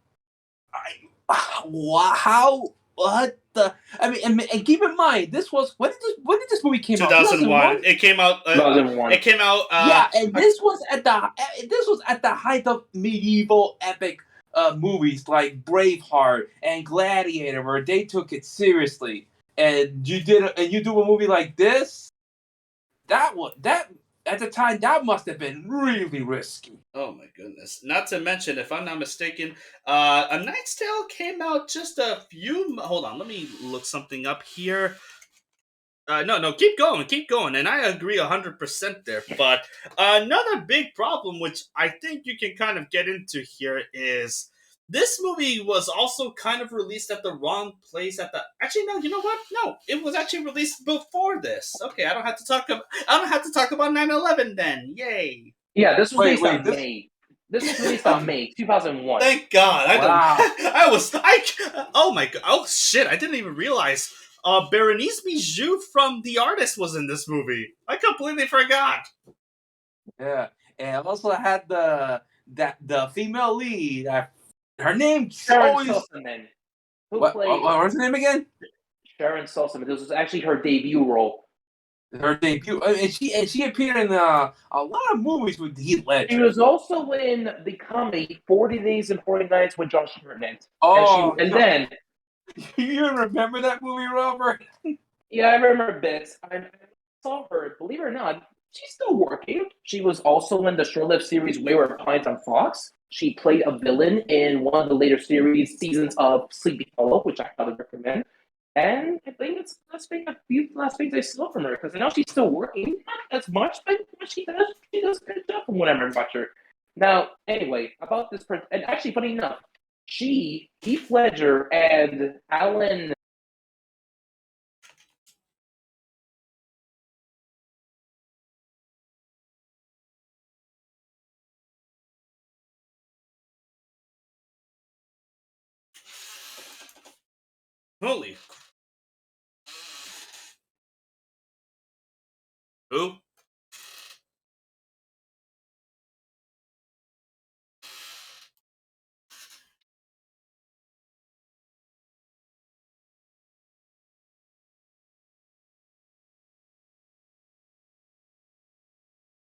keep in mind, this was, when did this movie came out? 2001. It came out. 2001. It came out. And this was at the height of medieval epic movies like Braveheart and Gladiator, where they took it seriously. And you do a movie like this. That at the time, that must have been really risky. Oh my goodness! Not to mention, if I'm not mistaken, A Knight's Tale came out just a few. Hold on, let me look something up here. No, keep going, and I agree 100% there. But another big problem, which I think you can kind of get into here, is this movie was also kind of released at the wrong place. Actually, no, you know what? No, it was actually released before this. Okay, I don't have to talk about 9/11 then. Yay! Yeah, this was released on May. This was released on May 2001. Thank God! Wow. Oh my God! Oh shit! I didn't even realize. Berenice Bejoux from The Artist was in this movie. I completely forgot. Yeah, and I also had the female lead. Her name Sharon Salzman. What was her name again? Sharon Salzman. This was actually her debut role. Her debut, and she appeared in a lot of movies with Heath Ledger. She was also in the comedy 40 Days and 40 Nights with Josh Hartnett. Oh, and then. You remember that movie, Robert? Yeah, I remember bits. I saw her. Believe it or not, she's still working. She was also in the short-lived series Wayward Pines on Fox. She played a villain in one of the later seasons of Sleepy Hollow, which I highly recommend. And I think that's been a few last things I saw from her, because I know she's still working. Not as much, but she does a good job from what I remember about her. Now, anyway, about this, and actually, funny enough, Heath Ledger, and Alan Holy. Who?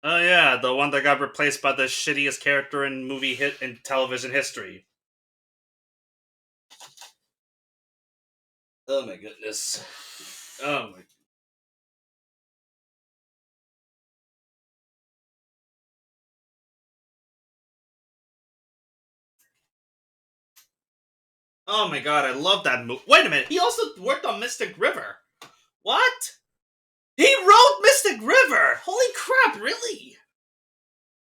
Oh yeah, the one that got replaced by the shittiest character in movie hit in television history. Oh my goodness. Oh my. Oh my god, I love that movie. Wait a minute, he also worked on Mystic River. What? He wrote Mystic River! Holy crap, really?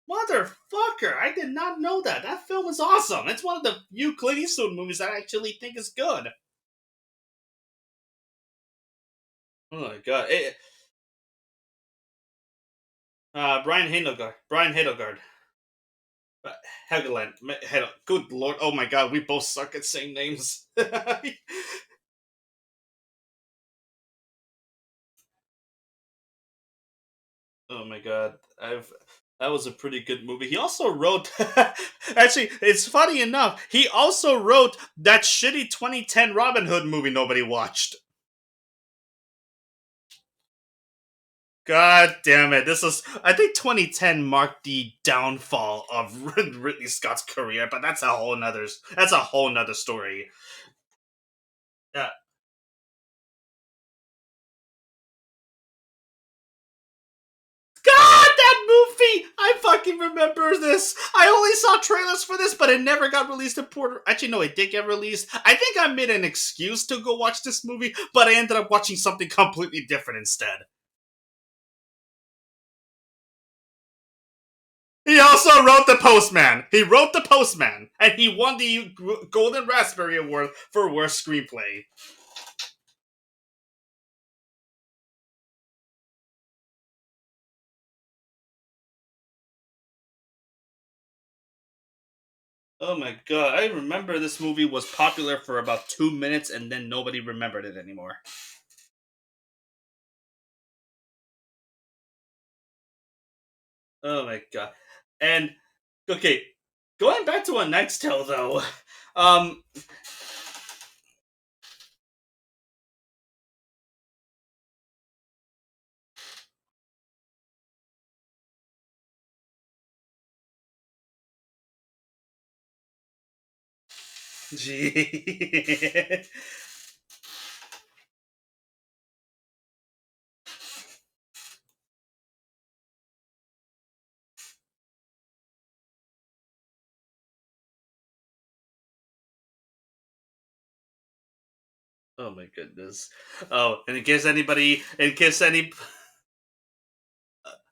Motherfucker, I did not know that. That film is awesome. It's one of the few Clint Eastwood movies that I actually think is good. Oh my god. Brian Heidelgard. Helgeland. Good lord. Oh my god, we both suck at saying names. Oh my god. That was a pretty good movie. He also wrote actually, it's funny enough, he also wrote that shitty 2010 Robin Hood movie nobody watched. God damn it. I think 2010 marked the downfall of Ridley Scott's career, but that's a whole nother story. Yeah. God, that movie! I fucking remember this. I only saw trailers for this, but it never got released in Puerto. Actually, no, it did get released. I think I made an excuse to go watch this movie, but I ended up watching something completely different instead. He also wrote The Postman. He wrote The Postman, and he won the Golden Raspberry Award for Worst Screenplay. Oh my god, I remember this movie was popular for about 2 minutes and then nobody remembered it anymore. Oh my god. And, okay, going back to A Knight's Tale though, gee. Oh my goodness. Oh, and in case any,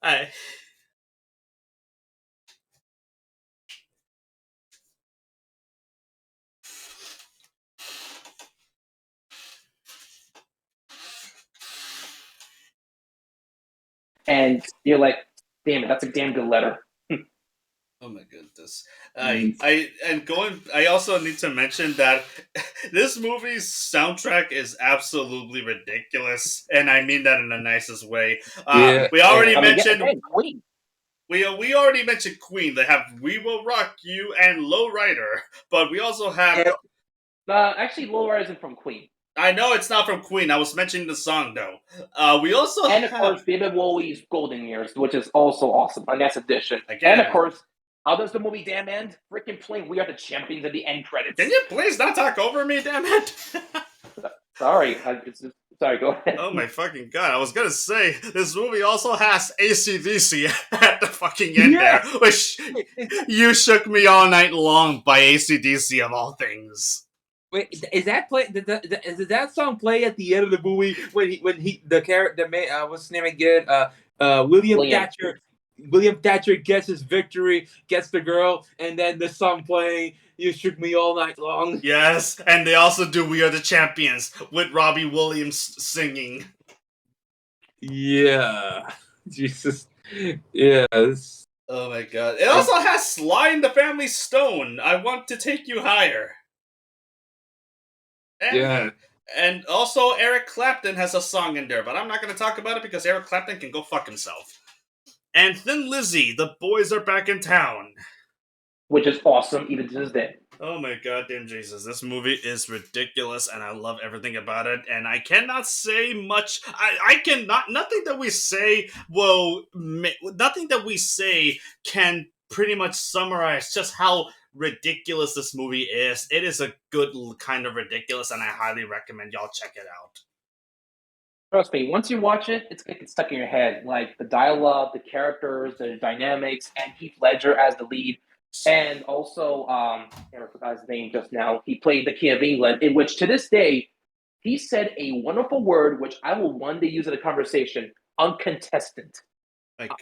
I, And you're like, damn it, that's a damn good letter. oh my goodness. I also need to mention that this movie's soundtrack is absolutely ridiculous, and I mean that in the nicest way. We already mentioned Queen. We already mentioned Queen. They have "We Will Rock You" and "Lowrider," but we also have. Actually, Lowrider isn't from Queen. I know it's not from Queen. I was mentioning the song though. We also and of course David Bowie's Golden Years, which is also awesome. A nice addition. Again, and of course, how does the movie damn end? Freaking playing "We Are the Champions" at the end credits. Can you please not talk over me, damn it? Sorry, sorry. Go ahead. Oh my fucking god! I was gonna say this movie also has AC/DC at the fucking end there, which "You Shook Me All Night Long" by AC/DC of all things. Wait, is that play? Did that song play at the end of the movie when the character what's his name again? William Thatcher gets his victory, gets the girl, and then the song playing. You shook me all night long. Yes, and they also do "We Are the Champions" with Robbie Williams singing. Yeah, Jesus. Yes. Oh my god! It also has Sly and the Family Stone. "I Want to Take You Higher." And, yeah. And also, Eric Clapton has a song in there, but I'm not going to talk about it because Eric Clapton can go fuck himself. And Thin Lizzy, the boys are back in town. Which is awesome, even to this day. Oh my goddamn Jesus, this movie is ridiculous and I love everything about it, and I cannot say much. I cannot, nothing that we say nothing that we say can pretty much summarize just how ridiculous this movie is. It is a good kind of ridiculous, and I highly recommend y'all check it out. Trust me, once you watch it, it's gonna get stuck in your head. Like the dialogue, the characters, the dynamics, and Heath Ledger as the lead. And also, I forgot his name just now. He played the King of England, in which to this day, he said a wonderful word, which I will one day use in a conversation: uncontested.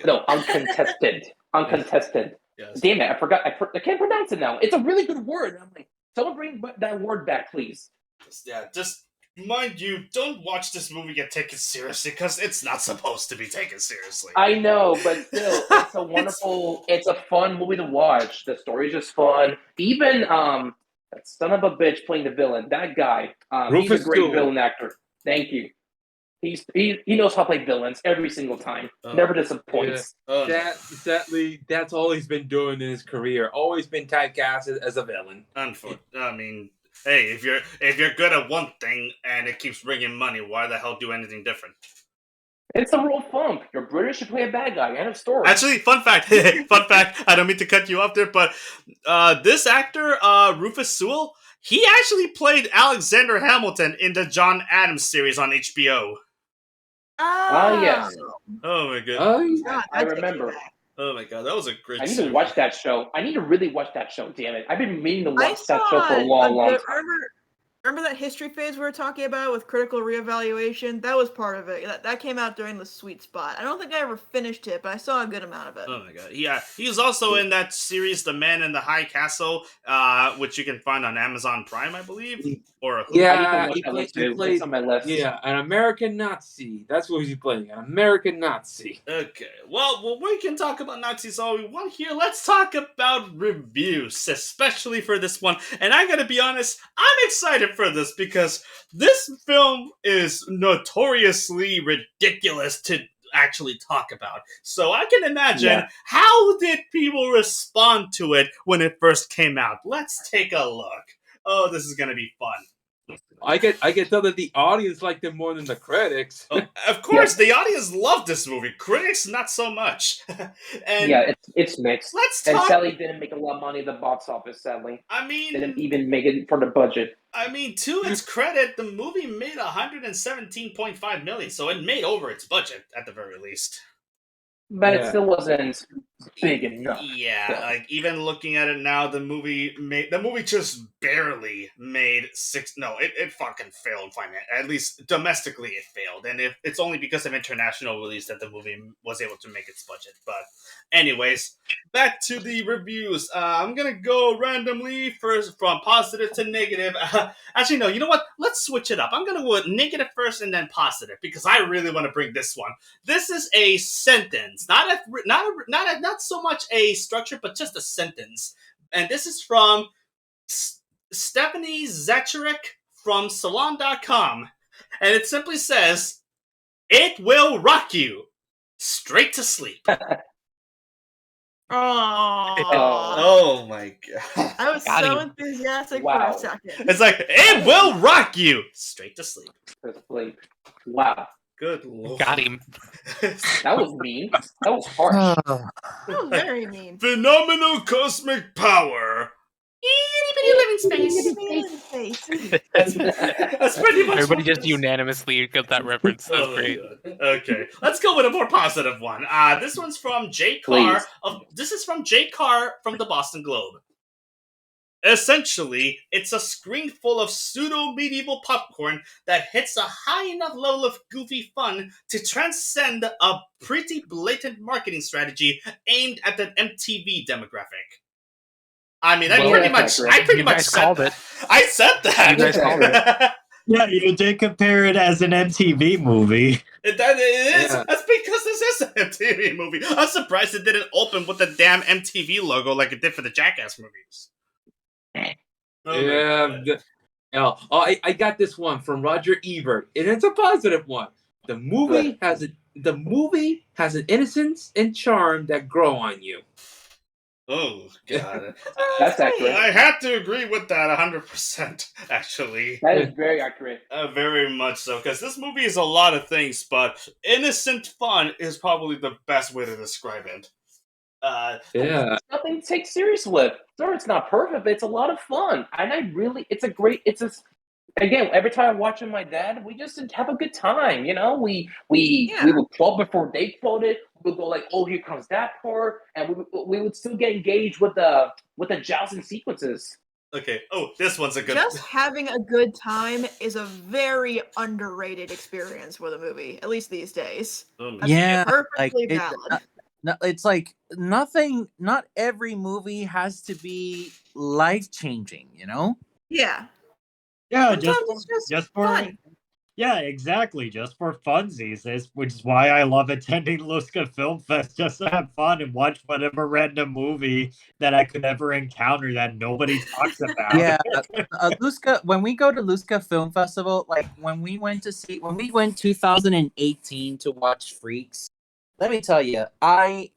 No, uncontested. Uncontested. Yes. Damn it, I forgot. I can't pronounce it now. It's a really good word. I'm like, someone bring that word back, please. Yeah, just mind you, don't watch this movie and take it seriously, because it's not supposed to be taken seriously. I know, but still, it's a wonderful, it's a fun movie to watch. The story's just fun. Even that son of a bitch playing the villain, that guy, he's a great villain actor. Thank you. He knows how to play villains every single time. Never disappoints. Yeah. Sadly, that's all he's been doing in his career. Always been typecasted as a villain. I mean, hey, if you're good at one thing and it keeps bringing money, why the hell do anything different? It's a rule of thumb. You're British, you play a bad guy. End of story. Actually, fun fact, I don't mean to cut you off there, but this actor, Rufus Sewell, he actually played Alexander Hamilton in the John Adams series on HBO. Yes. Oh my god. I remember. Oh my god, that was a great I need to watch that show. I need to really watch that show, damn it. I've been meaning to watch that show for a long time. Remember that history phase we were talking about with critical reevaluation? That was part of it. That came out during the sweet spot. I don't think I ever finished it, but I saw a good amount of it. Oh my god. Yeah, he was also in that series, The Man in the High Castle, which you can find on Amazon Prime, I believe. He played on my list. Yeah, an American Nazi. That's what he's playing, an American Nazi. Okay, well, we can talk about Nazis all we want here. Let's talk about reviews, especially for this one. And I gotta be honest, I'm excited for this because this film is notoriously ridiculous to actually talk about. So I can imagine how did people respond to it when it first came out. Let's take a look. Oh, this is gonna be fun. I get told that the audience liked it more than the critics. Of course, the audience loved this movie. Critics, not so much. And it's mixed. And Sally didn't make a lot of money at the box office, sadly. I mean, didn't even make it for the budget. I mean, to its credit, the movie made $117.5 million, so it made over its budget at the very least. But it still wasn't big enough. Yeah, so. Like even looking at it now, the movie just barely made it fucking failed at least domestically it failed, and it's only because of international release that the movie was able to make its budget. But anyways, back to the reviews. I'm gonna go randomly first from positive to negative. Actually, no, you know what? Let's switch it up. I'm gonna go negative first and then positive because I really want to bring this one. This is a sentence, not so much a structure, but just a sentence. And this is from Stephanie Zacharek from Salon.com. And it simply says, "It will rock you straight to sleep." Oh my god. I was so enthusiastic for a second. It's like, "It will rock you straight to sleep." Wow. Good lord. Got him. That was mean. That was harsh. That was very mean. Phenomenal cosmic power. Itty bitty living space. That's pretty much. Everybody just unanimously got that reference. That's great. Okay, let's go with a more positive one. This one's from Jay Carr. This is from Jay Carr from the Boston Globe. Essentially, it's a screen full of pseudo-medieval popcorn that hits a high enough level of goofy fun to transcend a pretty blatant marketing strategy aimed at the MTV demographic. I mean, I pretty much called it. I said that. You guys called it. Yeah, you did compare it as an MTV movie. It is. Yeah. That's because this is an MTV movie. I'm surprised it didn't open with the damn MTV logo like it did for the Jackass movies. I got this one from Roger Ebert, and it's a positive one. The movie has an innocence and charm that grow on you. Oh God, That's accurate. I had to agree with that 100%. Actually, That is very accurate. very much so, because this movie is a lot of things, but innocent fun is probably the best way to describe it. Yeah. It's nothing to take serious with. Sure, it's not perfect, but it's a lot of fun. And again, every time I watch with my dad, we just have a good time. You know, we would quote before they quoted. We would go like, "Oh, here comes that part," and we would still get engaged with the jousting sequences. Okay. Oh, this one's a good. Just having a good time is a very underrated experience with a movie, at least these days. Yeah, Perfectly like valid. it's like nothing. Not every movie has to be life changing. You know. Yeah. Yeah, Sometimes it's just fun. Yeah, exactly. Just for funsies, which is why I love attending Luska Film Fest, just to have fun and watch whatever random movie that I could ever encounter that nobody talks about. Yeah, Luska. When we go to Luska Film Festival, like when we went 2018 to watch Freaks, let me tell you, that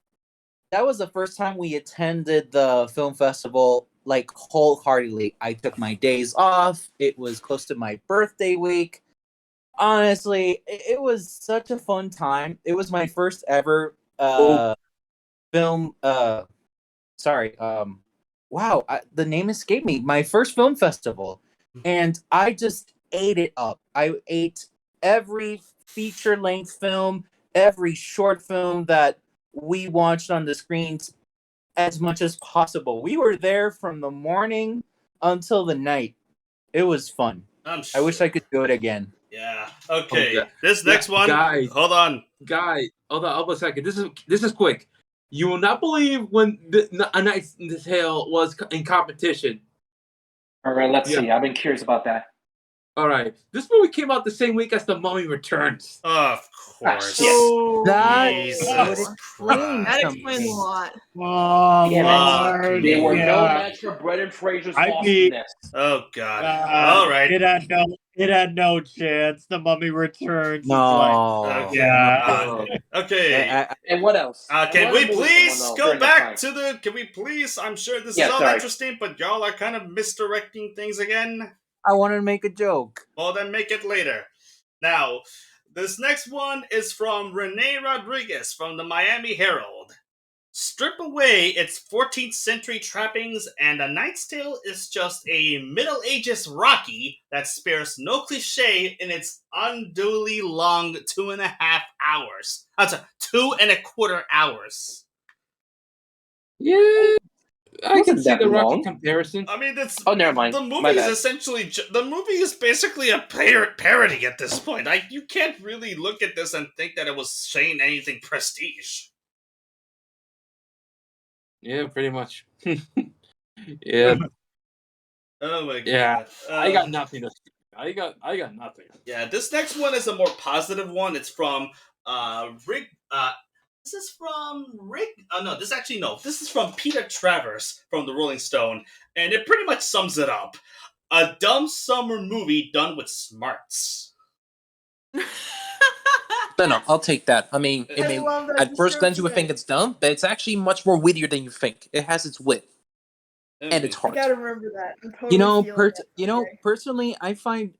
was the first time we attended the film festival like wholeheartedly. I took my days off. It was close to my birthday week. Honestly, it was such a fun time. It was my first ever film. Sorry. Wow, the name escaped me. My first film festival, and I just ate it up. I ate every feature-length film, every short film that we watched on the screens as much as possible. We were there from the morning until the night. It was fun. I'm I wish sure. I could do it again. Yeah. Okay. Okay. This next one. guys. Hold on. Hold on a second. This is quick. You will not believe when A Knight's Tale was in competition. All right, let's see. I've been curious about that. All right, this movie came out the same week as The Mummy Returns. Of course. Oh, That Jesus would explain that something. explains a lot. Oh, Damn it. Lord. They were no Yeah. match for Brendan Fraser's I mean- awesomeness. Oh God. All right. It had no chance. The Mummy Returns. It's No. like, yeah. Okay. And what else? Can we please go during back that to the? Can we please? I'm sure this Yeah, is all sorry. interesting, but y'all are kind of misdirecting things again. I wanted to make a joke. Well, then make it later. Now, this next one is from Renee Rodriguez from the Miami Herald. Strip away its 14th century trappings, and A Knight's Tale is just a Middle Ages Rocky that spares no cliche in its unduly long 2.5 hours. I'm sorry, 2.25 hours. Yeah, I can Wasn't see that the Rocky long. comparison. I mean, it's Oh, never mind. the My movie is bad. essentially the movie is basically a parody at this point. You can't really look at this and think that it was saying anything prestige. Yeah, pretty much. Yeah, Oh my god. Yeah. I got nothing to say. I got nothing. Yeah, this next one is a more positive one. It's from Rick. This is from Rick. No, this is from Peter Travers from the Rolling Stone, and it pretty much sums it up. A dumb summer movie done with smarts. No, I'll take that. I mean, I love that at first glance you would description. think it's dumb, but it's actually much more wittier than you think. It has its wit and its I heart. gotta remember that. I'm totally feeling that. Personally, I find,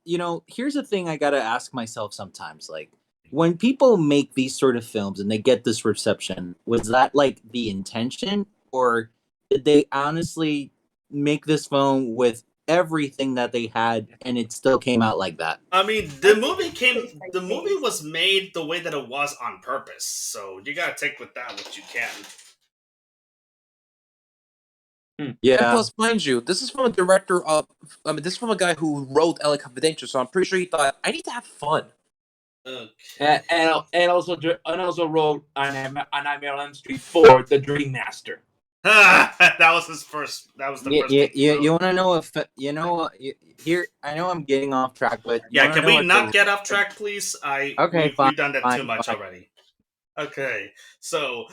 here's a thing I gotta ask myself sometimes. Like, when people make these sort of films and they get this reception, was that like the intention, or did they honestly make this film with everything that they had and it still came out like that? I mean, the movie was made the way that it was on purpose, so you gotta take with that what you can. And plus, mind you, this is from a director of. This is from a guy who wrote LA Confidential, so I'm pretty sure he thought I need to have fun. Okay. And also wrote on Nightmare on Elm Street 4, The Dream Master. that was his first. That was the first. You want to know if here? I know I'm getting off track, but Yeah, can we not get off track, please? Okay, we've done that too much fine. already. Okay, so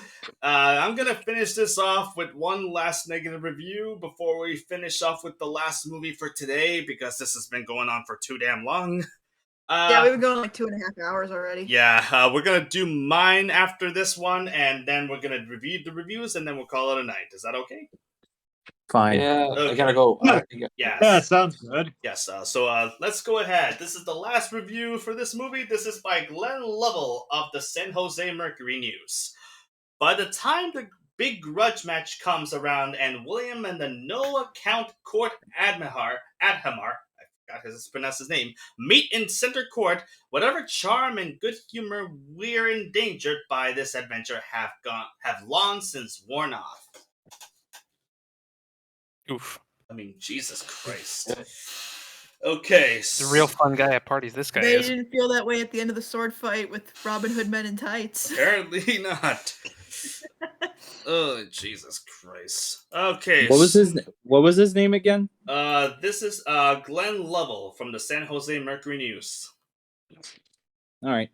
I'm gonna finish this off with one last negative review before we finish off with the last movie for today, because this has been going on for too damn long. Yeah, we've been going like 2.5 hours already. Yeah, we're gonna do mine after this one, and then we're gonna review the reviews, and then we'll call it a night. Is that okay? Fine. Yeah, I Okay. gotta go. Yes. Yeah, sounds good. Yes, so let's go ahead. This is the last review for this movie. This is by Glenn Lovell of the San Jose Mercury News. By the time the big grudge match comes around and William and the no-account court Adhamar, I forgot how to pronounce his name, meet in center court, whatever charm and good humor we're endangered by this adventure have long since worn off. Oof. I mean, Jesus Christ. Okay. He's a real fun guy at parties, this guy They is. didn't feel that way at the end of the sword fight with Robin Hood Men in Tights. Apparently not. Oh, Jesus Christ. Okay. What was his name again? This is Glenn Lovell from the San Jose Mercury News. All right.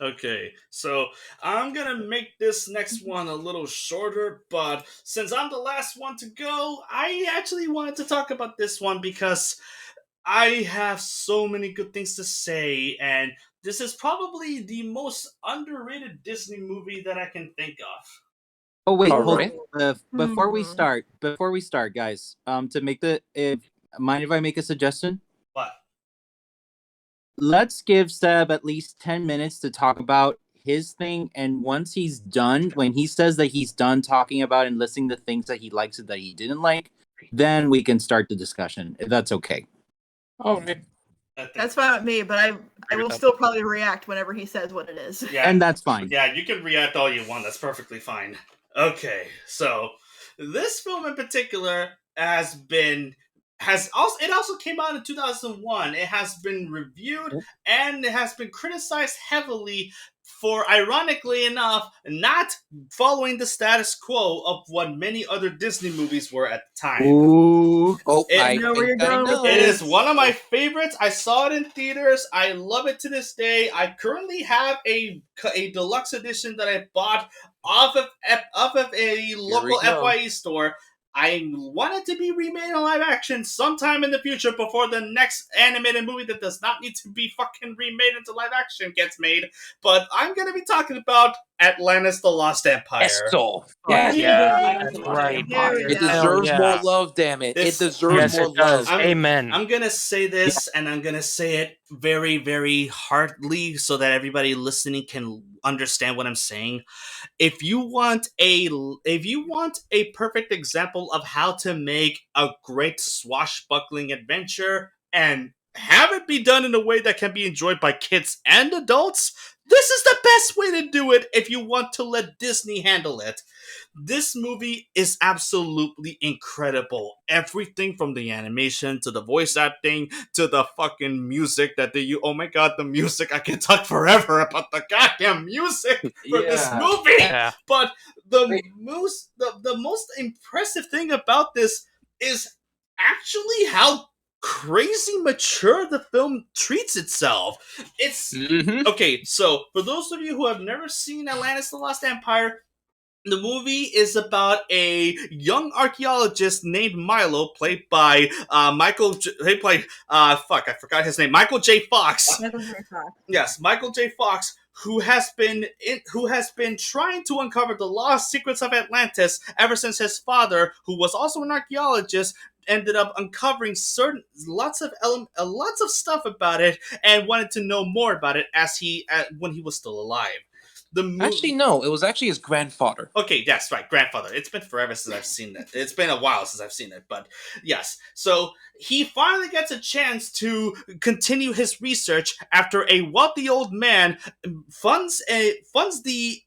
Okay, so I'm gonna make this next one a little shorter, but since I'm the last one to go, I actually wanted to talk about this one because I have so many good things to say, and this is probably the most underrated Disney movie that I can think of. Oh wait, All hold right. on. Before we start, guys, to make mind if I make a suggestion? What? Let's give Seb at least 10 minutes to talk about his thing, and once he's done, when he says that he's done talking about and listing the things that he likes and that he didn't like, then we can start the discussion, if that's okay. All right. That's fine with me, but I will still probably react whenever he says what it is. Yeah, And that's fine. Yeah, you can react all you want. That's perfectly fine. Okay, so this film in particular also came out in 2001. It has been reviewed and it has been criticized heavily for, ironically enough, not following the status quo of what many other Disney movies were at the time. Ooh. Oh, I know where you're going with It this. is one of my favorites. I saw it in theaters. I love it to this day. I currently have a deluxe edition that I bought off of a local FYE store. I want it to be remade in live action sometime in the future before the next animated movie that does not need to be fucking remade into live action gets made. But I'm going to be talking about Atlantis: The Lost Empire. Esto. Yes. Yeah, that's right. It deserves more love, damn it. This- It deserves more love. Amen. I'm going to say this, and I'm going to say it very, very heartily so that everybody listening can understand what I'm saying. If you want a perfect example of how to make a great swashbuckling adventure and have it be done in a way that can be enjoyed by kids and adults, this is the best way to do it if you want to let Disney handle it. This movie is absolutely incredible. Everything from the animation to the voice acting to the fucking music that they use. Oh my god, the music. I can talk forever about the goddamn music for this movie. Yeah. But the most impressive thing about this is actually how crazy mature the film treats itself. It's okay, so for those of you who have never seen Atlantis: The Lost Empire, the movie is about a young archaeologist named Milo, played by Michael J. Fox. Yes, Michael J. Fox, who has been trying to uncover the lost secrets of Atlantis ever since his father, who was also an archaeologist, ended up uncovering lots of stuff about it and wanted to know more about it when he was still alive. Actually, no. It was actually his grandfather. Okay, that's right, grandfather. It's been forever since I've seen it. It's been a while since I've seen it, but yes. So he finally gets a chance to continue his research after a wealthy old man funds the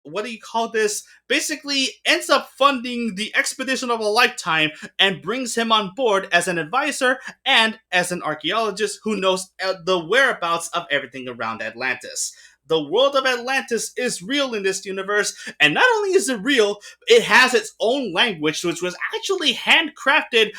what do you call this? Basically, ends up funding the expedition of a lifetime and brings him on board as an advisor and as an archaeologist who knows the whereabouts of everything around Atlantis. The world of Atlantis is real in this universe, and not only is it real, it has its own language, which was actually handcrafted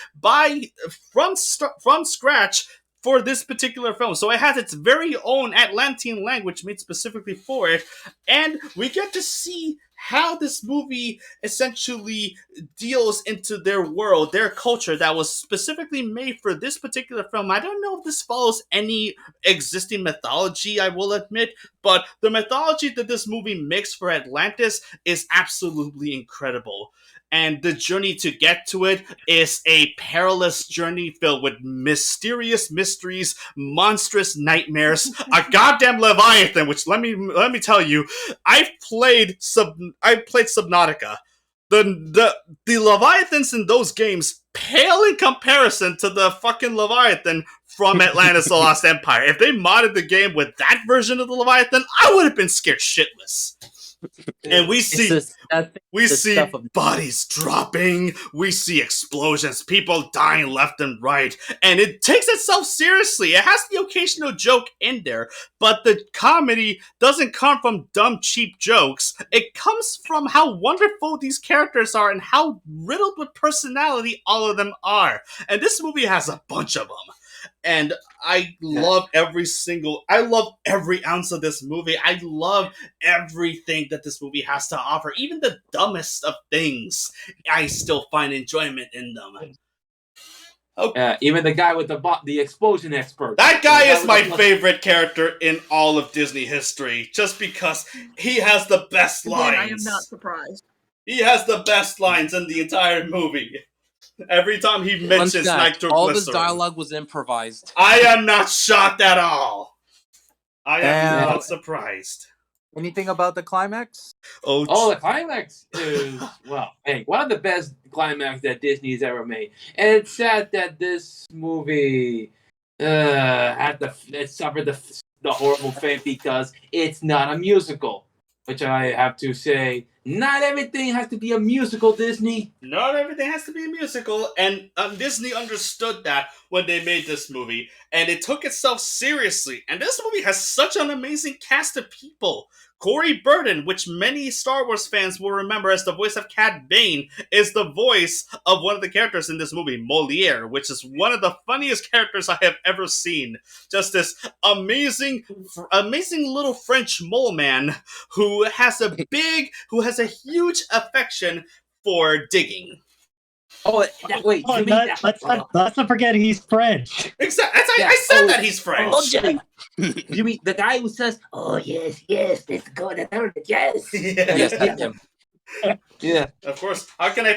from scratch for this particular film. So it has its very own Atlantean language made specifically for it, and we get to see how this movie essentially deals into their world, their culture that was specifically made for this particular film. I don't know if this follows any existing mythology, I will admit, but the mythology that this movie makes for Atlantis is absolutely incredible. And the journey to get to it is a perilous journey filled with mysterious mysteries, monstrous nightmares, a goddamn Leviathan. Which let me tell you, I've played Subnautica. The Leviathans in those games pale in comparison to the fucking Leviathan from Atlantis: The Lost Empire. If they modded the game with that version of the Leviathan, I would have been scared shitless. And we see bodies dropping, we see explosions, people dying left and right, and it takes itself seriously. It has the occasional joke in there, but the comedy doesn't come from dumb, cheap jokes. It comes from how wonderful these characters are and how riddled with personality all of them are. And this movie has a bunch of them. And I love every ounce of this movie. I love everything that this movie has to offer. Even the dumbest of things, I still find enjoyment in them. Okay. Even the guy with the explosion expert. That guy is my favorite character in all of Disney history, just because he has the best lines. I am not surprised. He has the best lines in the entire movie. Every time he mentions nitroglycerin. All this dialogue was improvised. I am not shocked at all. I am not surprised. Anything about the climax? The climax is, one of the best climax that Disney's ever made. And it's sad that this movie suffered the horrible fate because it's not a musical. Which I have to say, not everything has to be a musical, Disney. Not everything has to be a musical, and Disney understood that when they made this movie, and it took itself seriously. And this movie has such an amazing cast of people. Corey Burton, which many Star Wars fans will remember as the voice of Cad Bane, is the voice of one of the characters in this movie, Moliere, which is one of the funniest characters I have ever seen. Just this amazing little French mole man who has a huge affection for digging. Let's not forget he's French. Exactly. I said that he's French. You mean the guy who says, "Oh yes, let's go to Atlantis, yes." Yes, get him. Yeah. Of course. How can I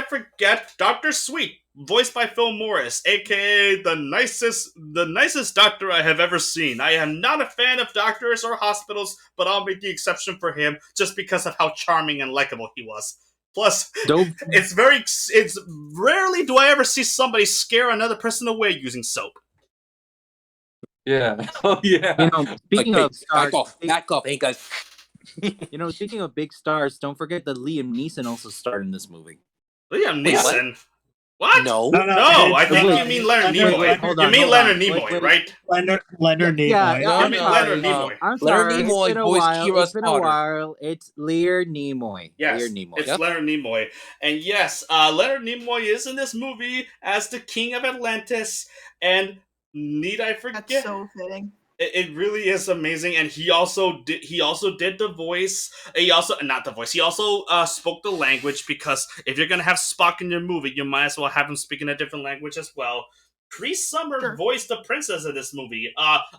forget Dr. Sweet, voiced by Phil Morris, aka the nicest doctor I have ever seen. I am not a fan of doctors or hospitals, but I'll make the exception for him just because of how charming and likable he was. Plus, it's rarely do I ever see somebody scare another person away using soap. Yeah. Oh yeah. Speaking of stars, back off, hey guys. Speaking of big stars, don't forget that Liam Neeson also starred in this movie. Liam Neeson? What? No, I think you mean Leonard Nimoy. You mean Leonard Nimoy, right? Leonard Nimoy. Yeah, I mean Leonard Nimoy. I'm sorry. Leonard Nimoy voiced Kira's It's been a while. It's Leonard Nimoy. Yes, Leonard Nimoy. it's Leonard Nimoy. And yes, Leonard Nimoy is in this movie as the King of Atlantis. And need I forget? That's so fitting. It really is amazing, and he also did the voice. He also spoke the language, because if you're gonna have Spock in your movie, you might as well have him speaking a different language as well. Cree Summer voiced the princess of this movie,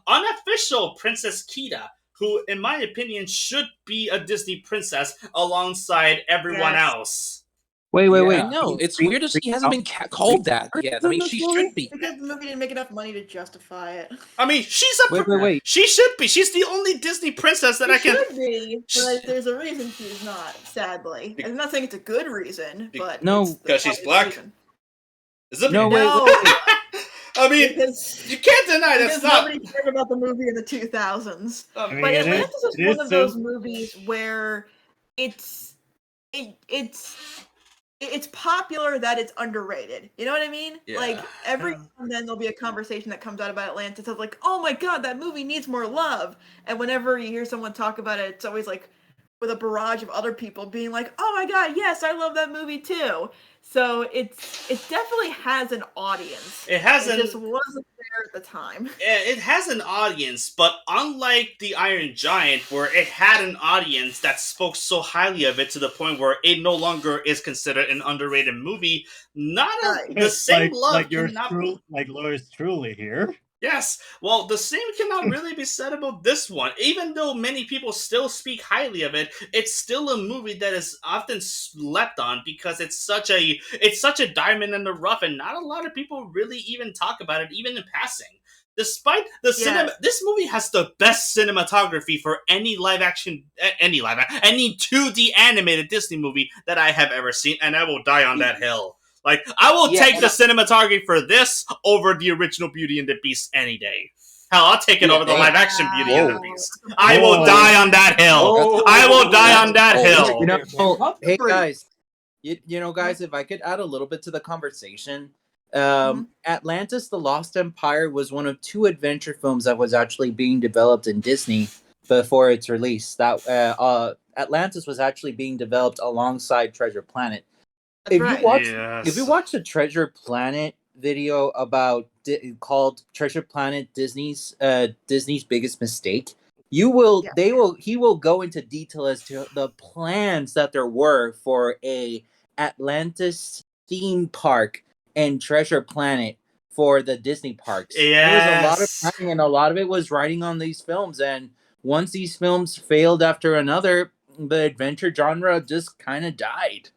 unofficial Princess Kida, who, in my opinion, should be a Disney princess alongside everyone else. Wait. No, it's weird that she hasn't been called that yet. I mean, she should be. Because the movie didn't make enough money to justify it. I mean, she's a wait. She should be. She's the only Disney princess that She should be, but there's a reason she's not. Sadly, I'm not saying it's a good reason, but because she's black. Reason. Is it? No. Wait. I mean, you can't deny that's not. Nobody cared about the movie in the 2000s. But Atlantis is one of those movies where it's popular that it's underrated. You know what I mean? Yeah. Like, every now and then there'll be a conversation that comes out about Atlantis of like, oh my god, that movie needs more love. And whenever you hear someone talk about it, it's always like, with a barrage of other people being like, "Oh my god, yes, I love that movie too." So it definitely has an audience. It has It just wasn't there at the time. It has an audience, but unlike the Iron Giant, where it had an audience that spoke so highly of it to the point where it no longer is considered an underrated movie, the same love cannot like yours truly here. Yes, well, the same cannot really be said about this one. Even though many people still speak highly of it, it's still a movie that is often slept on because it's such a diamond in the rough, and not a lot of people really even talk about it, even in passing. Despite the cinema, this movie has the best cinematography for any 2D animated Disney movie that I have ever seen, and I will die on that hill. Like, I will take the cinematography for this over the original Beauty and the Beast any day. Hell, I'll take it over the live-action Beauty and the Beast. I will die on that hill. I will die on that hill. You know, hey guys, you know, guys, if I could add a little bit to the conversation, Atlantis: The Lost Empire was one of 2 adventure films that was actually being developed in Disney before its release. That Atlantis was actually being developed alongside Treasure Planet. If you watch the Treasure Planet video called Treasure Planet Disney's biggest mistake, he will go into detail as to the plans that there were for a Atlantis theme park and Treasure Planet for the Disney parks. There was a lot of planning, and a lot of it was writing on these films, and once these films failed after another, the adventure genre just kind of died.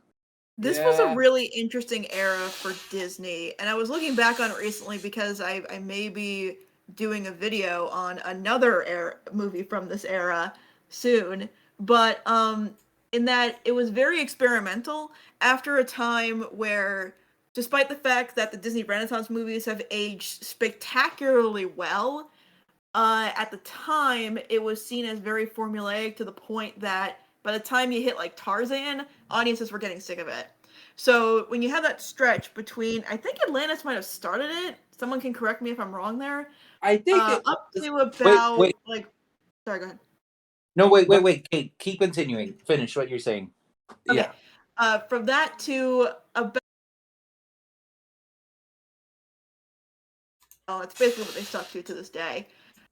This was a really interesting era for Disney, and I was looking back on it recently because I may be doing a video on another movie from this era soon, but in that it was very experimental after a time where, despite the fact that the Disney Renaissance movies have aged spectacularly well, at the time it was seen as very formulaic to the point that by the time you hit like Tarzan, audiences were getting sick of it. So when you have that stretch between, I think Atlantis might have started it. Someone can correct me if I'm wrong there. I think up to about like. Sorry, go ahead. No, wait. Kate, keep continuing. Finish what you're saying. Okay. Yeah. From that to about. It's basically what they stuck to this day,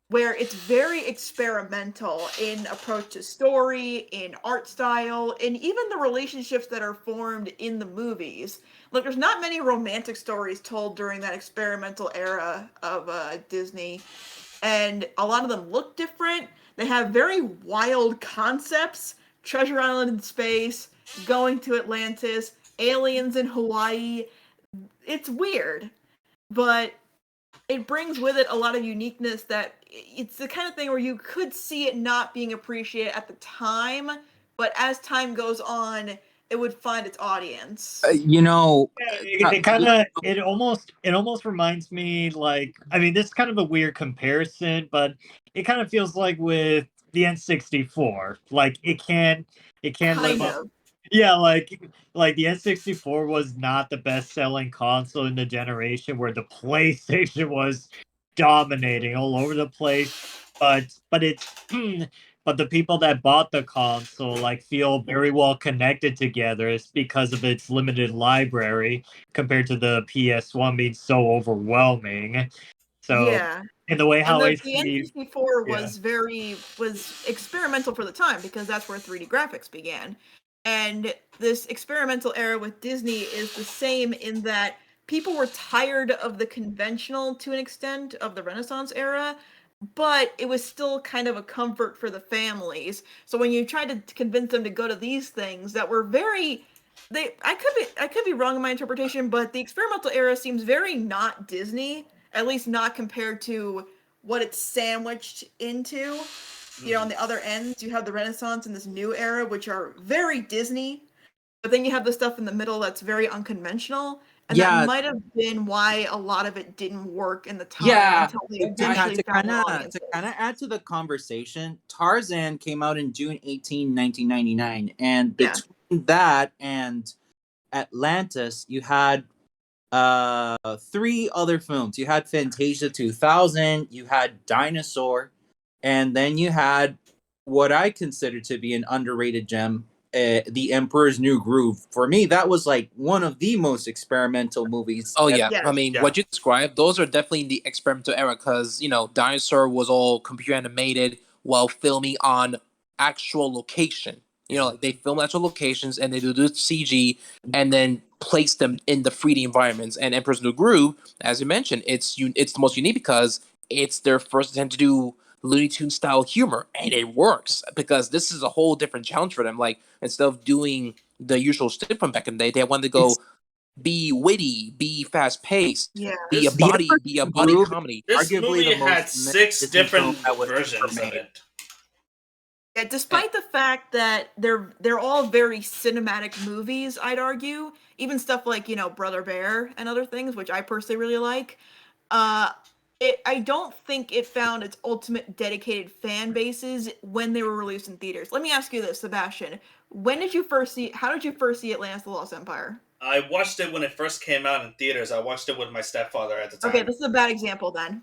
where it's very experimental in approach to story, in art style, and even the relationships that are formed in the movies. Look, there's not many romantic stories told during that experimental era of Disney, and a lot of them look different. They have very wild concepts: Treasure Island in space, going to Atlantis, aliens in Hawaii. It's weird, but it brings with it a lot of uniqueness that it's the kind of thing where you could see it not being appreciated at the time, but as time goes on, it would find its audience. It almost reminds me, like, I mean, this is kind of a weird comparison, but it kind of feels like with the N64, like it can't live up. Yeah, like the N64 was not the best-selling console in the generation, where the PlayStation was dominating all over the place. But it's but the people that bought the console like feel very well connected together. It's because of its limited library compared to the PS1 being so overwhelming. So in the way how the N64 was experimental for the time because that's where 3D graphics began. And this experimental era with Disney is the same in that people were tired of the conventional to an extent of the Renaissance era, but it was still kind of a comfort for the families. So when you tried to convince them to go to these things that were very I could be wrong in my interpretation, but the experimental era seems very not Disney, at least not compared to what it's sandwiched into. You know, on the other ends, you have the Renaissance and this new era, which are very Disney. But then you have the stuff in the middle that's very unconventional. And that might have been why a lot of it didn't work in the time until they eventually found audiences. To kind of add to the conversation, Tarzan came out in June 18, 1999. And between that and Atlantis, you had 3 other films. You had Fantasia 2000, you had Dinosaur, and then you had what I consider to be an underrated gem, The Emperor's New Groove. For me, that was like one of the most experimental movies. Oh yeah, Yes. I mean, Yeah. what you described, those are definitely the experimental era because Dinosaur was all computer animated while filming on actual location. Like they film actual locations and they do the CG and then place them in the 3D environments. And Emperor's New Groove, as you mentioned, it's the most unique because it's their first attempt to do Looney Tunes style humor, and it works because this is a whole different challenge for them. Like instead of doing the usual stuff from back in the day, they wanted to go be witty, be fast paced, Yeah. be a This- body Groove- comedy. This Arguably movie the most had 6 Disney film different that was ever versions of made. it. Yeah, despite the fact that they're all very cinematic movies, I'd argue, even stuff like Brother Bear and other things, which I personally really like. I don't think it found its ultimate dedicated fan bases when they were released in theaters. Let me ask you this, Sebastian: How did you first see Atlantis: The Lost Empire? I watched it when it first came out in theaters. I watched it with my stepfather at the time. Okay, this is a bad example then.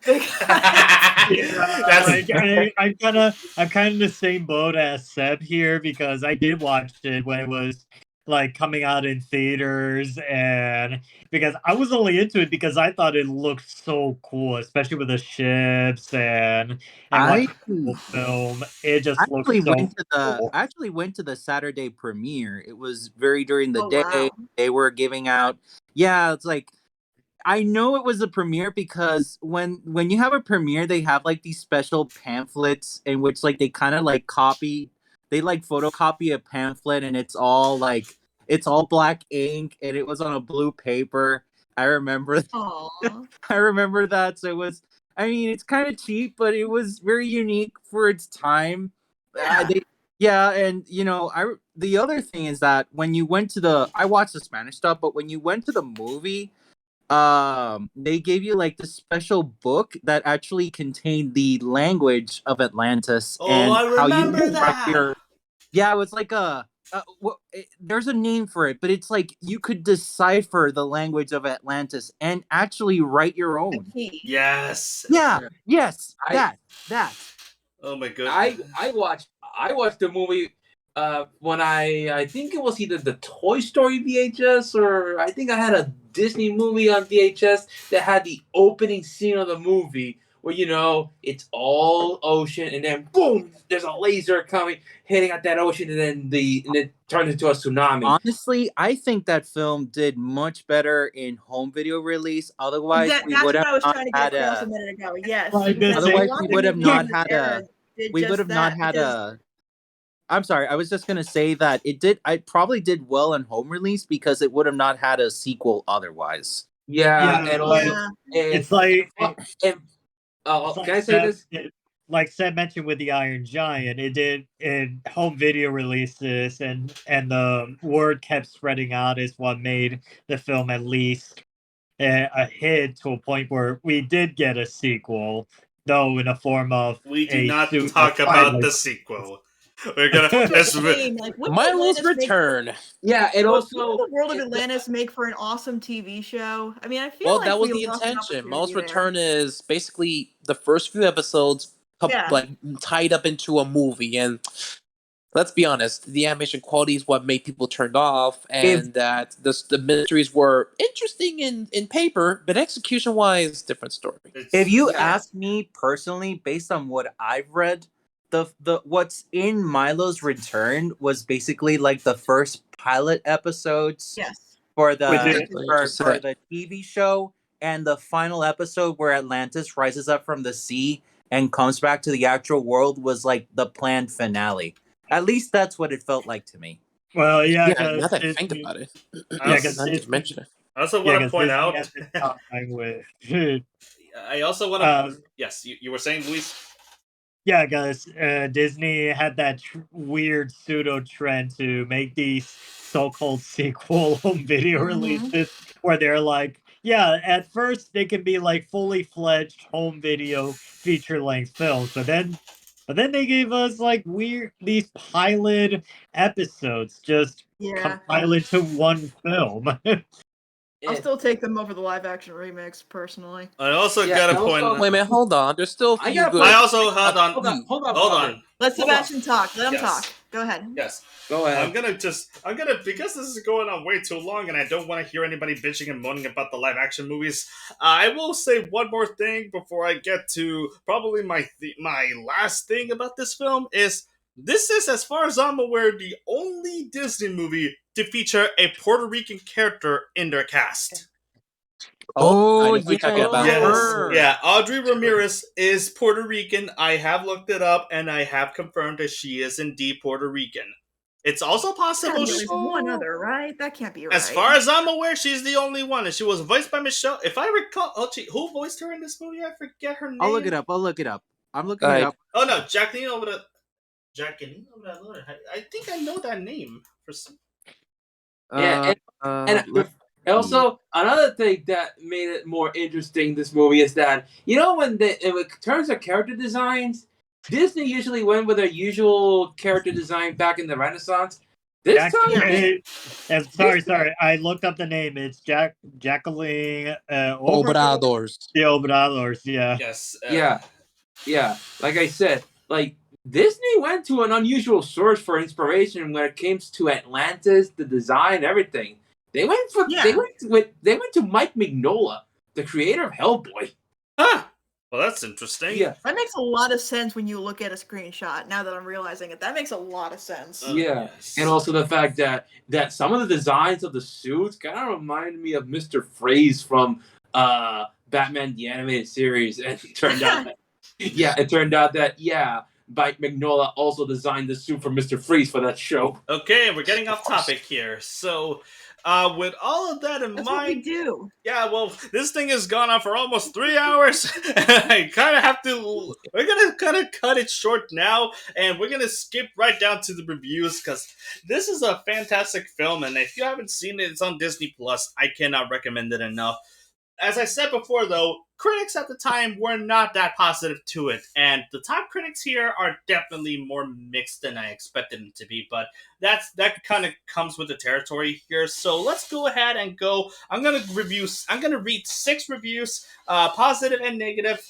I'm kind of in the same boat as Seb here because I did watch it when it was like coming out in theaters, and because I was only into it because I thought it looked so cool, especially with the ships and I the film. It just looked actually so cool. went to the Saturday premiere. It was very during the Oh, day. wow. They were giving out. Yeah, it's like I know it was a premiere because when you have a premiere, they have like these special pamphlets in which like they kind of like photocopy a pamphlet, and it's all black ink, and it was on a blue paper. I remember Aw. I remember that. So it was, I mean, it's kind of cheap, but it was very unique for its time. Yeah. And the other thing is that when you went to I watched the Spanish stuff, but when you went to the movie, they gave you like this special book that actually contained the language of Atlantis and I how you remember could write that. yeah, it was like there's a name for it, but it's like you could decipher the language of Atlantis and actually write your own. Yes. Yeah, yes, I- that. Oh my goodness. I watched the movie when I think it was either the Toy Story VHS or I think I had a Disney movie on VHS that had the opening scene of the movie where it's all ocean and then boom, there's a laser coming hitting at that ocean and it turns into a tsunami. Honestly, I think that film did much better in home video release. Otherwise, That's we what would have I was not trying to get had across a a. minute ago. Yes. Like because this, a Otherwise, lot we of would have movies not in this had era a. did We just would have not that had because- a. I'm sorry. I was just gonna say that it did. I probably did well in home release because it would have not had a sequel otherwise. Yeah, and also Yeah. It's like can I say this? Like Seb mentioned with the Iron Giant, it did in home video releases, and the word kept spreading out is what made the film at least a hit to a point where we did get a sequel, though in a form of We do a not suit talk of about Twilight. the sequel. We're gonna. Like, Milo's Return. Yeah, and Wouldn't also the world of Atlantis make for an awesome TV show? I mean, I feel Well, like that was we the lost an intention. Milo's opportunity there. Return is basically the first few episodes Yeah. like tied up into a movie, and let's be honest, the animation quality is what made people turned off, and that the mysteries were interesting in paper, but execution wise, different story. If you ask me personally, based on what I've read, the what's in Milo's Return was basically like the first pilot episodes Yes. for the For the TV show, and the final episode where Atlantis rises up from the sea and comes back to the actual world was like the planned finale. At least that's what it felt like to me. Well, yeah, now that I think about it, because now that you mention it. I also want to point out. with I also want to. Yes, you were saying, Luis. Yeah, guys, Disney had that weird pseudo trend to make these so-called sequel home video releases where they're like, yeah, at first they can be like fully fledged home video feature-length films, but then they gave us like these pilot episodes just compile into one film. I'll still take them over the live-action remix, personally. I also gotta point. Wait a minute, hold on. There's still a few good. I also hold on. Let Sebastian talk. Let him Yes. talk. Go ahead. Yes. Go ahead. I'm gonna because this is going on way too long, and I don't want to hear anybody bitching and moaning about the live action movies. I will say one more thing before I get to probably my last thing about this film is this is, as far as I'm aware, the only Disney movie to feature a Puerto Rican character in their cast. Oh, I know what you're talking yeah. about. Yes. Her. Yeah, Audrey Ramirez is Puerto Rican. I have looked it up, and I have confirmed that she is indeed Puerto Rican. It's also possible There's one other, right? That can't be right. as far as I'm aware, she's the only one, and she was voiced by Michelle. If I recall, who voiced her in this movie? I forget her name. I'll look it up. I'm looking it up. Oh no, Jacqueline Obrador. I think I know that name for some. Yeah, and also another thing that made it more interesting, this movie, is that when in terms of character designs, Disney usually went with their usual character design back in the Renaissance. This time, sorry. I looked up the name. It's Jacqueline Obradors. The Obradors, yeah. Yes. Yeah. Like I said, Disney went to an unusual source for inspiration when it came to Atlantis, the design, everything. They went to Mike Mignola, the creator of Hellboy. Huh. Well, that's interesting. Yeah. That makes a lot of sense when you look at a screenshot. Now that I'm realizing it, that makes a lot of sense. Yeah, and also the fact that some of the designs of the suits kind of remind me of Mr. Freeze from Batman the Animated Series, and it turned out that Mike Mignola also designed the suit for Mr. Freeze for that show. Okay, we're getting off topic here. So, with all of that in That's mind, what we do. Yeah, well, this thing has gone on for almost 3 hours. I kind of have to. We're gonna kind of cut it short now, and we're gonna skip right down to the reviews because this is a fantastic film, and if you haven't seen it, it's on Disney Plus. I cannot recommend it enough. As I said before, though, critics at the time were not that positive to it, and the top critics here are definitely more mixed than I expected them to be, but that kind of comes with the territory here. So let's go ahead and go. I'm gonna read 6 reviews, positive and negative,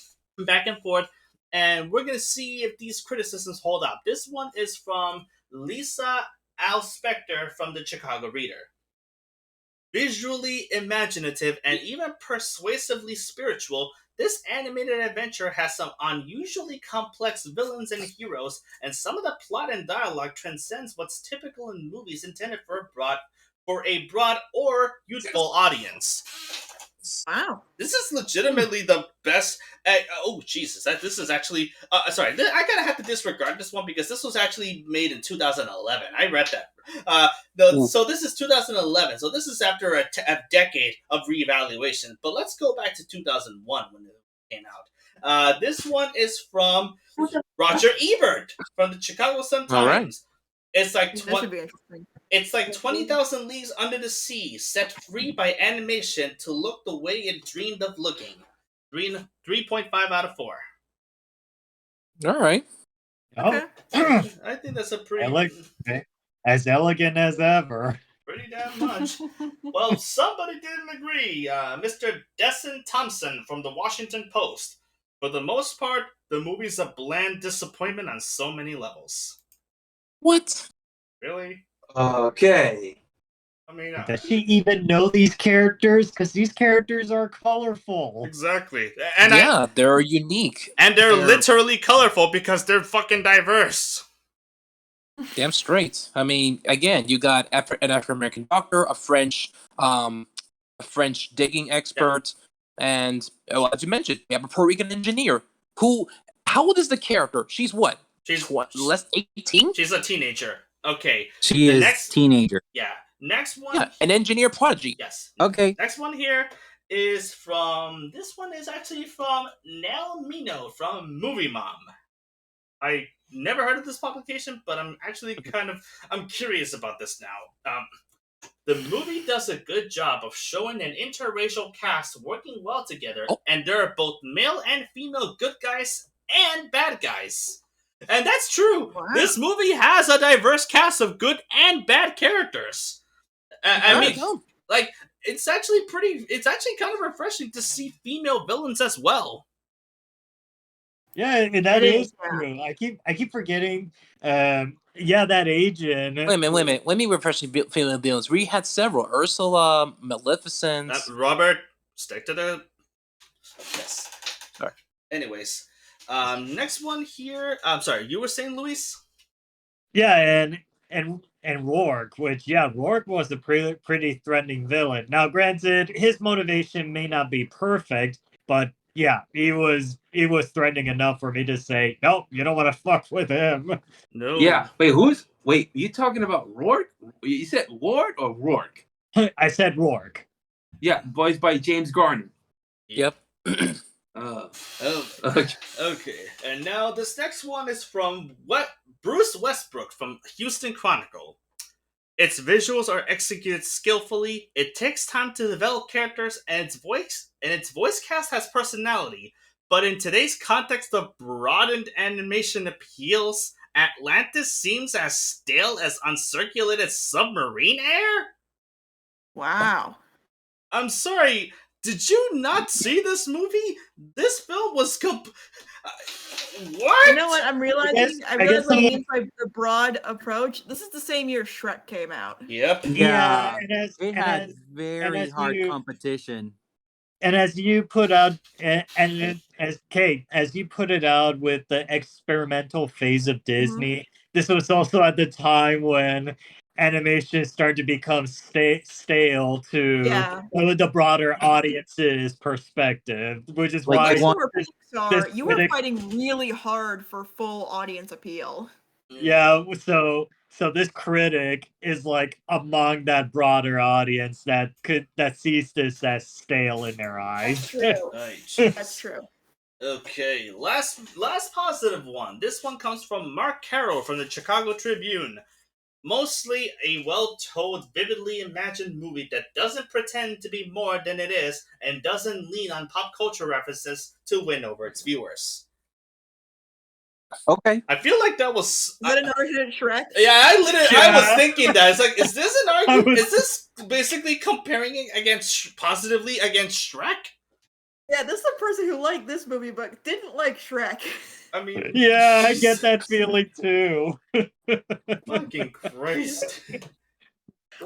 back and forth, and we're gonna see if these criticisms hold up. This one is from Lisa Alspector from the Chicago Reader. Visually imaginative and even persuasively spiritual, this animated adventure has some unusually complex villains and heroes, and some of the plot and dialogue transcends what's typical in movies intended for a broad or youthful audience. Wow. This is legitimately the best. Oh, Jesus. This is actually. Sorry, I gotta have to disregard this one because this was actually made in 2011. I read that. So this is 2011. So this is after a decade of reevaluation. But let's go back to 2001 when it came out. This one is from Roger Ebert from the Chicago Sun-Times. All right. It's like This should be interesting. It's like 20,000 Leagues Under the Sea, set free by animation to look the way it dreamed of looking. 3.5 out of 4. All right. Oh, I think that's a pretty... as elegant as ever. Pretty damn much. Well, somebody didn't agree. Mr. Desson Thompson from the Washington Post. For the most part, the movie's a bland disappointment on so many levels. What? Really? Okay. I mean, Does she even know these characters? Because these characters are colorful. Exactly. And they're unique. And they're literally colorful because they're fucking diverse. Damn straight. I mean, again, you got an African-American doctor, a French digging expert, and as you mentioned, we have a Puerto Rican engineer. How old is the character? She's what? She's less 18? She's a teenager. Okay. She is teenager. Yeah. Next one. Yeah, an engineer prodigy. Yes. Okay. Next one here is from. This one is actually from Nell Mino from Movie Mom. I never heard of this publication, but I'm actually I'm curious about this now. The movie does a good job of showing an interracial cast working well together, and there are both male and female good guys and bad guys. And that's true. Wow. This movie has a diverse cast of good and bad characters. I mean, like, it's actually kind of refreshing to see female villains as well. Yeah, and that It is is, yeah. true. I keep forgetting. Yeah, that agent. Wait a minute. Let me refresh the female villains. We had several: Ursula, Maleficent. Robert, stick to the. Yes. Sorry. Anyways, next one here. I'm sorry, you were saying, Luis? Yeah, and Rourke, which Rourke was a pretty threatening villain. Now, granted, his motivation may not be perfect, but yeah, he was threatening enough for me to say, nope, you don't want to fuck with him. No. Yeah. Wait, you talking about Rourke? You said Ward or Rourke? I said Rourke. Yeah, voiced by James Garner. Yep. Okay. And now this next one is from Bruce Westbrook from Houston Chronicle. Its visuals are executed skillfully. It takes time to develop characters, and its voice cast has personality. But in today's context of broadened animation appeals, Atlantis seems as stale as uncirculated submarine air? Wow. I'm sorry, did you not see this movie? This film was what? You know what I'm realizing? I realize what he means by the broad approach. This is the same year Shrek came out. Yep. Yeah, and it had very hard competition. And as you put out, and as Kate, as you put it out with the experimental phase of Disney, this was also at the time when animation started to become stale to the broader audience's perspective, which is why you were Pixar, you were fighting really hard for full audience appeal. Yeah, so this critic is like among that broader audience that sees this as stale in their eyes. That's true. That's true. Okay, last positive one. This one comes from Mark Carroll from the Chicago Tribune. Mostly a well-told, vividly imagined movie that doesn't pretend to be more than it is and doesn't lean on pop culture references to win over its viewers. Okay. I feel like that was... Is that an argument Shrek? Yeah, I was thinking that. It's like, is this an argument? Is this basically comparing it positively against Shrek? Yeah, this is a person who liked this movie but didn't like Shrek. I mean... Yeah, I get that feeling too. Fucking Christ.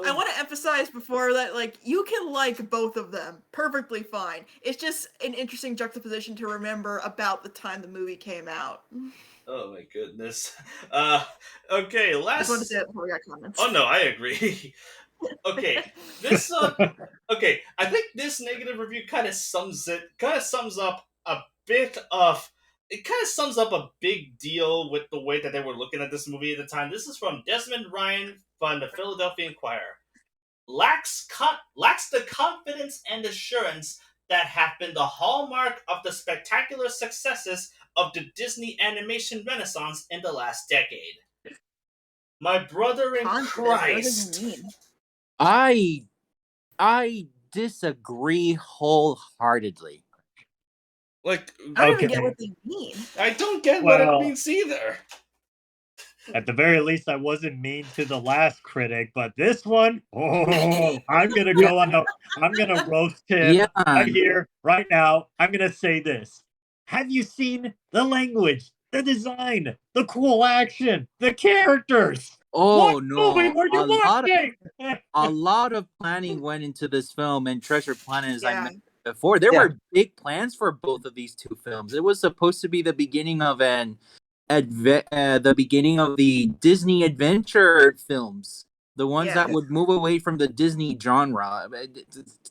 I want to emphasize before that, like, you can like both of them perfectly fine. It's just an interesting juxtaposition to remember about the time the movie came out. Oh my goodness. Okay, I just wanted to say that before we got comments. Oh no, I agree. Okay, okay, I think this negative review kind of sums up a bit of... It kind of sums up a big deal with the way that they were looking at this movie at the time. This is from Desmond Ryan from the Philadelphia Inquirer. Lacks the confidence and assurance that have been the hallmark of the spectacular successes of the Disney animation renaissance in the last decade. My brother in Christ. What does it mean? I disagree wholeheartedly. Like, I don't even get what they mean. I don't get what it means either. At the very least, I wasn't mean to the last critic, but this one, I'm gonna roast him right here, right now. I'm gonna say this. Have you seen the language, the design, the cool action, the characters? Oh what no! movie were you watching? A lot of planning went into this film, and Treasure Planet, as I mentioned before, there were big plans for both of these two films. It was supposed to be the beginning of the beginning of the Disney adventure films, the ones that would move away from the Disney genre.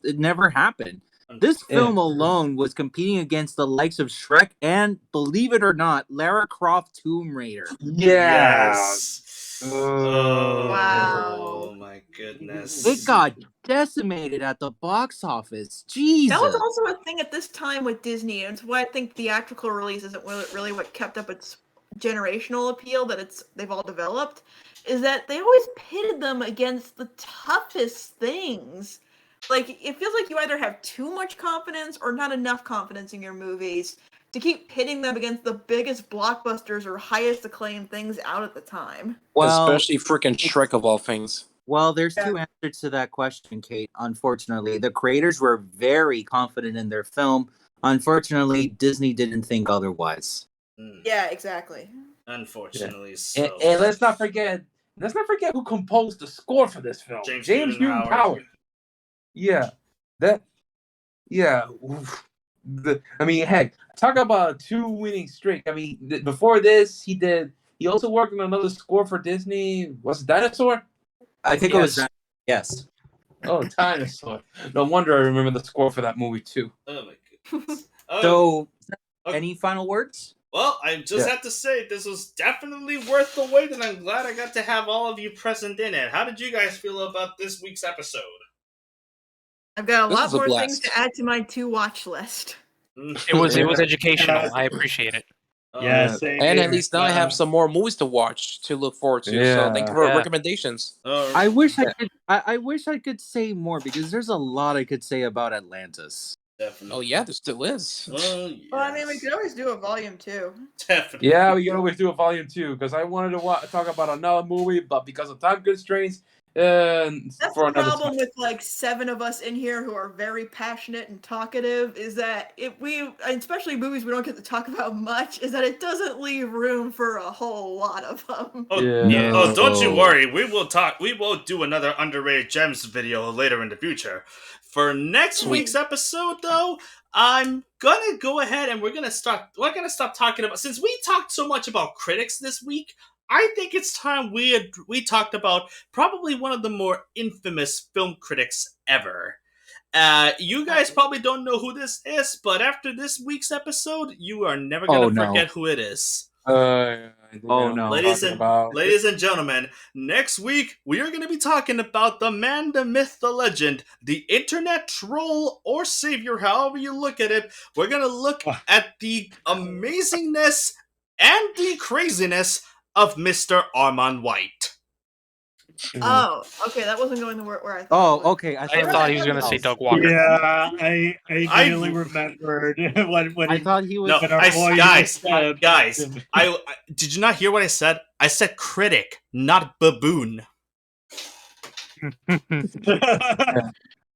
It never happened. This film alone was competing against the likes of Shrek and, believe it or not, Lara Croft Tomb Raider. Yes. Wow. Oh my goodness. It got decimated at the box office. Jesus. That was also a thing at this time with Disney, and it's why I think theatrical release isn't really what kept up its generational appeal that they've all developed, is that they always pitted them against the toughest things. Like, it feels like you either have too much confidence or not enough confidence in your movies to keep pitting them against the biggest blockbusters or highest acclaimed things out at the time. Well, especially freaking Shrek of all things. Well, there's two answers to that question, Kate. Unfortunately, the creators were very confident in their film. Unfortunately, Disney didn't think otherwise. Yeah, exactly. Unfortunately, Yeah. so. And let's not forget who composed the score for this film. James Newton Howard. Yeah, that. Yeah. Oof. I mean, heck, talk about a 2 winning streak. I mean, before this, he also worked on another score for Disney. Was it Dinosaur? I think it was yes. Oh, Dinosaur. No wonder I remember the score for that movie too. Oh my goodness. So, Okay. any final words? Well, I just have to say this was definitely worth the wait, and I'm glad I got to have all of you present in it. How did you guys feel about this week's episode? I've got a lot more blast. things to add to my to-watch list. It was educational. I appreciate it. Yeah, same And here. at least now I have some more movies to watch to look forward to. So thank you for recommendations. I wish I could. I wish I could say more because there's a lot I could say about Atlantis. Definitely. Oh yeah, there still is. Yes. Well, I mean, we could always do a volume 2. Definitely. Yeah, we can always do a volume 2 because I wanted to talk about another movie, but because of time constraints, That's for the another problem time. with like 7 of us in here who are very passionate and talkative is that especially movies we don't get to talk about much, is that it doesn't leave room for a whole lot of them. Oh, don't you worry. We will do another underrated gems video later in the future. For next week's episode, though, I'm gonna go ahead and we're gonna stop talking about, since we talked so much about critics this week, I think it's time we talked about probably one of the more infamous film critics ever. You guys probably don't know who this is, but after this week's episode, you are never gonna forget who it is. Ladies and gentlemen, next week we are going to be talking about the man, the myth, the legend, the internet troll or savior, however you look at it. We're going to look at the amazingness and the craziness of Mr. Armand White. Oh, okay, that wasn't going where I thought. Oh, okay. I thought he was going to say Doug Walker. Yeah, I immediately remembered when I thought he was. No, guys, I did you not hear what I said? I said critic, not baboon.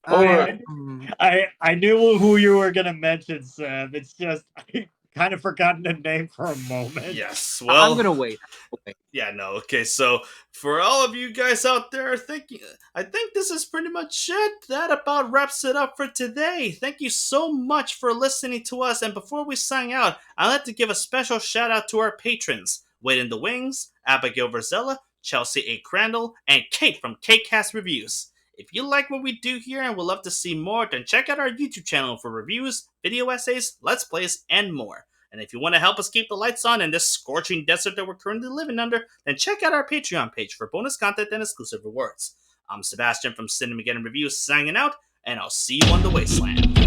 I knew who you were gonna mention, Sam. It's just I kind of forgotten the name for a moment. Yes, well, I'm gonna wait. Yeah, no, okay, so for all of you guys out there I think this is pretty much it. That about wraps it up for today. Thank you so much for listening to us, and before we sign out, I'd like to give a special shout out to our patrons, Wait in the Wings, Abigail Verzella, Chelsea A. Crandall, and Kate from KateCast Reviews. If you like what we do here and would love to see more, then check out our YouTube channel for reviews, video essays, let's plays, and more. And if you want to help us keep the lights on in this scorching desert that we're currently living under, then check out our Patreon page for bonus content and exclusive rewards. I'm Sebastian from Cinemageddon Reviews signing out, and I'll see you on the Wasteland.